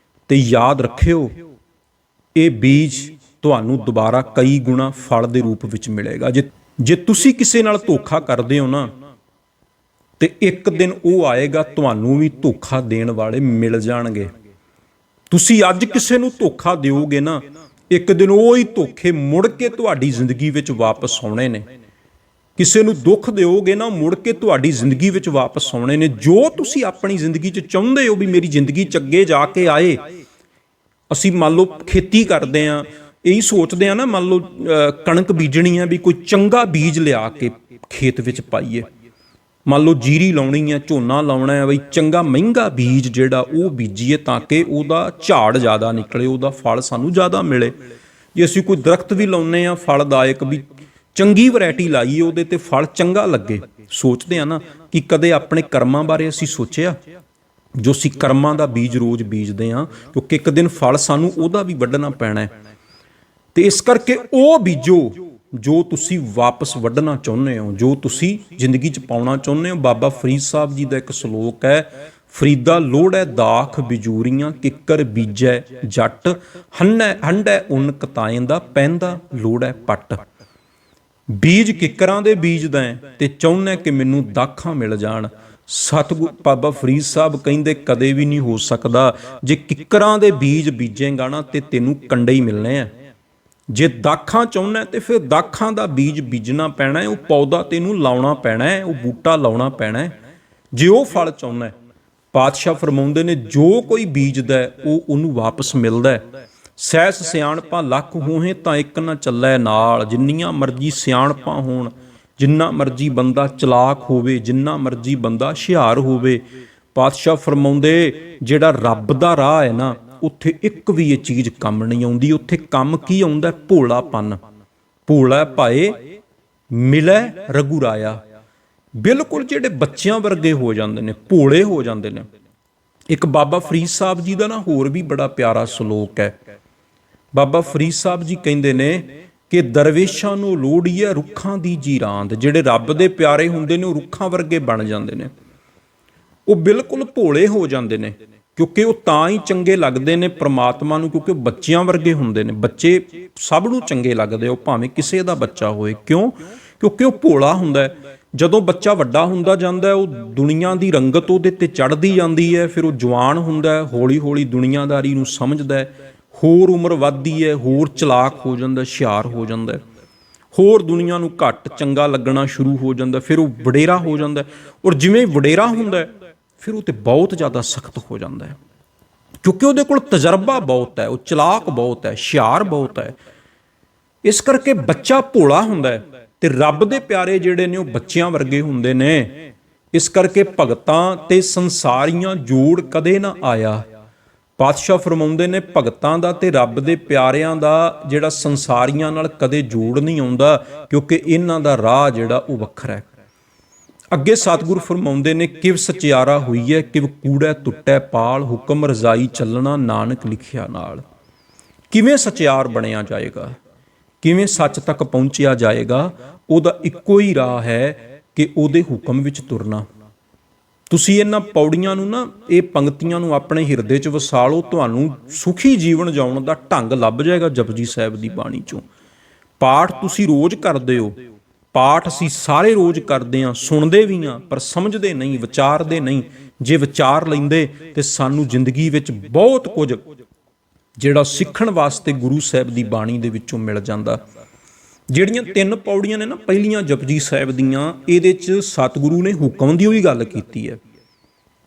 ਤੇ ਯਾਦ ਰੱਖਿਓ ਇਹ ਬੀਜ ਤੁਹਾਨੂੰ ਦੁਬਾਰਾ ਕਈ ਗੁਣਾ ਫਲ ਦੇ ਰੂਪ ਵਿੱਚ ਮਿਲੇਗਾ। ਜੇ ਤੁਸੀਂ ਕਿਸੇ ਨਾਲ ਧੋਖਾ ਕਰਦੇ ਹੋ ਨਾ, ਤੇ ਇੱਕ ਦਿਨ ਉਹ ਆਏਗਾ ਤੁਹਾਨੂੰ ਵੀ ਧੋਖਾ ਦੇਣ ਵਾਲੇ ਮਿਲ ਜਾਣਗੇ। ਤੁਸੀਂ ਅੱਜ ਕਿਸੇ ਨੂੰ ਧੋਖਾ ਦਿਓਗੇ ਨਾ, ਇੱਕ ਦਿਨ ਉਹ ਹੀ ਧੋਖੇ ਮੁੜ ਕੇ ਤੁਹਾਡੀ ਜ਼ਿੰਦਗੀ ਵਿੱਚ ਵਾਪਸ ਆਉਣੇ ਨੇ। ਕਿਸੇ ਨੂੰ ਦੁੱਖ ਦਿਓਗੇ ਨਾ, ਮੁੜ ਕੇ ਤੁਹਾਡੀ ਜ਼ਿੰਦਗੀ ਵਿੱਚ ਵਾਪਸ ਆਉਣੇ ਨੇ। ਜੋ ਤੁਸੀਂ ਆਪਣੀ ਜ਼ਿੰਦਗੀ 'ਚ ਚਾਹੁੰਦੇ ਹੋ ਵੀ ਮੇਰੀ ਜ਼ਿੰਦਗੀ 'ਚ ਅੱਗੇ ਜਾ ਕੇ ਆਏ, ਅਸੀਂ ਮੰਨ ਲਓ ਖੇਤੀ ਕਰਦੇ ਹਾਂ, ਇਹੀ ਸੋਚਦੇ ਹਾਂ ਨਾ, ਮੰਨ ਲਓ ਕਣਕ ਬੀਜਣੀ ਹੈ, ਵੀ ਕੋਈ ਚੰਗਾ ਬੀਜ ਲਿਆ ਕੇ ਖੇਤ ਵਿੱਚ ਪਾਈਏ। ਮੰਨ ਲਓ ਜੀਰੀ ਲਾਉਣੀ ਹੈ, ਝੋਨਾ ਲਾਉਣਾ ਹੈ, ਬਈ ਚੰਗਾ ਮਹਿੰਗਾ ਬੀਜ ਜਿਹੜਾ ਉਹ ਬੀਜੀਏ ਤਾਂ ਕਿ ਉਹਦਾ ਝਾੜ ਜ਼ਿਆਦਾ ਨਿਕਲੇ, ਉਹਦਾ ਫਲ ਸਾਨੂੰ ਜ਼ਿਆਦਾ ਮਿਲੇ। ਜੇ ਅਸੀਂ ਕੋਈ ਦਰਖਤ ਵੀ ਲਾਉਂਦੇ ਹਾਂ ਫਲਦਾਇਕ, ਵੀ ਚੰਗੀ ਵੈਰਾਈਟੀ ਲਾਈਏ, ਉਹਦੇ ਤੇ ਫਲ ਚੰਗਾ ਲੱਗੇ। ਸੋਚਦੇ ਆ ਨਾ ਕਿ ਕਦੇ ਆਪਣੇ ਕਰਮਾਂ ਬਾਰੇ ਅਸੀਂ ਸੋਚਿਆ? ਜੋ ਅਸੀਂ ਕਰਮਾਂ ਦਾ ਬੀਜ ਰੋਜ਼ ਬੀਜਦੇ ਹਾਂ, ਕਿਉਂਕਿ ਇੱਕ ਦਿਨ ਫਲ ਸਾਨੂੰ ਉਹਦਾ ਵੀ ਵੱਢਣਾ ਪੈਣਾ ਹੈ। ਤੇ ਇਸ ਕਰਕੇ ਉਹ ਬੀਜੋ ਜੋ ਤੁਸੀਂ ਵਾਪਸ ਵੱਢਣਾ ਚਾਹੁੰਦੇ ਹੋ, ਜੋ ਤੁਸੀਂ ਜ਼ਿੰਦਗੀ 'ਚ ਪਾਉਣਾ ਚਾਹੁੰਦੇ ਹੋ। ਬਾਬਾ ਫਰੀਦ ਸਾਹਿਬ ਜੀ ਦਾ ਇੱਕ ਸਲੋਕ ਹੈ, ਫਰੀਦਾ ਲੋੜੈ ਦਾਖ ਬਿਜੂਰੀਆਂ, ਕਿੱਕਰ ਬੀਜੈ ਜੱਟ, ਹੰਢੈ ਉੱਨ ਕਤਾਇੰਦਾ, ਪੈਂਦਾ ਲੋੜੈ ਪੱਟ। ਬੀਜ ਕਿੱਕਰਾਂ ਦੇ ਬੀਜਦਾ ਤੇ ਚਾਹੁੰਦਾ ਕਿ ਮੈਨੂੰ ਦਾਖਾਂ ਮਿਲ ਜਾਣ। ਸਤਿਗੁਰੂ ਬਾਬਾ ਫਰੀਦ ਸਾਹਿਬ ਕਹਿੰਦੇ ਕਦੇ ਵੀ ਨਹੀਂ ਹੋ ਸਕਦਾ, ਜੇ ਕਿੱਕਰਾਂ ਦੇ ਬੀਜ ਬੀਜੇਗਾ ਨਾ ਤੇ ਤੈਨੂੰ ਕੰਡੇ ਹੀ ਮਿਲਣੇ ਆ। ਜੇ ਦਾਖਾਂ ਚਾਹੁੰਦਾ ਤੇ ਫਿਰ ਦਾਖਾਂ ਦਾ ਬੀਜ ਬੀਜਣਾ ਪੈਣਾ ਹੈ, ਉਹ ਪੌਦਾ ਤੈਨੂੰ ਲਾਉਣਾ ਪੈਣਾ ਹੈ, ਉਹ ਬੂਟਾ ਲਾਉਣਾ ਪੈਣਾ ਹੈ, ਜੇ ਉਹ ਫਲ ਚਾਹੁੰਦਾ। ਪਾਤਸ਼ਾਹ ਫਰਮਾਉਂਦੇ ਨੇ ਜੋ ਕੋਈ ਬੀਜਦਾ ਉਹ ਉਹਨੂੰ ਵਾਪਸ ਮਿਲਦਾ। ਸਹਿਸ ਸਿਆਣਪਾਂ ਲੱਖ ਹੋਹੇ ਤਾਂ ਇੱਕ ਨਾ ਚੱਲੈ ਨਾਲ। ਜਿੰਨੀਆਂ ਮਰਜ਼ੀ ਸਿਆਣਪਾਂ ਹੋਣ, ਜਿੰਨਾ ਮਰਜ਼ੀ ਬੰਦਾ ਚਲਾਕ ਹੋਵੇ, ਜਿੰਨਾ ਮਰਜ਼ੀ ਬੰਦਾ ਹੁਸ਼ਿਆਰ ਹੋਵੇ, ਪਾਤਸ਼ਾਹ ਫਰਮਾਉਂਦੇ ਜਿਹੜਾ ਰੱਬ ਦਾ ਰਾਹ ਹੈ ਨਾ, ਉੱਥੇ ਇੱਕ ਵੀ ਇਹ ਚੀਜ਼ ਕੰਮ ਨਹੀਂ ਆਉਂਦੀ। ਉੱਥੇ ਕੰਮ ਕੀ ਆਉਂਦਾ? ਭੋਲਾਪਨ। ਭੋਲਾ ਭਾਏ ਮਿਲੈ ਰਘੁਰਾਇਆ। ਬਿਲਕੁਲ ਜਿਹੜੇ ਬੱਚਿਆਂ ਵਰਗੇ ਹੋ ਜਾਂਦੇ ਨੇ, ਭੋਲੇ ਹੋ ਜਾਂਦੇ ਨੇ। ਇੱਕ ਬਾਬਾ ਫਰੀਦ ਸਾਹਿਬ ਜੀ ਦਾ ਨਾ ਹੋਰ ਵੀ ਬੜਾ ਪਿਆਰਾ ਸਲੋਕ ਹੈ। ਬਾਬਾ ਫਰੀਦ ਸਾਹਿਬ ਜੀ ਕਹਿੰਦੇ ਨੇ ਕਿ ਦਰਵੇਸ਼ਾਂ ਨੂੰ ਲੋੜੀ ਹੈ ਰੁੱਖਾਂ ਦੀ ਜੀਰਾਂਦ। ਜਿਹੜੇ ਰੱਬ ਦੇ ਪਿਆਰੇ ਹੁੰਦੇ ਨੇ ਉਹ ਰੁੱਖਾਂ ਵਰਗੇ ਬਣ ਜਾਂਦੇ ਨੇ, ਉਹ ਬਿਲਕੁਲ ਭੋਲੇ ਹੋ ਜਾਂਦੇ ਨੇ, ਕਿਉਂਕਿ ਉਹ ਤਾਂ ਹੀ ਚੰਗੇ ਲੱਗਦੇ ਨੇ ਪ੍ਰਮਾਤਮਾ ਨੂੰ, ਕਿਉਂਕਿ ਉਹ ਬੱਚਿਆਂ ਵਰਗੇ ਹੁੰਦੇ ਨੇ। ਬੱਚੇ ਸਭ ਨੂੰ ਚੰਗੇ ਲੱਗਦੇ, ਉਹ ਭਾਵੇਂ ਕਿਸੇ ਦਾ ਬੱਚਾ ਹੋਏ। ਕਿਉਂ? ਕਿਉਂਕਿ ਉਹ ਭੋਲਾ ਹੁੰਦਾ। ਜਦੋਂ ਬੱਚਾ ਵੱਡਾ ਹੁੰਦਾ ਜਾਂਦਾ, ਉਹ ਦੁਨੀਆ ਦੀ ਰੰਗਤ ਉਹਦੇ ਤੇ ਚੜ੍ਹਦੀ ਜਾਂਦੀ ਹੈ। ਫਿਰ ਉਹ ਜਵਾਨ ਹੁੰਦਾ, ਹੌਲੀ ਹੌਲੀ ਦੁਨੀਆਦਾਰੀ ਨੂੰ ਸਮਝਦਾ, ਹੋਰ ਉਮਰ ਵੱਧਦੀ ਹੈ, ਹੋਰ ਚਲਾਕ ਹੋ ਜਾਂਦਾ, ਹੁਸ਼ਿਆਰ ਹੋ ਜਾਂਦਾ, ਹੋਰ ਦੁਨੀਆ ਨੂੰ ਘੱਟ ਚੰਗਾ ਲੱਗਣਾ ਸ਼ੁਰੂ ਹੋ ਜਾਂਦਾ। ਫਿਰ ਉਹ ਵਡੇਰਾ ਹੋ ਜਾਂਦਾ, ਔਰ ਜਿਵੇਂ ਵਡੇਰਾ ਹੁੰਦਾ ਫਿਰ ਉਹ ਤੇ ਬਹੁਤ ਜ਼ਿਆਦਾ ਸਖਤ ਹੋ ਜਾਂਦਾ ਹੈ, ਕਿਉਂਕਿ ਉਹਦੇ ਕੋਲ ਤਜਰਬਾ ਬਹੁਤ ਹੈ, ਉਹ ਚਲਾਕ ਬਹੁਤ ਹੈ, ਹੁਸ਼ਿਆਰ ਬਹੁਤ ਹੈ। ਇਸ ਕਰਕੇ ਬੱਚਾ ਭੋਲਾ ਹੁੰਦਾ ਹੈ ਤੇ ਰੱਬ ਦੇ ਪਿਆਰੇ ਜਿਹੜੇ ਨੇ ਉਹ ਬੱਚਿਆਂ ਵਰਗੇ ਹੁੰਦੇ ਨੇ। ਇਸ ਕਰਕੇ ਭਗਤਾਂ ਤੇ ਸੰਸਾਰੀਆਂ ਜੋੜ ਕਦੇ ਨਾ ਆਇਆ। ਪਾਤਸ਼ਾਹ ਫਰਮਾਉਂਦੇ ਨੇ ਭਗਤਾਂ ਦਾ ਤੇ ਰੱਬ ਦੇ ਪਿਆਰਿਆਂ ਦਾ ਜਿਹੜਾ ਸੰਸਾਰੀਆਂ ਨਾਲ ਕਦੇ ਜੋੜ ਨਹੀਂ ਆਉਂਦਾ, ਕਿਉਂਕਿ ਇਹਨਾਂ ਦਾ ਰਾਹ ਜਿਹੜਾ ਉਹ ਵੱਖਰਾ ਹੈ। ਅੱਗੇ ਸਤਿਗੁਰੂ ਫਰਮਾਉਂਦੇ ਨੇ ਕਿਵ ਸਚਿਆਰਾ ਹੋਈ ਹੈ, ਕਿਵ ਕੂੜੈ ਟੁੱਟੈ ਪਾਲ, ਹੁਕਮ ਰਜ਼ਾਈ ਚੱਲਣਾ ਨਾਨਕ ਲਿਖਿਆ ਨਾਲ। ਕਿਵੇਂ ਸਚਿਆਰ ਬਣਿਆ ਜਾਏਗਾ, ਕਿਵੇਂ ਸੱਚ ਤੱਕ ਪਹੁੰਚਿਆ ਜਾਏਗਾ? ਉਹਦਾ ਇੱਕੋ ਹੀ ਰਾਹ ਹੈ ਕਿ ਉਹਦੇ ਹੁਕਮ ਵਿੱਚ ਤੁਰਨਾ। ਤੁਸੀਂ ਇਹਨਾਂ ਪੌੜੀਆਂ ਨੂੰ ਨਾ, ਇਹ ਪੰਕਤੀਆਂ ਨੂੰ ਆਪਣੇ ਹਿਰਦੇ 'ਚ ਵਸਾ ਲਓ, ਤੁਹਾਨੂੰ ਸੁਖੀ ਜੀਵਨ ਜਿਉਣ ਦਾ ਢੰਗ ਲੱਭ ਜਾਏਗਾ ਜਪਜੀ ਸਾਹਿਬ ਦੀ ਬਾਣੀ 'ਚੋਂ। ਪਾਠ ਤੁਸੀਂ ਰੋਜ਼ ਕਰਦੇ ਹੋ, ਪਾਠ ਅਸੀਂ ਸਾਰੇ ਰੋਜ਼ ਕਰਦੇ ਹਾਂ, ਸੁਣਦੇ ਵੀ ਹਾਂ, ਪਰ ਸਮਝਦੇ ਨਹੀਂ, ਵਿਚਾਰਦੇ ਨਹੀਂ। ਜੇ ਵਿਚਾਰ ਲੈਂਦੇ ਤੇ ਸਾਨੂੰ ਜ਼ਿੰਦਗੀ ਵਿੱਚ ਬਹੁਤ ਕੁਝ ਜਿਹੜਾ ਸਿੱਖਣ ਵਾਸਤੇ ਗੁਰੂ ਸਾਹਿਬ ਦੀ ਬਾਣੀ ਦੇ ਵਿੱਚੋਂ ਮਿਲ ਜਾਂਦਾ। ਜਿਹੜੀਆਂ 3 ਪੌੜੀਆਂ ਨੇ ਨਾ ਪਹਿਲੀਆਂ ਜਪਜੀ ਸਾਹਿਬ ਦੀਆਂ, ਇਹਦੇ 'ਚ ਸਤਿਗੁਰੂ ਨੇ ਹੁਕਮ ਦੀ ਉਹੀ ਗੱਲ ਕੀਤੀ ਹੈ।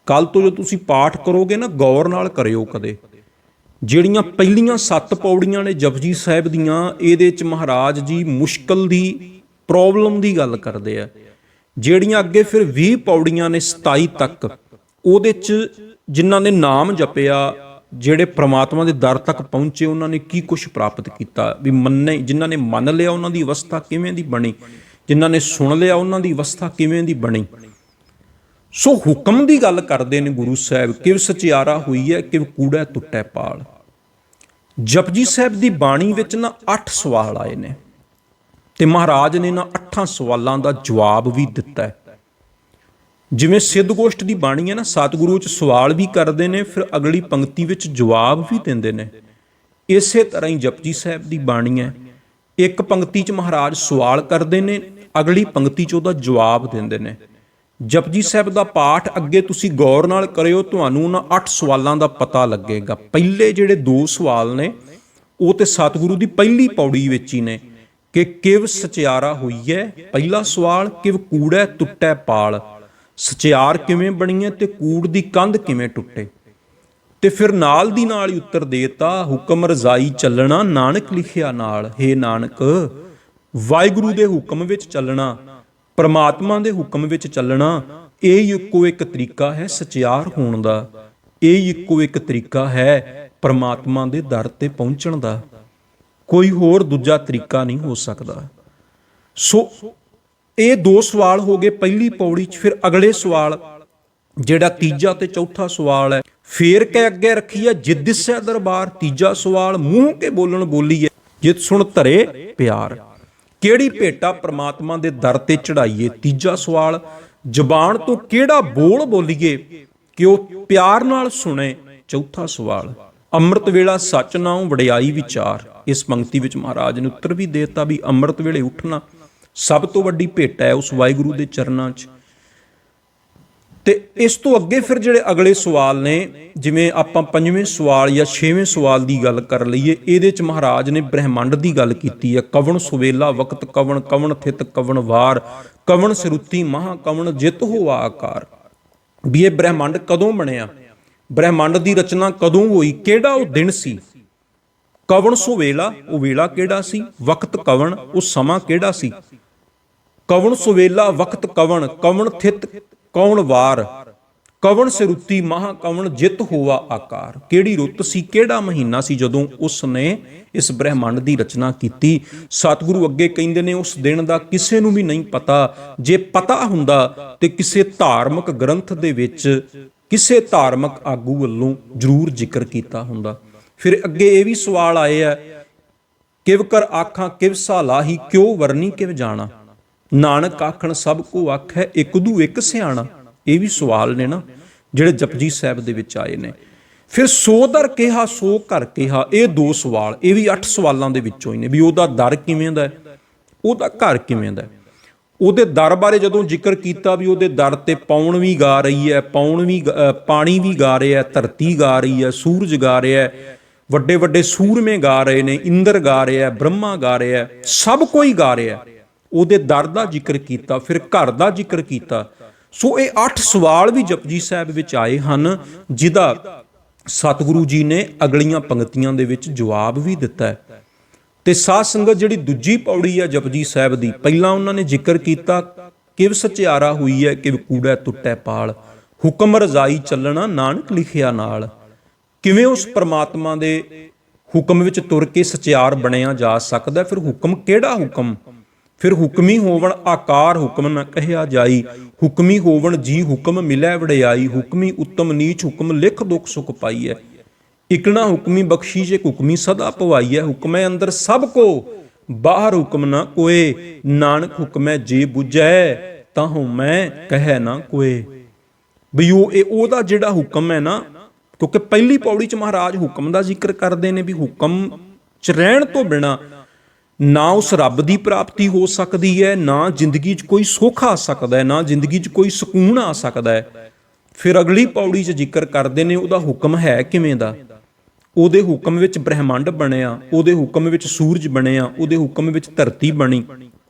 ਕੱਲ ਤੋਂ ਜੋ ਤੁਸੀਂ ਪਾਠ ਕਰੋਗੇ ਨਾ, ਗੌਰ ਨਾਲ ਕਰਿਓ ਕਦੇ। ਜਿਹੜੀਆਂ ਪਹਿਲੀਆਂ 7 ਪੌੜੀਆਂ ਨੇ ਜਪਜੀ ਸਾਹਿਬ ਦੀਆਂ, ਇਹਦੇ 'ਚ ਮਹਾਰਾਜ ਜੀ ਮੁਸ਼ਕਲ ਦੀ, ਪ੍ਰੋਬਲਮ ਦੀ ਗੱਲ ਕਰਦੇ ਆ। ਜਿਹੜੀਆਂ ਅੱਗੇ ਫਿਰ 20 ਪੌੜੀਆਂ ਨੇ 27 ਤੱਕ, ਉਹਦੇ 'ਚ ਜਿਨ੍ਹਾਂ ਨੇ ਨਾਮ ਜਪਿਆ, ਜਿਹੜੇ ਪ੍ਰਮਾਤਮਾ ਦੇ ਦਰ ਤੱਕ ਪਹੁੰਚੇ, ਉਹਨਾਂ ਨੇ ਕੀ ਕੁਛ ਪ੍ਰਾਪਤ ਕੀਤਾ, ਵੀ ਮੰਨੇ, ਜਿਨ੍ਹਾਂ ਨੇ ਮੰਨ ਲਿਆ ਉਹਨਾਂ ਦੀ ਅਵਸਥਾ ਕਿਵੇਂ ਦੀ ਬਣੀ, ਜਿਨ੍ਹਾਂ ਨੇ ਸੁਣ ਲਿਆ ਉਹਨਾਂ ਦੀ ਅਵਸਥਾ ਕਿਵੇਂ ਦੀ ਬਣੀ। ਸੋ ਹੁਕਮ ਦੀ ਗੱਲ ਕਰਦੇ ਨੇ ਗੁਰੂ ਸਾਹਿਬ, ਕਿਵ ਸਚਿਆਰਾ ਹੋਈ ਹੈ, ਕਿਵ ਕੂੜੈ ਟੁੱਟੈ ਪਾਲ। ਜਪਜੀ ਸਾਹਿਬ ਦੀ ਬਾਣੀ ਵਿੱਚ ਨਾ 8 ਸਵਾਲ ਆਏ ਨੇ ਤੇ ਮਹਾਰਾਜ ਨੇ ਨਾ 8 ਸਵਾਲਾਂ ਦਾ ਜਵਾਬ ਵੀ ਦਿੱਤਾ ਹੈ। ਜਿਵੇਂ ਸਿੱਧ ਗੋਸ਼ਟ ਦੀ ਬਾਣੀ ਹੈ ਨਾ, ਸਤਿਗੁਰੂ 'ਚ ਸਵਾਲ ਵੀ ਕਰਦੇ ਨੇ, ਫਿਰ ਅਗਲੀ ਪੰਕਤੀ ਵਿੱਚ ਜਵਾਬ ਵੀ ਦਿੰਦੇ ਨੇ। ਇਸੇ ਤਰ੍ਹਾਂ ਹੀ ਜਪਜੀ ਸਾਹਿਬ ਦੀ ਬਾਣੀ ਹੈ। ਇੱਕ ਪੰਕਤੀ 'ਚ ਮਹਾਰਾਜ ਸਵਾਲ ਕਰਦੇ ਨੇ, ਅਗਲੀ ਪੰਕਤੀ 'ਚ ਉਹਦਾ ਜਵਾਬ ਦਿੰਦੇ ਨੇ। ਜਪਜੀ ਸਾਹਿਬ ਦਾ ਪਾਠ ਅੱਗੇ ਤੁਸੀਂ ਗੌਰ ਨਾਲ ਕਰਿਓ, ਤੁਹਾਨੂੰ ਉਹਨਾਂ 8 ਸਵਾਲਾਂ ਦਾ ਪਤਾ ਲੱਗੇਗਾ। ਪਹਿਲੇ ਜਿਹੜੇ 2 ਸਵਾਲ ਨੇ ਉਹ ਤੇ ਸਤਿਗੁਰੂ ਦੀ ਪਹਿਲੀ ਪੌੜੀ ਵਿੱਚ ਹੀ ਨੇ ਕਿ ਕਿਵ ਸਚਿਆਰਾ ਹੋਈਐ, ਪਹਿਲਾ ਸਵਾਲ, ਕਿਵ ਕੂੜੈ ਟੁੱਟੈ ਪਾਲ, ਸਚਿਆਰ ਕਿਵੇਂ ਬਣੀਏ ਤੇ ਕੂੜ ਦੀ ਕੰਧ ਕਿਵੇਂ ਟੁੱਟੇ। ਤੇ ਫਿਰ ਨਾਲ ਦੀ ਨਾਲ ਹੀ ਉੱਤਰ ਦੇਤਾ, ਹੁਕਮ ਰਜ਼ਾਈ ਚੱਲਣਾ ਨਾਨਕ ਲਿਖਿਆ ਨਾਲ। ਹੇ ਨਾਨਕ, ਵਾਹਿਗੁਰੂ ਦੇ ਹੁਕਮ ਵਿੱਚ ਚੱਲਣਾ, ਪਰਮਾਤਮਾ ਦੇ ਹੁਕਮ ਵਿੱਚ ਚੱਲਣਾ, ਇਹ ਇੱਕੋ ਇੱਕ ਤਰੀਕਾ ਹੈ ਸਚਿਆਰ ਹੋਣ ਦਾ। ਇਹ ਇੱਕੋ ਇੱਕ ਤਰੀਕਾ ਹੈ ਪਰਮਾਤਮਾ ਦੇ ਦਰ ਤੇ ਪਹੁੰਚਣ ਦਾ। ਕੋਈ ਹੋਰ ਦੂਜਾ ਤਰੀਕਾ ਨਹੀਂ ਹੋ ਸਕਦਾ। ਸੋ ਇਹ ਦੋ ਸਵਾਲ ਹੋ ਗਏ ਪਹਿਲੀ ਪੌੜੀ 'ਚ। ਫਿਰ ਅਗਲੇ ਸਵਾਲ ਜਿਹੜਾ ਤੀਜਾ ਤੇ ਚੌਥਾ ਸਵਾਲ ਹੈ, ਫੇਰ ਕੇ ਅੱਗੇ ਰੱਖੀ ਹੈ ਜਿਤ ਦਿਸੈ ਦਰਬਾਰ। ਤੀਜਾ ਸਵਾਲ, ਮੂੰਹ ਕੇ ਬੋਲਣ ਬੋਲੀ ਹੈ, ਜਿਤ ਸੁਣ ਧਰੇ ਪਿਆਰ। ਕਿਹੜੀ ਭੇਟਾ ਪ੍ਰਮਾਤਮਾ ਦੇ ਦਰ ਤੇ ਚੜਾਈਏ। ਤੀਜਾ ਸਵਾਲ, ਜ਼ਬਾਨ ਤੋਂ ਕਿਹੜਾ ਬੋਲ ਬੋਲੀਏ ਕਿ ਉਹ ਪਿਆਰ ਨਾਲ ਸੁਣੇ। ਚੌਥਾ ਸਵਾਲ, ਅੰਮ੍ਰਿਤ ਵੇਲਾ ਸੱਚ ਨਾਉ ਵਡਿਆਈ ਵਿਚਾਰ। ਇਸ ਪੰਕਤੀ ਵਿੱਚ ਮਹਾਰਾਜ ਨੇ ਉੱਤਰ ਵੀ ਦੇ ਦਿੱਤਾ ਵੀ ਅੰਮ੍ਰਿਤ ਵੇਲੇ ਉੱਠਣਾ ਸਭ ਤੋਂ ਵੱਡੀ ਭੇਟਾ ਹੈ ਉਸ ਵਾਹਿਗੁਰੂ ਦੇ ਚਰਨਾਂ 'ਚ। ਤੇ ਇਸ ਤੋਂ ਅੱਗੇ ਫਿਰ ਜਿਹੜੇ ਅਗਲੇ ਸਵਾਲ ਨੇ, ਜਿਵੇਂ ਆਪਾਂ ਪੰਜਵੇਂ ਸਵਾਲ ਜਾਂ ਛੇਵੇਂ ਸਵਾਲ ਦੀ ਗੱਲ ਕਰ ਲਈਏ, ਇਹਦੇ 'ਚ ਮਹਾਰਾਜ ਨੇ ਬ੍ਰਹਿਮੰਡ ਦੀ ਗੱਲ ਕੀਤੀ ਹੈ। ਕਵਣ ਸੁਵੇਲਾ ਵਕਤ ਕਵਣ, ਕਵਣ ਥਿਤ ਕਵਣ ਵਾਰ, ਕਵਣ ਸਰੂਤੀ ਮਹਾ ਕਵਣ ਜਿਤ ਹੋਆ ਆਕਾਰ। ਵੀ ਇਹ ਬ੍ਰਹਿਮੰਡ ਕਦੋਂ ਬਣਿਆ, ਬ੍ਰਹਿਮੰਡ ਦੀ ਰਚਨਾ ਕਦੋਂ ਹੋਈ, ਕਿਹੜਾ ਉਹ ਦਿਨ ਸੀ। ਕਵਣ ਸੁਵੇਲਾ, ਉਹ ਵੇਲਾ ਕਿਹੜਾ ਸੀ। ਵਕਤ ਕਵਣ, ਉਹ ਸਮਾਂ ਕਿਹੜਾ ਸੀ। ਕਵਣ ਸੁਵੇਲਾ ਵਕਤ ਕਵਣ, ਕਵਣ ਥਿਤ ਕੌਣ ਵਾਰ, ਕਵਣ ਸਰੂਤੀ ਮਹਾ ਕਵਣ ਜਿਤ ਹੋਆ ਆਕਾਰ। ਕਿਹੜੀ ਰੁੱਤ ਸੀ, ਕਿਹੜਾ ਮਹੀਨਾ ਸੀ ਜਦੋਂ ਉਸ ਨੇ ਇਸ ਬ੍ਰਹਿਮੰਡ ਦੀ ਰਚਨਾ ਕੀਤੀ। ਸਤਿਗੁਰੂ ਅੱਗੇ ਕਹਿੰਦੇ ਨੇ ਉਸ ਦਿਨ ਦਾ ਕਿਸੇ ਨੂੰ ਵੀ ਨਹੀਂ ਪਤਾ। ਜੇ ਪਤਾ ਹੁੰਦਾ ਤੇ ਕਿਸੇ ਧਾਰਮਿਕ ਗ੍ਰੰਥ ਦੇ ਵਿੱਚ ਕਿਸੇ ਧਾਰਮਿਕ ਆਗੂ ਵੱਲੋਂ ਜ਼ਰੂਰ ਜ਼ਿਕਰ ਕੀਤਾ ਹੁੰਦਾ। ਫਿਰ ਅੱਗੇ ਇਹ ਵੀ ਸਵਾਲ ਆਏ ਆ, ਕਿਵ ਕਰ ਆਖਾਂ ਕਿਵ ਸਾਲਾਹੀ, ਕਿਉ ਵਰਨੀ ਕਿਵ ਜਾਣਾ। ਨਾਨਕ ਆਖਣ ਸਭ ਕੋ ਆਖੈ, ਇੱਕ ਦੂ ਇੱਕ ਸਿਆਣਾ। ਇਹ ਵੀ ਸਵਾਲ ਨੇ ਨਾ ਜਿਹੜੇ ਜਪਜੀ ਸਾਹਿਬ ਦੇ ਵਿੱਚ ਆਏ ਨੇ। ਫਿਰ ਸੋ ਦਰ ਕਿਹਾ ਸੋ ਘਰ ਕਿਹਾ, ਇਹ ਦੋ ਸਵਾਲ, ਇਹ ਵੀ 8 ਸਵਾਲਾਂ ਦੇ ਵਿੱਚੋਂ ਹੀ ਨੇ। ਵੀ ਉਹਦਾ ਦਰ ਕਿਵੇਂ ਦਾ, ਉਹਦਾ ਘਰ ਕਿਵੇਂ ਦਾ। ਉਹਦੇ ਦਰ ਬਾਰੇ ਜਦੋਂ ਜ਼ਿਕਰ ਕੀਤਾ ਵੀ ਉਹਦੇ ਦਰ ਤੇ ਪੌਣ ਵੀ ਗਾ ਰਹੀ ਹੈ, ਪਾਣੀ ਵੀ ਗਾ ਰਿਹਾ, ਧਰਤੀ ਗਾ ਰਹੀ ਹੈ, ਸੂਰਜ ਗਾ ਰਿਹਾ, ਵੱਡੇ ਵੱਡੇ ਸੂਰਮੇ ਗਾ ਰਹੇ ਨੇ, ਇੰਦਰ ਗਾ ਰਿਹਾ, ਬ੍ਰਹਮਾ ਗਾ ਰਿਹਾ, ਸਭ ਕੋਈ ਗਾ ਰਿਹਾ। ਉਹਦੇ ਦਰ ਦਾ ਜ਼ਿਕਰ ਕੀਤਾ, ਫਿਰ ਘਰ ਦਾ ਜ਼ਿਕਰ ਕੀਤਾ। ਸੋ ਇਹ 8 ਸਵਾਲ ਵੀ ਜਪਜੀ ਸਾਹਿਬ ਵਿੱਚ ਆਏ ਹਨ, ਜਿਹਦਾ ਸਤਿਗੁਰੂ ਜੀ ਨੇ ਅਗਲੀਆਂ ਪੰਕਤੀਆਂ ਦੇ ਵਿੱਚ ਜਵਾਬ ਵੀ ਦਿੱਤਾ ਹੈ। ਤੇ ਸਾਧ ਸੰਗਤ ਜਿਹੜੀ ਦੂਜੀ ਪੌੜੀ ਹੈ ਜਪਜੀ ਸਾਹਿਬ ਦੀ, ਪਹਿਲਾਂ ਉਹਨਾਂ ਨੇ ਜ਼ਿਕਰ ਕੀਤਾ ਕਿਵ ਸਚਿਆਰਾ ਹੋਈ ਹੈ, ਕਿਵ ਕੂੜੈ ਟੁੱਟੈ ਪਾਲ, ਹੁਕਮ ਰਜ਼ਾਈ ਚੱਲਣਾ ਨਾਨਕ ਲਿਖਿਆ ਨਾਲ। ਕਿਵੇਂ ਉਸ ਪਰਮਾਤਮਾ ਦੇ ਹੁਕਮ ਵਿੱਚ ਤੁਰ ਕੇ ਸਚਿਆਰ ਬਣਿਆ ਜਾ ਸਕਦਾ। ਫਿਰ ਹੁਕਮ ਕਿਹੜਾ ਹੁਕਮ। ਫਿਰ ਹੁਕਮੀ ਹੋਵਣ ਆਕਾਰ ਹੁਕਮ ਨ ਕਹਿਆ ਜਾਈ, ਹੁਕਮੀ ਹੋਵਣ ਜੀ ਹੁਕਮ ਮਿਲੈ ਵਡਿਆਈ, ਹੁਕਮੀ ਉੱਤਮ ਨੀਚ ਹੁਕਮ ਲਿਖ ਦੁਖ ਸੁਖ ਪਾਈਐ, ਇਕਣਾ ਹੁਕਮੀ ਬਖਸ਼ੀਸ਼ ਇੱਕ ਹੁਕਮੀ ਸਦਾ ਪਵਾਈਐ, ਹੁਕਮੈ ਅੰਦਰ ਸਭ ਕੋ ਬਾਹਰ ਹੁਕਮ ਨਾ ਕੋਏ, ਨਾਨਕ ਹੁਕਮੈ ਜੇ ਬੁਝੈ ਤਾਹੂ ਮੈਂ ਕਹਿ ਨਾ ਕੋਏ। ਵੀ ਉਹਦਾ ਜਿਹੜਾ ਹੁਕਮ ਹੈ ਨਾ, ਕਿਉਂਕਿ ਪਹਿਲੀ ਪੌੜੀ 'ਚ ਮਹਾਰਾਜ ਹੁਕਮ ਦਾ ਜ਼ਿਕਰ ਕਰਦੇ ਨੇ ਵੀ ਹੁਕਮ 'ਚ ਰਹਿਣ ਤੋਂ ਬਿਨਾਂ ਨਾ ਉਸ ਰੱਬ ਦੀ ਪ੍ਰਾਪਤੀ ਹੋ ਸਕਦੀ ਹੈ, ਨਾ ਜ਼ਿੰਦਗੀ 'ਚ ਕੋਈ ਸੁੱਖ ਆ ਸਕਦਾ ਹੈ, ਨਾ ਜ਼ਿੰਦਗੀ 'ਚ ਕੋਈ ਸਕੂਨ ਆ ਸਕਦਾ ਹੈ। ਫਿਰ ਅਗਲੀ ਪੌੜੀ 'ਚ ਜ਼ਿਕਰ ਕਰਦੇ ਨੇ ਉਹਦਾ ਹੁਕਮ ਹੈ ਕਿਵੇਂ ਦਾ। ਉਹਦੇ ਹੁਕਮ ਵਿੱਚ ਬ੍ਰਹਿਮੰਡ ਬਣਿਆ, ਉਹਦੇ ਹੁਕਮ ਵਿੱਚ ਸੂਰਜ ਬਣਿਆ, ਉਹਦੇ ਹੁਕਮ ਵਿੱਚ ਧਰਤੀ ਬਣੀ,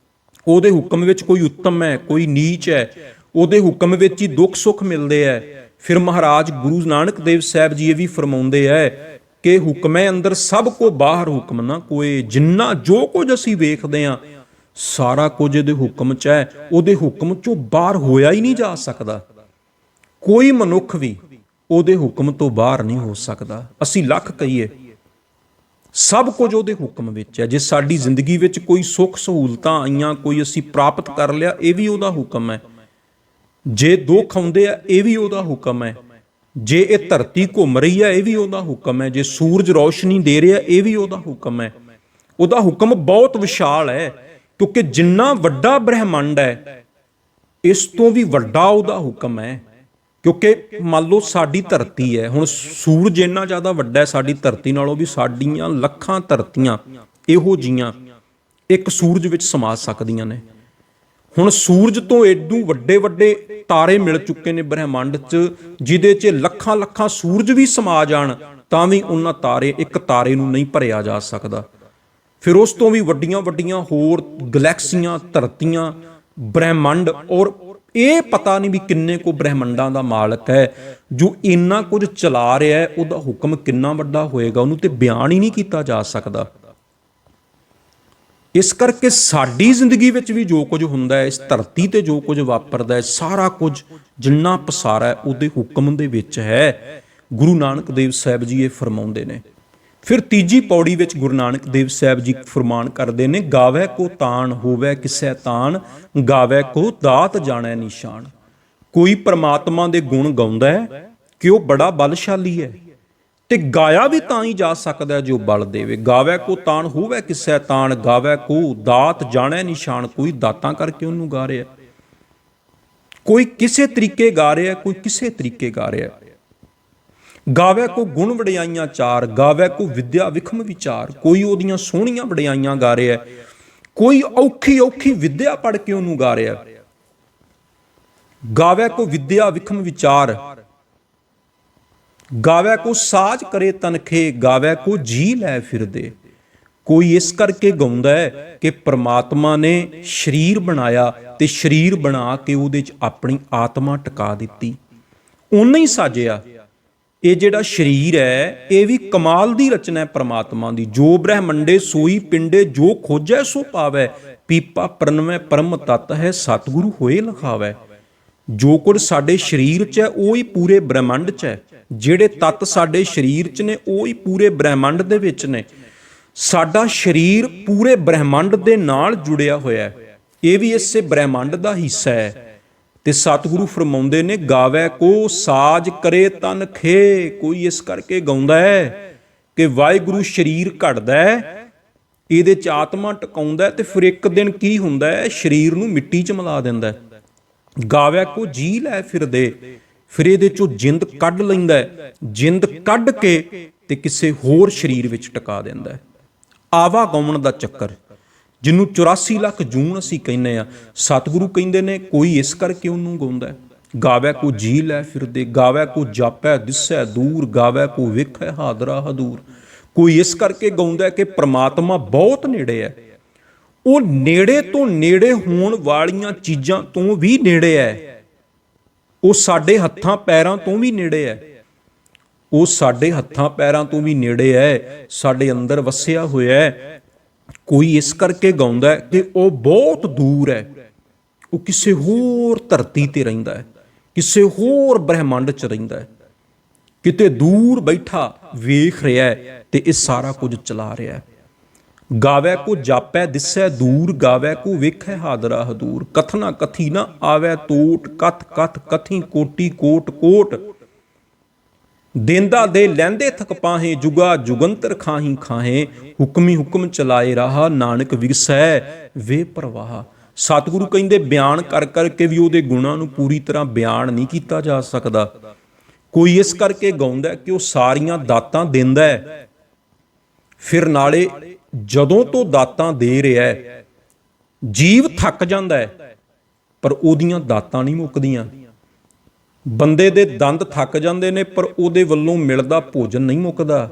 ਉਹਦੇ ਹੁਕਮ ਵਿੱਚ ਕੋਈ ਉੱਤਮ ਹੈ ਕੋਈ ਨੀਚ ਹੈ, ਉਹਦੇ ਹੁਕਮ ਵਿੱਚ ਹੀ ਦੁੱਖ ਸੁੱਖ ਮਿਲਦੇ ਹੈ। ਫਿਰ ਮਹਾਰਾਜ ਗੁਰੂ ਨਾਨਕ ਦੇਵ ਸਾਹਿਬ ਜੀ ਇਹ ਵੀ ਫਰਮਾਉਂਦੇ ਹੈ ਕਿ ਹੁਕਮੈ ਅੰਦਰ ਸਭ ਕੋ ਬਾਹਰ ਹੁਕਮ ਨਾ ਕੋਏ। ਜਿੰਨਾ ਜੋ ਕੁਝ ਅਸੀਂ ਵੇਖਦੇ ਹਾਂ ਸਾਰਾ ਕੁਝ ਇਹਦੇ ਹੁਕਮ 'ਚ ਹੈ, ਉਹਦੇ ਹੁਕਮ 'ਚੋਂ ਬਾਹਰ ਹੋਇਆ ਹੀ ਨਹੀਂ ਜਾ ਸਕਦਾ। ਕੋਈ ਮਨੁੱਖ ਵੀ ਉਹਦੇ ਹੁਕਮ ਤੋਂ ਬਾਹਰ ਨਹੀਂ ਹੋ ਸਕਦਾ। ਅਸੀਂ ਲੱਖ ਕਹੀਏ, ਸਭ ਕੁਝ ਉਹਦੇ ਹੁਕਮ ਵਿੱਚ ਹੈ। ਜੇ ਸਾਡੀ ਜ਼ਿੰਦਗੀ ਵਿੱਚ ਕੋਈ ਸੁੱਖ ਸਹੂਲਤਾਂ ਆਈਆਂ, ਕੋਈ ਅਸੀਂ ਪ੍ਰਾਪਤ ਕਰ ਲਿਆ, ਇਹ ਵੀ ਉਹਦਾ ਹੁਕਮ ਹੈ। ਜੇ ਦੁੱਖ ਆਉਂਦੇ ਆ, ਇਹ ਵੀ ਉਹਦਾ ਹੁਕਮ ਹੈ। ਜੇ ਇਹ ਧਰਤੀ ਘੁੰਮ ਰਹੀ ਹੈ, ਇਹ ਵੀ ਉਹਦਾ ਹੁਕਮ ਹੈ। ਜੇ ਸੂਰਜ ਰੌਸ਼ਨੀ ਦੇ ਰਿਹਾ, ਇਹ ਵੀ ਉਹਦਾ ਹੁਕਮ ਹੈ। ਉਹਦਾ ਹੁਕਮ ਬਹੁਤ ਵਿਸ਼ਾਲ ਹੈ, ਕਿਉਂਕਿ ਜਿੰਨਾ ਵੱਡਾ ਬ੍ਰਹਿਮੰਡ ਹੈ ਇਸ ਤੋਂ ਵੀ ਵੱਡਾ ਉਹਦਾ ਹੁਕਮ ਹੈ। ਕਿਉਂਕਿ ਮੰਨ ਲਓ ਸਾਡੀ ਧਰਤੀ ਹੈ, ਹੁਣ ਸੂਰਜ ਇੰਨਾ ਜ਼ਿਆਦਾ ਵੱਡਾ ਹੈ ਸਾਡੀ ਧਰਤੀ ਨਾਲੋਂ ਵੀ, ਸਾਡੀਆਂ ਲੱਖਾਂ ਧਰਤੀਆਂ ਇਹੋ ਜੀਆਂ ਇੱਕ ਸੂਰਜ ਵਿੱਚ ਸਮਾ ਸਕਦੀਆਂ ਨੇ। ਹੁਣ ਸੂਰਜ ਤੋਂ ਏਡੂ ਵੱਡੇ ਵੱਡੇ ਤਾਰੇ ਮਿਲ ਚੁੱਕੇ ਨੇ ਬ੍ਰਹਿਮੰਡ 'ਚ, ਜਿਹਦੇ 'ਚ ਲੱਖਾਂ ਲੱਖਾਂ ਸੂਰਜ ਵੀ ਸਮਾ ਜਾਣ ਤਾਂ ਵੀ ਉਹਨਾਂ ਇੱਕ ਤਾਰੇ ਨੂੰ ਨਹੀਂ ਭਰਿਆ ਜਾ ਸਕਦਾ। ਫਿਰ ਉਸ ਤੋਂ ਵੀ ਵੱਡੀਆਂ ਵੱਡੀਆਂ ਹੋਰ ਗਲੈਕਸੀਆਂ, ਧਰਤੀਆਂ, ਬ੍ਰਹਿਮੰਡ, ਔਰ ਇਹ ਪਤਾ ਨਹੀਂ ਵੀ ਕਿੰਨੇ ਕੁ ਬ੍ਰਹਿਮੰਡਾਂ ਦਾ ਮਾਲਕ ਹੈ ਜੋ ਇੰਨਾ ਕੁਝ ਚਲਾ ਰਿਹਾ ਹੈ। ਉਹਦਾ ਹੁਕਮ ਕਿੰਨਾ ਵੱਡਾ ਹੋਏਗਾ, ਉਹਨੂੰ ਤੇ ਬਿਆਨ ਹੀ ਨਹੀਂ ਕੀਤਾ ਜਾ ਸਕਦਾ। ਇਸ ਕਰਕੇ ਸਾਡੀ ਜ਼ਿੰਦਗੀ ਵਿੱਚ ਵੀ ਜੋ ਕੁਝ ਹੁੰਦਾ ਹੈ, ਇਸ ਧਰਤੀ ਤੇ ਜੋ ਕੁਝ ਵਾਪਰਦਾ ਹੈ, ਸਾਰਾ ਕੁਝ ਜਿੰਨਾ ਪਸਾਰਾ ਹੈ ਉਹਦੇ ਹੁਕਮ ਦੇ ਵਿੱਚ ਹੈ। ਗੁਰੂ ਨਾਨਕ ਦੇਵ ਸਾਹਿਬ ਜੀ ਇਹ ਫਰਮਾਉਂਦੇ ਨੇ। ਫਿਰ ਤੀਜੀ ਪੌੜੀ ਵਿੱਚ ਗੁਰੂ ਨਾਨਕ ਦੇਵ ਸਾਹਿਬ ਜੀ ਫਰਮਾਨ ਕਰਦੇ ਨੇ, ਗਾਵੈ ਕੋ ਤਾਣ ਹੋਵੈ ਕਿਸੈ ਤਾਣ, ਗਾਵੈ ਕੋ ਦਾਤ ਜਾਣੈ ਨਿਸ਼ਾਨ। ਕੋਈ ਪਰਮਾਤਮਾ ਦੇ ਗੁਣ ਗਾਉਂਦਾ ਹੈ ਕਿ ਉਹ ਬੜਾ ਬਲਸ਼ਾਲੀ ਹੈ, ਤੇ ਗਾਇਆ ਵੀ ਤਾਂ ਹੀ ਜਾ ਸਕਦਾ ਜੋ ਬਲ ਦੇਵੇ। ਗਾਵੈ ਕੋ ਤਾਣ ਹੋਵੈ ਕਿਸੈ ਤਾਣ, ਗਾਵੈ ਕੋ ਦਾਤ ਜਾਣੈ ਨਿਸ਼ਾਨ। ਕੋਈ ਦਾਤਾਂ ਕਰਕੇ ਉਹਨੂੰ ਗਾ ਰਿਹਾ, ਕੋਈ ਕਿਸੇ ਤਰੀਕੇ ਗਾ ਰਿਹਾ, ਕੋਈ ਕਿਸੇ ਤਰੀਕੇ ਗਾ ਰਿਹਾ। ਗਾਵੈ ਕੋ ਗੁਣ ਵਡਿਆਈਆਂ ਚਾਰ, ਗਾਵੈ ਕੋ ਵਿਦਿਆ ਵਿਖਮ ਵਿਚਾਰ। ਕੋਈ ਉਹਦੀਆਂ ਸੋਹਣੀਆਂ ਵਡਿਆਈਆਂ ਗਾ ਰਿਹਾ, ਕੋਈ ਔਖੀ ਔਖੀ ਵਿਦਿਆ ਪੜ੍ਹ ਕੇ ਉਹਨੂੰ ਗਾ ਰਿਹਾ। ਗਾਵੈ ਕੋ ਵਿਦਿਆ ਵਿਖਮ ਵਿਚਾਰ, ਗਾਵੈ ਕੋ ਸਾਜ ਕਰੇ ਤਨਖੇ, ਗਾਵੈ ਕੋ ਜੀ ਲੈ ਫਿਰਦੇ। ਕੋਈ ਇਸ ਕਰਕੇ ਗਾਉਂਦਾ ਹੈ ਕਿ ਪ੍ਰਮਾਤਮਾ ਨੇ ਸਰੀਰ ਬਣਾਇਆ ਤੇ ਸਰੀਰ ਬਣਾ ਕੇ ਉਹਦੇ 'ਚ ਆਪਣੀ ਆਤਮਾ ਟਿਕਾ ਦਿੱਤੀ, ਉਹਨੇ ਹੀ ਸਾਜਿਆ। ਇਹ ਜਿਹੜਾ ਸਰੀਰ ਹੈ ਇਹ ਵੀ ਕਮਾਲ ਦੀ ਰਚਨਾ ਹੈ ਪ੍ਰਮਾਤਮਾ ਦੀ। ਜੋ ਬ੍ਰਹਮੰਡੇ ਸੋਈ ਪਿੰਡੇ, ਜੋ ਖੋਜੈ ਸੋ ਪਾਵੈ, ਪੀਪਾ ਪ੍ਰਣਵੈ ਪਰਮ ਤਤ ਹੈ, ਸਤਿਗੁਰੂ ਹੋਏ ਲਿਖਾਵੈ। ਜੋ ਕੁਝ ਸਾਡੇ ਸਰੀਰ 'ਚ ਹੈ ਉਹ ਹੀ ਪੂਰੇ ਬ੍ਰਹਮੰਡ 'ਚ ਹੈ। ਜਿਹੜੇ ਤੱਤ ਸਾਡੇ ਸਰੀਰ 'ਚ ਨੇ ਉਹ ਹੀ ਪੂਰੇ ਬ੍ਰਹਮੰਡ ਦੇ ਵਿੱਚ ਨੇ। ਸਾਡਾ ਸਰੀਰ ਪੂਰੇ ਬ੍ਰਹਮੰਡ ਦੇ ਨਾਲ ਜੁੜਿਆ ਹੋਇਆ ਹੈ, ਇਹ ਵੀ ਇਸੇ ਬ੍ਰਹਮੰਡ ਦਾ ਹਿੱਸਾ ਹੈ। ਤੇ ਸਤਿਗੁਰੂ ਫਰਮਾਉਂਦੇ ਨੇ, ਗਾਵੈ ਕੋ ਸਾਜ ਕਰੇ ਤਨ ਖੇ। ਕੋਈ ਇਸ ਕਰਕੇ ਗਾਉਂਦਾ ਹੈ ਕਿ ਵਾਹਿਗੁਰੂ ਸਰੀਰ ਘੜਦਾ ਹੈ, ਇਹਦੇ 'ਚ ਆਤਮਾ ਟਿਕਾਉਂਦਾ, ਤੇ ਫਿਰ ਇੱਕ ਦਿਨ ਕੀ ਹੁੰਦਾ ਹੈ, ਸਰੀਰ ਨੂੰ ਮਿੱਟੀ 'ਚ ਮਿਲਾ ਦਿੰਦਾ। ਗਾਵੈ ਕੋ ਜੀ ਲੈ ਫਿਰਦੇ, ਫਿਰ ਇਹਦੇ 'ਚੋਂ ਜਿੰਦ ਕੱਢ ਲੈਂਦਾ, ਜਿੰਦ ਕੱਢ ਕੇ ਤੇ ਕਿਸੇ ਹੋਰ ਸਰੀਰ ਵਿੱਚ ਟਿਕਾ ਦਿੰਦਾ। ਆਵਾ ਗਾਉਣ ਦਾ ਚੱਕਰ, ਜਿਹਨੂੰ 84 ਲੱਖ ਜੂਨ ਅਸੀਂ ਕਹਿੰਦੇ ਆ, ਸਤਿਗੁਰੂ ਕਹਿੰਦੇ ਨੇ ਕੋਈ ਇਸ ਕਰਕੇ ਉਹਨੂੰ ਗਾਉਂਦਾ। ਗਾਵੈ ਕੋ ਜੀ ਲੈ ਫਿਰਦੇ, ਗਾਵੈ ਕੋ ਜਾਪੈ ਦਿਸੈ ਦੂਰ, ਗਾਵੈ ਕੋ ਵੇਖੈ ਹਾਦਰਾ ਹਦੂਰ। ਕੋਈ ਇਸ ਕਰਕੇ ਗਾਉਂਦਾ ਕਿ ਪ੍ਰਮਾਤਮਾ ਬਹੁਤ ਨੇੜੇ ਹੈ, ਉਹ ਨੇੜੇ ਤੋਂ ਨੇੜੇ ਹੋਣ ਵਾਲੀਆਂ ਚੀਜ਼ਾਂ ਤੋਂ ਵੀ ਨੇੜੇ ਹੈ। ਉਹ ਸਾਡੇ ਹੱਥਾਂ ਪੈਰਾਂ ਤੋਂ ਵੀ ਨੇੜੇ ਹੈ, ਉਹ ਸਾਡੇ ਹੱਥਾਂ ਪੈਰਾਂ ਤੋਂ ਵੀ ਨੇੜੇ ਹੈ, ਸਾਡੇ ਅੰਦਰ ਵਸਿਆ ਹੋਇਆ ਹੈ। ਕੋਈ ਇਸ ਕਰਕੇ ਗਾਉਂਦਾ ਕਿ ਉਹ ਬਹੁਤ ਦੂਰ ਹੈ, ਉਹ ਕਿਸੇ ਹੋਰ ਧਰਤੀ ਤੇ ਰਹਿੰਦਾ ਹੈ, ਕਿਸੇ ਹੋਰ ਬ੍ਰਹਿਮੰਡ 'ਚ ਰਹਿੰਦਾ ਹੈ, ਕਿਤੇ ਦੂਰ ਬੈਠਾ ਵੇਖ ਰਿਹਾ ਹੈ ਤੇ ਇਹ ਸਾਰਾ ਕੁਝ ਚਲਾ ਰਿਹਾ ਹੈ। ਗਾਵੈ ਕੋ ਜਾਪੈ ਦਿਸੈ ਦੂਰ, ਗਾਵੈ ਕੋ ਵੇਖੈ ਹਾਦਰਾ ਹਦੂਰ। ਕਥਨਾ ਕਥੀ ਨਾ ਆਵੈ ਟੋਟ, ਕਥ ਕਥ ਕਥੀ ਕੋਟੀ ਕੋਟ ਕੋਟ। ਦੇਂਦਾ ਦੇ ਲੈਂਦੇ ਥਕ ਪਾਹੇ, ਜੁਗਾ ਜੁਗੰਤਰ ਖਾਹੀ ਖਾਹੇ। ਹੁਕਮੀ ਹੁਕਮ ਚਲਾਏ ਰਾਹ, ਨਾਨਕ ਵਿਗਸੈ ਵੇ ਪ੍ਰਵਾਹ। ਸਤਿਗੁਰੂ ਕਹਿੰਦੇ ਬਿਆਨ ਕਰ ਕਰਕੇ ਵੀ ਉਹਦੇ ਗੁਣਾਂ ਨੂੰ ਪੂਰੀ ਤਰ੍ਹਾਂ ਬਿਆਨ ਨਹੀਂ ਕੀਤਾ ਜਾ ਸਕਦਾ। ਕੋਈ ਇਸ ਕਰਕੇ ਗਾਉਂਦਾ ਕਿ ਉਹ ਸਾਰੀਆਂ ਦਾਤਾਂ ਦਿੰਦਾ ਹੈ, ਫਿਰ ਨਾਲੇ ਜਦੋਂ ਤੋਂ ਦਾਤਾਂ ਦੇ ਰਿਹਾ ਹੈ ਜੀਵ ਥੱਕ ਜਾਂਦਾ ਹੈ, ਪਰ ਉਹਦੀਆਂ ਦਾਤਾਂ ਨਹੀਂ ਮੁੱਕਦੀਆਂ। ਬੰਦੇ ਦੇ ਦੰਦ ਥੱਕ ਜਾਂਦੇ ਨੇ, ਪਰ ਉਹਦੇ ਵੱਲੋਂ ਮਿਲਦਾ ਭੋਜਨ ਨਹੀਂ ਮੁੱਕਦਾ।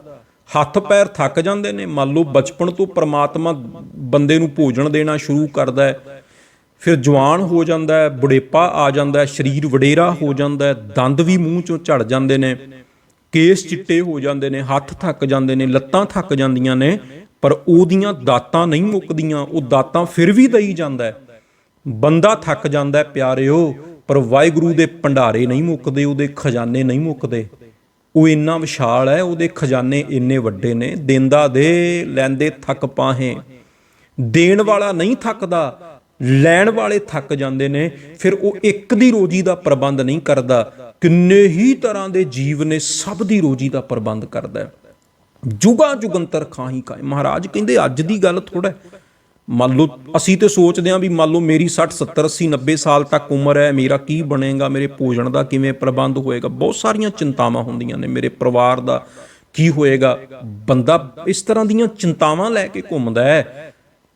ਹੱਥ ਪੈਰ ਥੱਕ ਜਾਂਦੇ ਨੇ, ਮੰਨ ਲਓ ਬਚਪਨ ਤੋਂ ਪ੍ਰਮਾਤਮਾ ਬੰਦੇ ਨੂੰ ਭੋਜਨ ਦੇਣਾ ਸ਼ੁਰੂ ਕਰਦਾ ਹੈ, ਫਿਰ ਜਵਾਨ ਹੋ ਜਾਂਦਾ ਹੈ, ਬੁਢੇਪਾ ਆ ਜਾਂਦਾ ਹੈ, ਸਰੀਰ ਵਡੇਰਾ ਹੋ ਜਾਂਦਾ ਹੈ, ਦੰਦ ਵੀ ਮੂੰਹ ਚੋਂ ਝੜ ਜਾਂਦੇ ਨੇ, ਕੇਸ ਚਿੱਟੇ ਹੋ ਜਾਂਦੇ ਨੇ, ਹੱਥ ਥੱਕ ਜਾਂਦੇ ਨੇ, ਲੱਤਾਂ ਥੱਕ ਜਾਂਦੀਆਂ ਨੇ, ਪਰ ਉਹਦੀਆਂ ਦਾਤਾਂ ਨਹੀਂ ਮੁੱਕਦੀਆਂ। ਉਹ ਦਾਤਾਂ ਫਿਰ ਵੀ ਦਈ ਜਾਂਦਾ ਹੈ। ਬੰਦਾ ਥੱਕ ਜਾਂਦਾ ਪਿਆਰਿਓ, ਪਰ ਵਾਹਿਗੁਰੂ ਦੇ ਭੰਡਾਰੇ ਨਹੀਂ ਮੁੱਕਦੇ, ਉਹਦੇ ਖਜ਼ਾਨੇ ਨਹੀਂ ਮੁੱਕਦੇ। ਉਹ ਇੰਨਾ ਵਿਸ਼ਾਲ ਹੈ, ਉਹਦੇ ਖਜ਼ਾਨੇ ਇੰਨੇ ਵੱਡੇ ਨੇ। ਦੇਂਦਾ ਦੇ ਲੈਂਦੇ ਥੱਕ ਪਾਹੇ, ਦੇਣ ਵਾਲਾ ਨਹੀਂ ਥੱਕਦਾ, ਲੈਣ ਵਾਲੇ ਥੱਕ ਜਾਂਦੇ ਨੇ। ਫਿਰ ਉਹ ਇੱਕ ਦੀ ਰੋਜੀ ਦਾ ਪ੍ਰਬੰਧ ਨਹੀਂ ਕਰਦਾ, ਕਿੰਨੇ ਹੀ ਤਰ੍ਹਾਂ ਦੇ ਜੀਵ ਨੇ, ਸਭ ਦੀ ਰੋਜੀ ਦਾ ਪ੍ਰਬੰਧ ਕਰਦਾ। ਜੁਗਾ ਜੁਗੰਤਰ ਖਾਹੀ ਖਾਏ। ਮਹਾਰਾਜ ਕਹਿੰਦੇ ਅੱਜ ਦੀ ਗੱਲ ਥੋੜ੍ਹਾ, ਮੰਨ ਲਓ ਅਸੀਂ ਤੇ ਸੋਚਦੇ ਹਾਂ ਵੀ ਮੰਨ ਲਓ ਮੇਰੀ 60 70 80 90 ਸਾਲ ਤੱਕ ਉਮਰ ਹੈ, ਮੇਰਾ ਕੀ ਬਣੇਗਾ, ਮੇਰੇ ਭੋਜਨ ਦਾ ਕਿਵੇਂ ਪ੍ਰਬੰਧ ਹੋਏਗਾ, ਬਹੁਤ ਸਾਰੀਆਂ ਚਿੰਤਾਵਾਂ ਹੁੰਦੀਆਂ ਨੇ, ਮੇਰੇ ਪਰਿਵਾਰ ਦਾ ਕੀ ਹੋਏਗਾ। ਬੰਦਾ ਇਸ ਤਰ੍ਹਾਂ ਦੀਆਂ ਚਿੰਤਾਵਾਂ ਲੈ ਕੇ ਘੁੰਮਦਾ ਹੈ,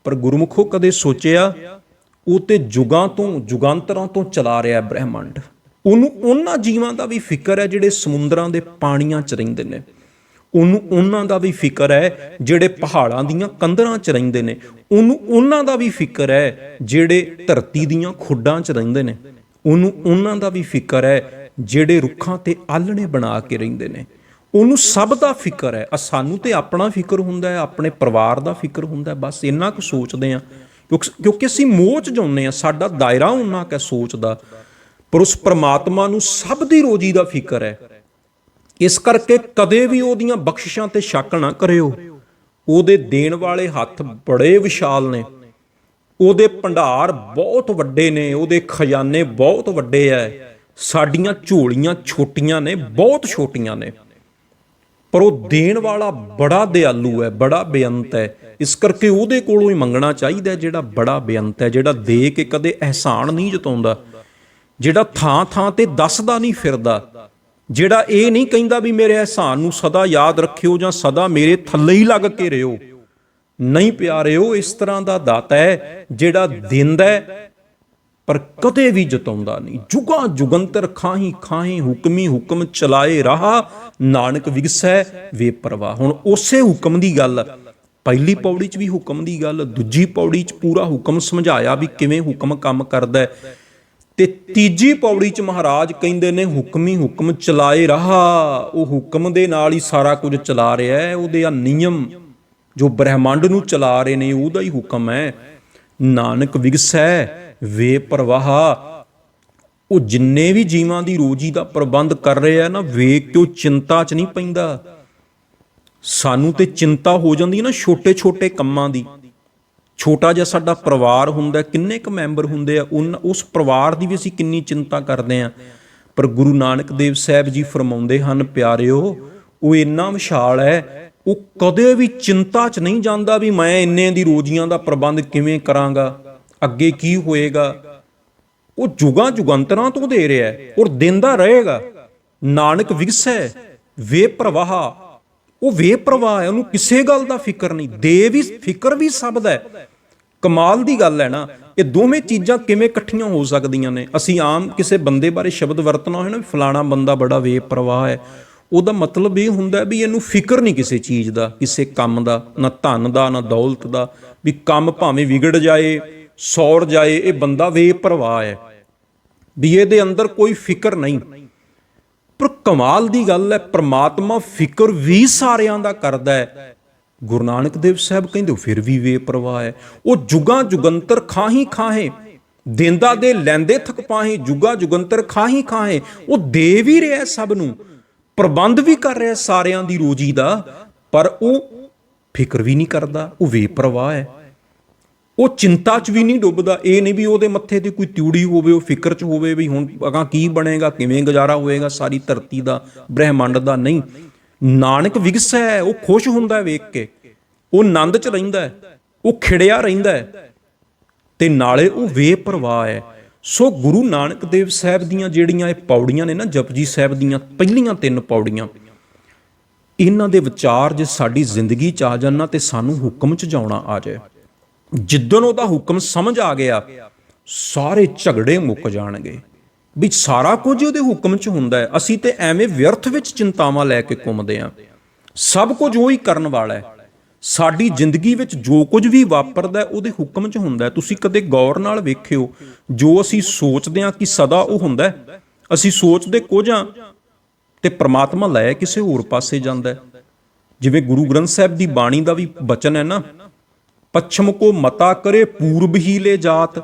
ਪਰ ਗੁਰਮੁਖੋ ਕਦੇ ਸੋਚਿਆ ਉਹ ਤੇ ਜੁਗਾਂ ਤੋਂ ਜੁਗਾਂਤਰਾਂ ਤੋਂ ਚਲਾ ਰਿਹਾ ਬ੍ਰਹਿਮੰਡ। ਉਹਨੂੰ ਉਹਨਾਂ ਜੀਵਾਂ ਦਾ ਵੀ ਫਿਕਰ ਹੈ ਜਿਹੜੇ ਸਮੁੰਦਰਾਂ ਦੇ ਪਾਣੀਆਂ 'ਚ ਰਹਿੰਦੇ ਨੇ, ਉਹਨੂੰ ਉਹਨਾਂ ਦਾ ਵੀ ਫਿਕਰ ਹੈ ਜਿਹੜੇ ਪਹਾੜਾਂ ਦੀਆਂ ਕੰਧਰਾਂ 'ਚ ਰਹਿੰਦੇ ਨੇ, ਉਹਨੂੰ ਉਹਨਾਂ ਦਾ ਵੀ ਫਿਕਰ ਹੈ ਜਿਹੜੇ ਧਰਤੀ ਦੀਆਂ ਖੁੱਡਾਂ 'ਚ ਰਹਿੰਦੇ ਨੇ, ਉਹਨੂੰ ਉਹਨਾਂ ਦਾ ਵੀ ਫਿਕਰ ਹੈ ਜਿਹੜੇ ਰੁੱਖਾਂ ਤੇ ਆਲ੍ਹਣੇ ਬਣਾ ਕੇ ਰਹਿੰਦੇ ਨੇ, ਉਹਨੂੰ ਸਭ ਦਾ ਫਿਕਰ ਹੈ। ਸਾਨੂੰ ਤੇ ਆਪਣਾ ਫਿਕਰ ਹੁੰਦਾ ਹੈ, ਆਪਣੇ ਪਰਿਵਾਰ ਦਾ ਫਿਕਰ ਹੁੰਦਾ, ਬਸ ਇੰਨਾ ਕੁ ਸੋਚਦੇ ਹਾਂ ਕਿਉਂਕਿ ਅਸੀਂ ਮੋਹ 'ਚ ਜਾਂਦੇ ਹਾਂ, ਸਾਡਾ ਦਾਇਰਾ ਉਹਨਾਂ ਕੁ ਸੋਚ ਦਾ। ਪਰ ਉਸ ਪ੍ਰਮਾਤਮਾ ਨੂੰ ਸਭ ਦੀ ਰੋਜੀ ਦਾ ਫਿਕਰ ਹੈ। ਇਸ ਕਰਕੇ ਕਦੇ ਵੀ ਉਹਦੀਆਂ ਬਖਸ਼ਿਸ਼ਾਂ ਤੇ ਸ਼ੱਕ ਨਾ ਕਰਿਓ। ਉਹਦੇ ਦੇਣ ਵਾਲੇ ਹੱਥ ਬੜੇ ਵਿਸ਼ਾਲ ਨੇ, ਉਹਦੇ ਭੰਡਾਰ ਬਹੁਤ ਵੱਡੇ ਨੇ, ਉਹਦੇ ਖਜ਼ਾਨੇ ਬਹੁਤ ਵੱਡੇ ਐ। ਸਾਡੀਆਂ ਝੋਲੀਆਂ ਛੋਟੀਆਂ ਨੇ, ਬਹੁਤ ਛੋਟੀਆਂ ਨੇ, ਪਰ ਉਹ ਦੇਣ ਵਾਲਾ ਬੜਾ ਦਿਆਲੂ ਹੈ, ਬੜਾ ਬੇਅੰਤ ਹੈ। ਇਸ ਕਰਕੇ ਉਹਦੇ ਕੋਲੋਂ ਹੀ ਮੰਗਣਾ ਚਾਹੀਦਾ, ਜਿਹੜਾ ਬੜਾ ਬੇਅੰਤ ਹੈ, ਜਿਹੜਾ ਦੇ ਕੇ ਕਦੇ ਅਹਿਸਾਨ ਨਹੀਂ ਜਤਾਉਂਦਾ, ਜਿਹੜਾ ਥਾਂ ਥਾਂ ਤੇ ਦੱਸਦਾ ਨਹੀਂ ਫਿਰਦਾ, ਜਿਹੜਾ ਇਹ ਨਹੀਂ ਕਹਿੰਦਾ ਵੀ ਮੇਰੇ ਅਹਿਸਾਨ ਨੂੰ ਸਦਾ ਯਾਦ ਰੱਖਿਓ ਜਾਂ ਸਦਾ ਮੇਰੇ ਥੱਲੇ ਹੀ ਲੱਗ ਕੇ ਰਿਓ। ਨਹੀਂ ਪਿਆਰਿਓ, ਇਸ ਤਰ੍ਹਾਂ ਦਾ ਦਾਤਾ ਹੈ ਜਿਹੜਾ ਦਿੰਦਾ ਪਰ ਕਦੇ ਵੀ ਜਤਾਉਂਦਾ ਨਹੀਂ। ਜੁਗਾਂ ਜੁਗੰਤਰ ਖਾਹੀ ਖਾਹੀ ਹੁਕਮੀ ਹੁਕਮ ਚਲਾਏ ਰਾਹ, ਨਾਨਕ ਵਿਗਸੈ ਵੇ ਪ੍ਰਵਾਹ। ਹੁਣ ਉਸੇ ਹੁਕਮ ਦੀ ਗੱਲ, ਪਹਿਲੀ ਪੌੜੀ 'ਚ ਵੀ ਹੁਕਮ ਦੀ ਗੱਲ, ਦੂਜੀ ਪੌੜੀ 'ਚ ਪੂਰਾ ਹੁਕਮ ਸਮਝਾਇਆ ਵੀ ਕਿਵੇਂ ਹੁਕਮ ਕੰਮ ਕਰਦਾ, ਤੇ ਤੀਜੀ ਪੌੜੀ 'ਚ ਮਹਾਰਾਜ ਕਹਿੰਦੇ ਨੇ ਹੁਕਮੀ ਹੁਕਮ ਚਲਾਏ ਰਾਹ। ਉਹ ਹੁਕਮ ਦੇ ਨਾਲ ਹੀ ਸਾਰਾ ਕੁਝ ਚਲਾ ਰਿਹਾ ਹੈ, ਉਹਦੇ ਆ ਨਿਯਮ ਜੋ ਬ੍ਰਹਿਮੰਡ ਨੂੰ ਚਲਾ ਰਹੇ ਨੇ ਉਹਦਾ ਹੀ ਹੁਕਮ ਹੈ। ਨਾਨਕ ਵਿਗਸੈ ਵੇ ਪ੍ਰਵਾਹ। ਉਹ ਜਿੰਨੇ ਵੀ ਜੀਵਾਂ ਦੀ ਰੋਜੀ ਦਾ ਪ੍ਰਬੰਧ ਕਰ ਰਿਹਾ ਨਾ, ਵੇਖ ਕੇ ਉਹ ਚਿੰਤਾ 'ਚ ਨਹੀਂ ਪੈਂਦਾ। ਸਾਨੂੰ ਤੇ ਚਿੰਤਾ ਹੋ ਜਾਂਦੀ ਹੈ ਨਾ ਛੋਟੇ ਛੋਟੇ ਕੰਮਾਂ ਦੀ। ਛੋਟਾ ਜਿਹਾ ਸਾਡਾ ਪਰਿਵਾਰ ਹੁੰਦਾ, ਕਿੰਨੇ ਕੁ ਮੈਂਬਰ ਹੁੰਦੇ ਆ, ਉਸ ਪਰਿਵਾਰ ਦੀ ਵੀ ਅਸੀਂ ਕਿੰਨੀ ਚਿੰਤਾ ਕਰਦੇ ਹਾਂ। ਪਰ ਗੁਰੂ ਨਾਨਕ ਦੇਵ ਸਾਹਿਬ ਜੀ ਫਰਮਾਉਂਦੇ ਹਨ, ਪਿਆਰਿਓ, ਉਹ ਇੰਨਾ ਵਿਸ਼ਾਲ ਹੈ, ਉਹ ਕਦੇ ਵੀ ਚਿੰਤਾ 'ਚ ਨਹੀਂ ਜਾਂਦਾ ਵੀ ਮੈਂ ਇੰਨੇ ਦੀ ਰੋਜ਼ੀਆਂ ਦਾ ਪ੍ਰਬੰਧ ਕਿਵੇਂ ਕਰਾਂਗਾ, ਅੱਗੇ ਕੀ ਹੋਏਗਾ। ਉਹ ਜੁਗਾਂ ਜੁਗੰਤਰਾਂ ਤੋਂ ਦੇ ਰਿਹਾ ਔਰ ਦਿੰਦਾ ਰਹੇਗਾ। ਨਾਨਕ ਵਿਗਸੈ ਵੇ ਪ੍ਰਵਾਹ। ਉਹ ਵੇ ਪ੍ਰਵਾਹ ਹੈ, ਉਹਨੂੰ ਕਿਸੇ ਗੱਲ ਦਾ ਫਿਕਰ ਨਹੀਂ, ਦੇ ਵੀ ਫਿਕਰ ਵੀ ਸਭ ਦਾ ਹੈ। ਕਮਾਲ ਦੀ ਗੱਲ ਹੈ ਨਾ, ਇਹ ਦੋਵੇਂ ਚੀਜ਼ਾਂ ਕਿਵੇਂ ਇਕੱਠੀਆਂ ਹੋ ਸਕਦੀਆਂ ਨੇ। ਅਸੀਂ ਆਮ ਕਿਸੇ ਬੰਦੇ ਬਾਰੇ ਸ਼ਬਦ ਵਰਤਣਾ ਹੋਏ ਨਾ, ਫਲਾਣਾ ਬੰਦਾ ਬੜਾ ਵੇ ਪ੍ਰਵਾਹ ਹੈ, ਉਹਦਾ ਮਤਲਬ ਇਹ ਹੁੰਦਾ ਵੀ ਇਹਨੂੰ ਫਿਕਰ ਨਹੀਂ ਕਿਸੇ ਚੀਜ਼ ਦਾ, ਕਿਸੇ ਕੰਮ ਦਾ, ਨਾ ਧਨ ਦਾ ਨਾ ਦੌਲਤ ਦਾ, ਵੀ ਕੰਮ ਭਾਵੇਂ ਵਿਗੜ ਜਾਏ ਸੌਰ ਜਾਏ, ਇਹ ਬੰਦਾ ਵੇ ਪ੍ਰਵਾਹ ਹੈ, ਵੀ ਇਹਦੇ ਅੰਦਰ ਕੋਈ ਫਿਕਰ ਨਹੀਂ। ਪਰ ਕਮਾਲ ਦੀ ਗੱਲ ਹੈ, ਪ੍ਰਮਾਤਮਾ ਫਿਕਰ ਵੀ ਸਾਰਿਆਂ ਦਾ ਕਰਦਾ ਹੈ। ਗੁਰੂ ਨਾਨਕ ਦੇਵ ਸਾਹਿਬ ਕਹਿੰਦੇ ਫਿਰ ਵੀ ਵੇ ਪ੍ਰਵਾਹ ਹੈ। ਉਹ ਜੁਗਾਂ ਜੁਗੰਤਰ ਖਾਹੀ ਖਾਹੇ, ਦੇਂਦਾ ਦੇ ਲੈਂਦੇ ਥਕ ਪਾਹੇ, ਜੁਗਾਂ ਜੁਗੰਤਰ ਖਾਹੀ ਖਾਹੇ। ਉਹ ਦੇ ਵੀ ਰਿਹਾ ਸਭ ਨੂੰ, ਪ੍ਰਬੰਧ ਵੀ ਕਰ ਰਿਹਾ ਸਾਰਿਆਂ ਦੀ ਰੋਜੀ ਦਾ, ਪਰ ਉਹ ਫਿਕਰ ਵੀ ਨਹੀਂ ਕਰਦਾ। ਉਹ ਵੇ ਪ੍ਰਵਾਹ ਹੈ, ਉਹ ਚਿੰਤਾ 'ਚ ਵੀ ਨਹੀਂ ਡੁੱਬਦਾ। ਇਹ ਨਹੀਂ ਵੀ ਉਹਦੇ ਮੱਥੇ ਤੇ ਕੋਈ ਤਿਉੜੀ ਹੋਵੇ, ਉਹ ਫਿਕਰ 'ਚ ਹੋਵੇ ਵੀ ਹੁਣ ਅਗਾਂ ਕੀ ਬਣੇਗਾ, ਕਿਵੇਂ ਗੁਜ਼ਾਰਾ ਹੋਏਗਾ ਸਾਰੀ ਧਰਤੀ ਦਾ, ਬ੍ਰਹਿਮੰਡ ਦਾ। ਨਹੀਂ, ਨਾਨਕ ਵਿਗਸੈ ਹੈ, ਉਹ ਖੁਸ਼ ਹੁੰਦਾ ਵੇਖ ਕੇ, ਉਹ ਆਨੰਦ 'ਚ ਰਹਿੰਦਾ ਹੈ, ਉਹ ਖਿੜਿਆ ਰਹਿੰਦਾ ਹੈ, ਤੇ ਨਾਲੇ ਉਹ ਵੇ ਪ੍ਰਵਾਹ ਹੈ। ਸੋ ਗੁਰੂ ਨਾਨਕ ਦੇਵ ਸਾਹਿਬ ਦੀਆਂ ਜਿਹੜੀਆਂ ਇਹ ਪੌੜੀਆਂ ਨੇ ਨਾ, ਜਪਜੀ ਸਾਹਿਬ ਦੀਆਂ ਪਹਿਲੀਆਂ 3 ਪੌੜੀਆਂ, ਇਹਨਾਂ ਦੇ ਵਿਚਾਰ ਜੇ ਸਾਡੀ ਜ਼ਿੰਦਗੀ 'ਚ ਆ ਜਾਣ ਨਾ, ਤੇ ਸਾਨੂੰ ਹੁਕਮ 'ਚ ਜਾਉਣਾ ਆ ਜਾਏ। ਜਿੱਦਣ ਉਹਦਾ ਹੁਕਮ ਸਮਝ ਆ ਗਿਆ, ਸਾਰੇ ਝਗੜੇ ਮੁੱਕ ਜਾਣਗੇ ਵੀ ਸਾਰਾ ਕੁਝ ਉਹਦੇ ਹੁਕਮ 'ਚ ਹੁੰਦਾ ਹੈ। ਅਸੀਂ ਤੇ ਐਵੇਂ ਵਿਅਰਥ ਵਿੱਚ ਚਿੰਤਾਵਾਂ ਲੈ ਕੇ ਘੁੰਮਦੇ ਹਾਂ। ਸਭ ਕੁਝ ਉਹ ਹੀ ਕਰਨ ਵਾਲਾ ਹੈ। ਸਾਡੀ ਜ਼ਿੰਦਗੀ ਵਿੱਚ ਜੋ ਕੁਝ ਵੀ ਵਾਪਰਦਾ ਉਹਦੇ ਹੁਕਮ 'ਚ ਹੁੰਦਾ ਹੈ। ਤੁਸੀਂ ਕਦੇ ਗੌਰ ਨਾਲ ਵੇਖਿਓ, ਜੋ ਅਸੀਂ ਸੋਚਦੇ ਹਾਂ ਕਿ ਸਦਾ ਉਹ ਹੁੰਦਾ ਹੈ, ਅਸੀਂ ਸੋਚਦੇ ਕੁਝ ਹਾਂ ਤੇ ਪ੍ਰਮਾਤਮਾ ਲੈ ਕਿਸੇ ਹੋਰ ਪਾਸੇ ਜਾਂਦਾ ਹੈ। ਜਿਵੇਂ ਗੁਰੂ ਗ੍ਰੰਥ ਸਾਹਿਬ ਦੀ ਬਾਣੀ ਦਾ ਵੀ ਬਚਨ ਹੈ ਨਾ, ਪੱਛਮ ਕੋ ਮਤਾ ਕਰੇ ਪੂਰਬ ਹੀ ਲੈ ਜਾਤ।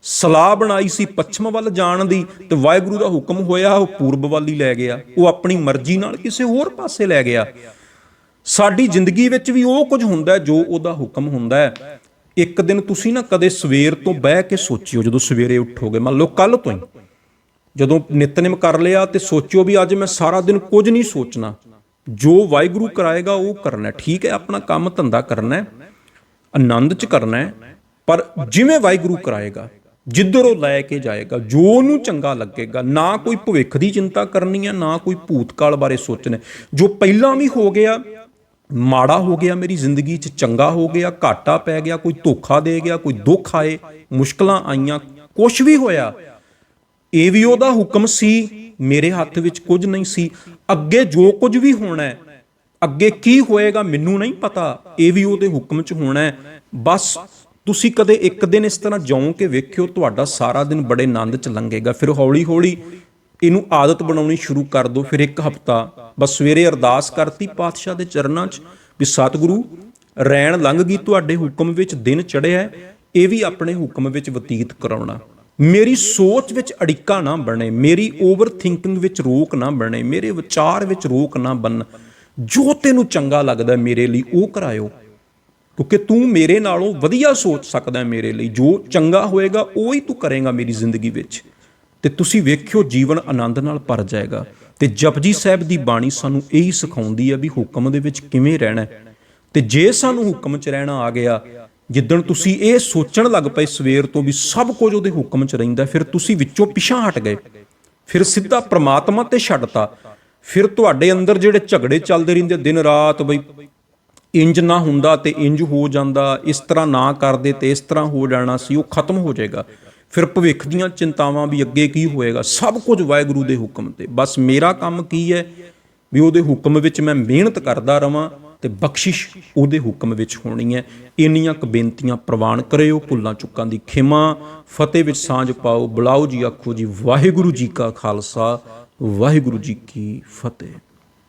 ਸਲਾਹ ਬਣਾਈ ਸੀ ਪੱਛਮ ਵੱਲ ਜਾਣ ਦੀ, ਤੇ ਵਾਹਿਗੁਰੂ ਦਾ ਹੁਕਮ ਹੋਇਆ ਉਹ ਪੂਰਬ ਵੱਲ ਹੀ ਲੈ ਗਿਆ। ਉਹ ਆਪਣੀ ਮਰਜ਼ੀ ਨਾਲ ਕਿਸੇ ਹੋਰ ਪਾਸੇ ਲੈ ਗਿਆ। ਸਾਡੀ ਜ਼ਿੰਦਗੀ ਵਿੱਚ ਵੀ ਉਹ ਕੁਝ ਹੁੰਦਾ ਜੋ ਉਹਦਾ ਹੁਕਮ ਹੁੰਦਾ ਹੈ। ਇੱਕ ਦਿਨ ਤੁਸੀਂ ਨਾ ਕਦੇ ਸਵੇਰ ਤੋਂ ਬਹਿ ਕੇ ਸੋਚਿਓ, ਜਦੋਂ ਸਵੇਰੇ ਉੱਠੋਗੇ, ਮੰਨ ਲਓ ਕੱਲ ਤੋਂ ਹੀ, ਜਦੋਂ ਨਿਤਨੇਮ ਕਰ ਲਿਆ, ਤੇ ਸੋਚਿਓ ਵੀ ਅੱਜ ਮੈਂ ਸਾਰਾ ਦਿਨ ਕੁਝ ਨਹੀਂ ਸੋਚਣਾ, ਜੋ ਵਾਹਿਗੁਰੂ ਕਰਾਏਗਾ ਉਹ ਕਰਨਾ। ਠੀਕ ਹੈ, ਆਪਣਾ ਕੰਮ ਧੰਦਾ ਕਰਨਾ ਹੈ, ਆਨੰਦ 'ਚ ਕਰਨਾ ਹੈ, ਪਰ ਜਿਵੇਂ ਵਾਹਿਗੁਰੂ ਕਰਾਏਗਾ, ਜਿੱਧਰ ਉਹ ਲੈ ਕੇ ਜਾਏਗਾ, ਜੋ ਉਹਨੂੰ ਚੰਗਾ ਲੱਗੇਗਾ। ਨਾ ਕੋਈ ਭਵਿੱਖ ਦੀ ਚਿੰਤਾ ਕਰਨੀ ਹੈ, ਨਾ ਕੋਈ ਭੂਤਕਾਲ ਬਾਰੇ ਸੋਚਣਾ। ਜੋ ਪਹਿਲਾਂ ਵੀ ਹੋ ਗਿਆ, ਮਾੜਾ ਹੋ ਗਿਆ ਮੇਰੀ ਜ਼ਿੰਦਗੀ 'ਚ, ਚੰਗਾ ਹੋ ਗਿਆ, ਘਾਟਾ ਪੈ ਗਿਆ, ਕੋਈ ਧੋਖਾ ਦੇ ਗਿਆ, ਕੋਈ ਦੁੱਖ ਆਏ, ਮੁਸ਼ਕਲਾਂ ਆਈਆਂ, ਕੁਛ ਵੀ ਹੋਇਆ, ਇਹ ਵੀ ਉਹਦਾ ਹੁਕਮ ਸੀ, ਮੇਰੇ ਹੱਥ ਵਿੱਚ ਕੁਝ ਨਹੀਂ ਸੀ। ਅੱਗੇ ਜੋ ਕੁਝ ਵੀ ਹੋਣਾ ਹੈ, ਅੱਗੇ ਕੀ ਹੋਏਗਾ ਮੈਨੂੰ ਨਹੀਂ ਪਤਾ, ਇਹ ਵੀ ਉਹਦੇ ਹੁਕਮ 'ਚ ਹੋਣਾ ਹੈ। ਬਸ ਤੁਸੀਂ ਕਦੇ ਇੱਕ ਦਿਨ ਇਸ ਤਰ੍ਹਾਂ ਜਿਉਂ ਕੇ ਵੇਖਿਓ, ਤੁਹਾਡਾ ਸਾਰਾ ਦਿਨ ਬੜੇ ਆਨੰਦ 'ਚ ਲੰਘੇਗਾ। ਫਿਰ ਹੌਲੀ ਹੌਲੀ ਇਹਨੂੰ ਆਦਤ ਬਣਾਉਣੀ ਸ਼ੁਰੂ ਕਰ ਦਿਓ। ਫਿਰ ਇੱਕ ਹਫ਼ਤਾ ਬਸ ਸਵੇਰੇ ਅਰਦਾਸ ਕਰਤੀ ਪਾਤਸ਼ਾਹ ਦੇ ਚਰਨਾਂ 'ਚ ਵੀ ਸਤਿਗੁਰੂ ਰੈਣ ਲੰਘ ਗਈ, ਤੁਹਾਡੇ ਹੁਕਮ ਵਿੱਚ ਦਿਨ ਚੜ੍ਹਿਆ, ਇਹ ਵੀ ਆਪਣੇ ਹੁਕਮ ਵਿੱਚ ਬਤੀਤ ਕਰਾਉਣਾ। ਮੇਰੀ ਸੋਚ ਵਿੱਚ ਅੜਿੱਕਾ ਨਾ ਬਣੇ, ਮੇਰੀ ਓਵਰ ਥਿੰਕਿੰਗ ਵਿੱਚ ਰੋਕ ਨਾ ਬਣੇ, ਮੇਰੇ ਵਿਚਾਰ ਵਿੱਚ ਰੋਕ ਨਾ ਬਣ। ਜੋ ਤੈਨੂੰ ਚੰਗਾ ਲੱਗਦਾ ਮੇਰੇ ਲਈ ਉਹ ਕਰਾਇਓ, ਕਿਉਂਕਿ ਤੂੰ ਮੇਰੇ ਨਾਲੋਂ ਵਧੀਆ ਸੋਚ ਸਕਦਾ ਮੇਰੇ ਲਈ। ਜੋ ਚੰਗਾ ਹੋਏਗਾ ਉਹ ਹੀ ਤੂੰ ਕਰੇਗਾ ਮੇਰੀ ਜ਼ਿੰਦਗੀ ਵਿੱਚ, ਤੇ ਤੁਸੀਂ ਵੇਖਿਓ ਜੀਵਨ ਆਨੰਦ ਨਾਲ ਭਰ ਜਾਏਗਾ। ਤੇ ਜਪਜੀ ਸਾਹਿਬ ਦੀ ਬਾਣੀ ਸਾਨੂੰ ਇਹੀ ਸਿਖਾਉਂਦੀ ਹੈ ਵੀ ਹੁਕਮ ਦੇ ਵਿੱਚ ਕਿਵੇਂ ਰਹਿਣਾ। ਤੇ ਜੇ ਸਾਨੂੰ ਹੁਕਮ 'ਚ ਰਹਿਣਾ ਆ ਗਿਆ, ਜਿੱਦਣ ਤੁਸੀਂ ਇਹ ਸੋਚਣ ਲੱਗ ਪਏ ਸਵੇਰ ਤੋਂ ਵੀ ਸਭ ਕੁਝ ਉਹਦੇ ਹੁਕਮ 'ਚ ਰਹਿੰਦਾ, ਫਿਰ ਤੁਸੀਂ ਵਿੱਚੋਂ ਪਿਛਾਂ ਹਟ ਗਏ, ਫਿਰ ਸਿੱਧਾ ਪ੍ਰਮਾਤਮਾ ਤੇ ਛੱਡਤਾ। ਫਿਰ ਤੁਹਾਡੇ ਅੰਦਰ ਜਿਹੜੇ ਝਗੜੇ ਚੱਲਦੇ ਰਹਿੰਦੇ ਦਿਨ ਰਾਤ, ਬਈ ਇੰਜ ਨਾ ਹੁੰਦਾ ਤੇ ਇੰਜ ਹੋ ਜਾਂਦਾ, ਇਸ ਤਰ੍ਹਾਂ ਨਾ ਕਰਦੇ ਤੇ ਇਸ ਤਰ੍ਹਾਂ ਹੋ ਜਾਣਾ ਸੀ, ਉਹ ਖਤਮ ਹੋ ਜਾਏਗਾ। ਫਿਰ ਭਵਿੱਖ ਦੀਆਂ ਚਿੰਤਾਵਾਂ ਵੀ ਅੱਗੇ ਕੀ ਹੋਏਗਾ, ਸਭ ਕੁਝ ਵਾਹਿਗੁਰੂ ਦੇ ਹੁਕਮ ਤੇ। ਬਸ ਮੇਰਾ ਕੰਮ ਕੀ ਹੈ ਵੀ ਉਹਦੇ ਹੁਕਮ ਵਿੱਚ ਮੈਂ ਮਿਹਨਤ ਕਰਦਾ ਰਵਾਂ ਤੇ ਬਖਸ਼ਿਸ਼ ਉਹਦੇ ਹੁਕਮ ਵਿੱਚ ਹੋਣੀ ਹੈ। ਇੰਨੀਆਂ ਕੁ ਬੇਨਤੀਆਂ ਪ੍ਰਵਾਨ ਕਰਿਓ, ਭੁੱਲਾਂ ਚੁੱਕਾਂ ਦੀ ਖਿਮਾ, ਫਤਿਹ ਵਿੱਚ ਸਾਂਝ ਪਾਓ। ਬੁਲਾਓ ਜੀ, ਆਖੋ ਜੀ ਵਾਹਿਗੁਰੂ ਜੀ ਕਾ ਖਾਲਸਾ, ਵਾਹਿਗੁਰੂ ਜੀ ਕੀ ਫਤਿਹ।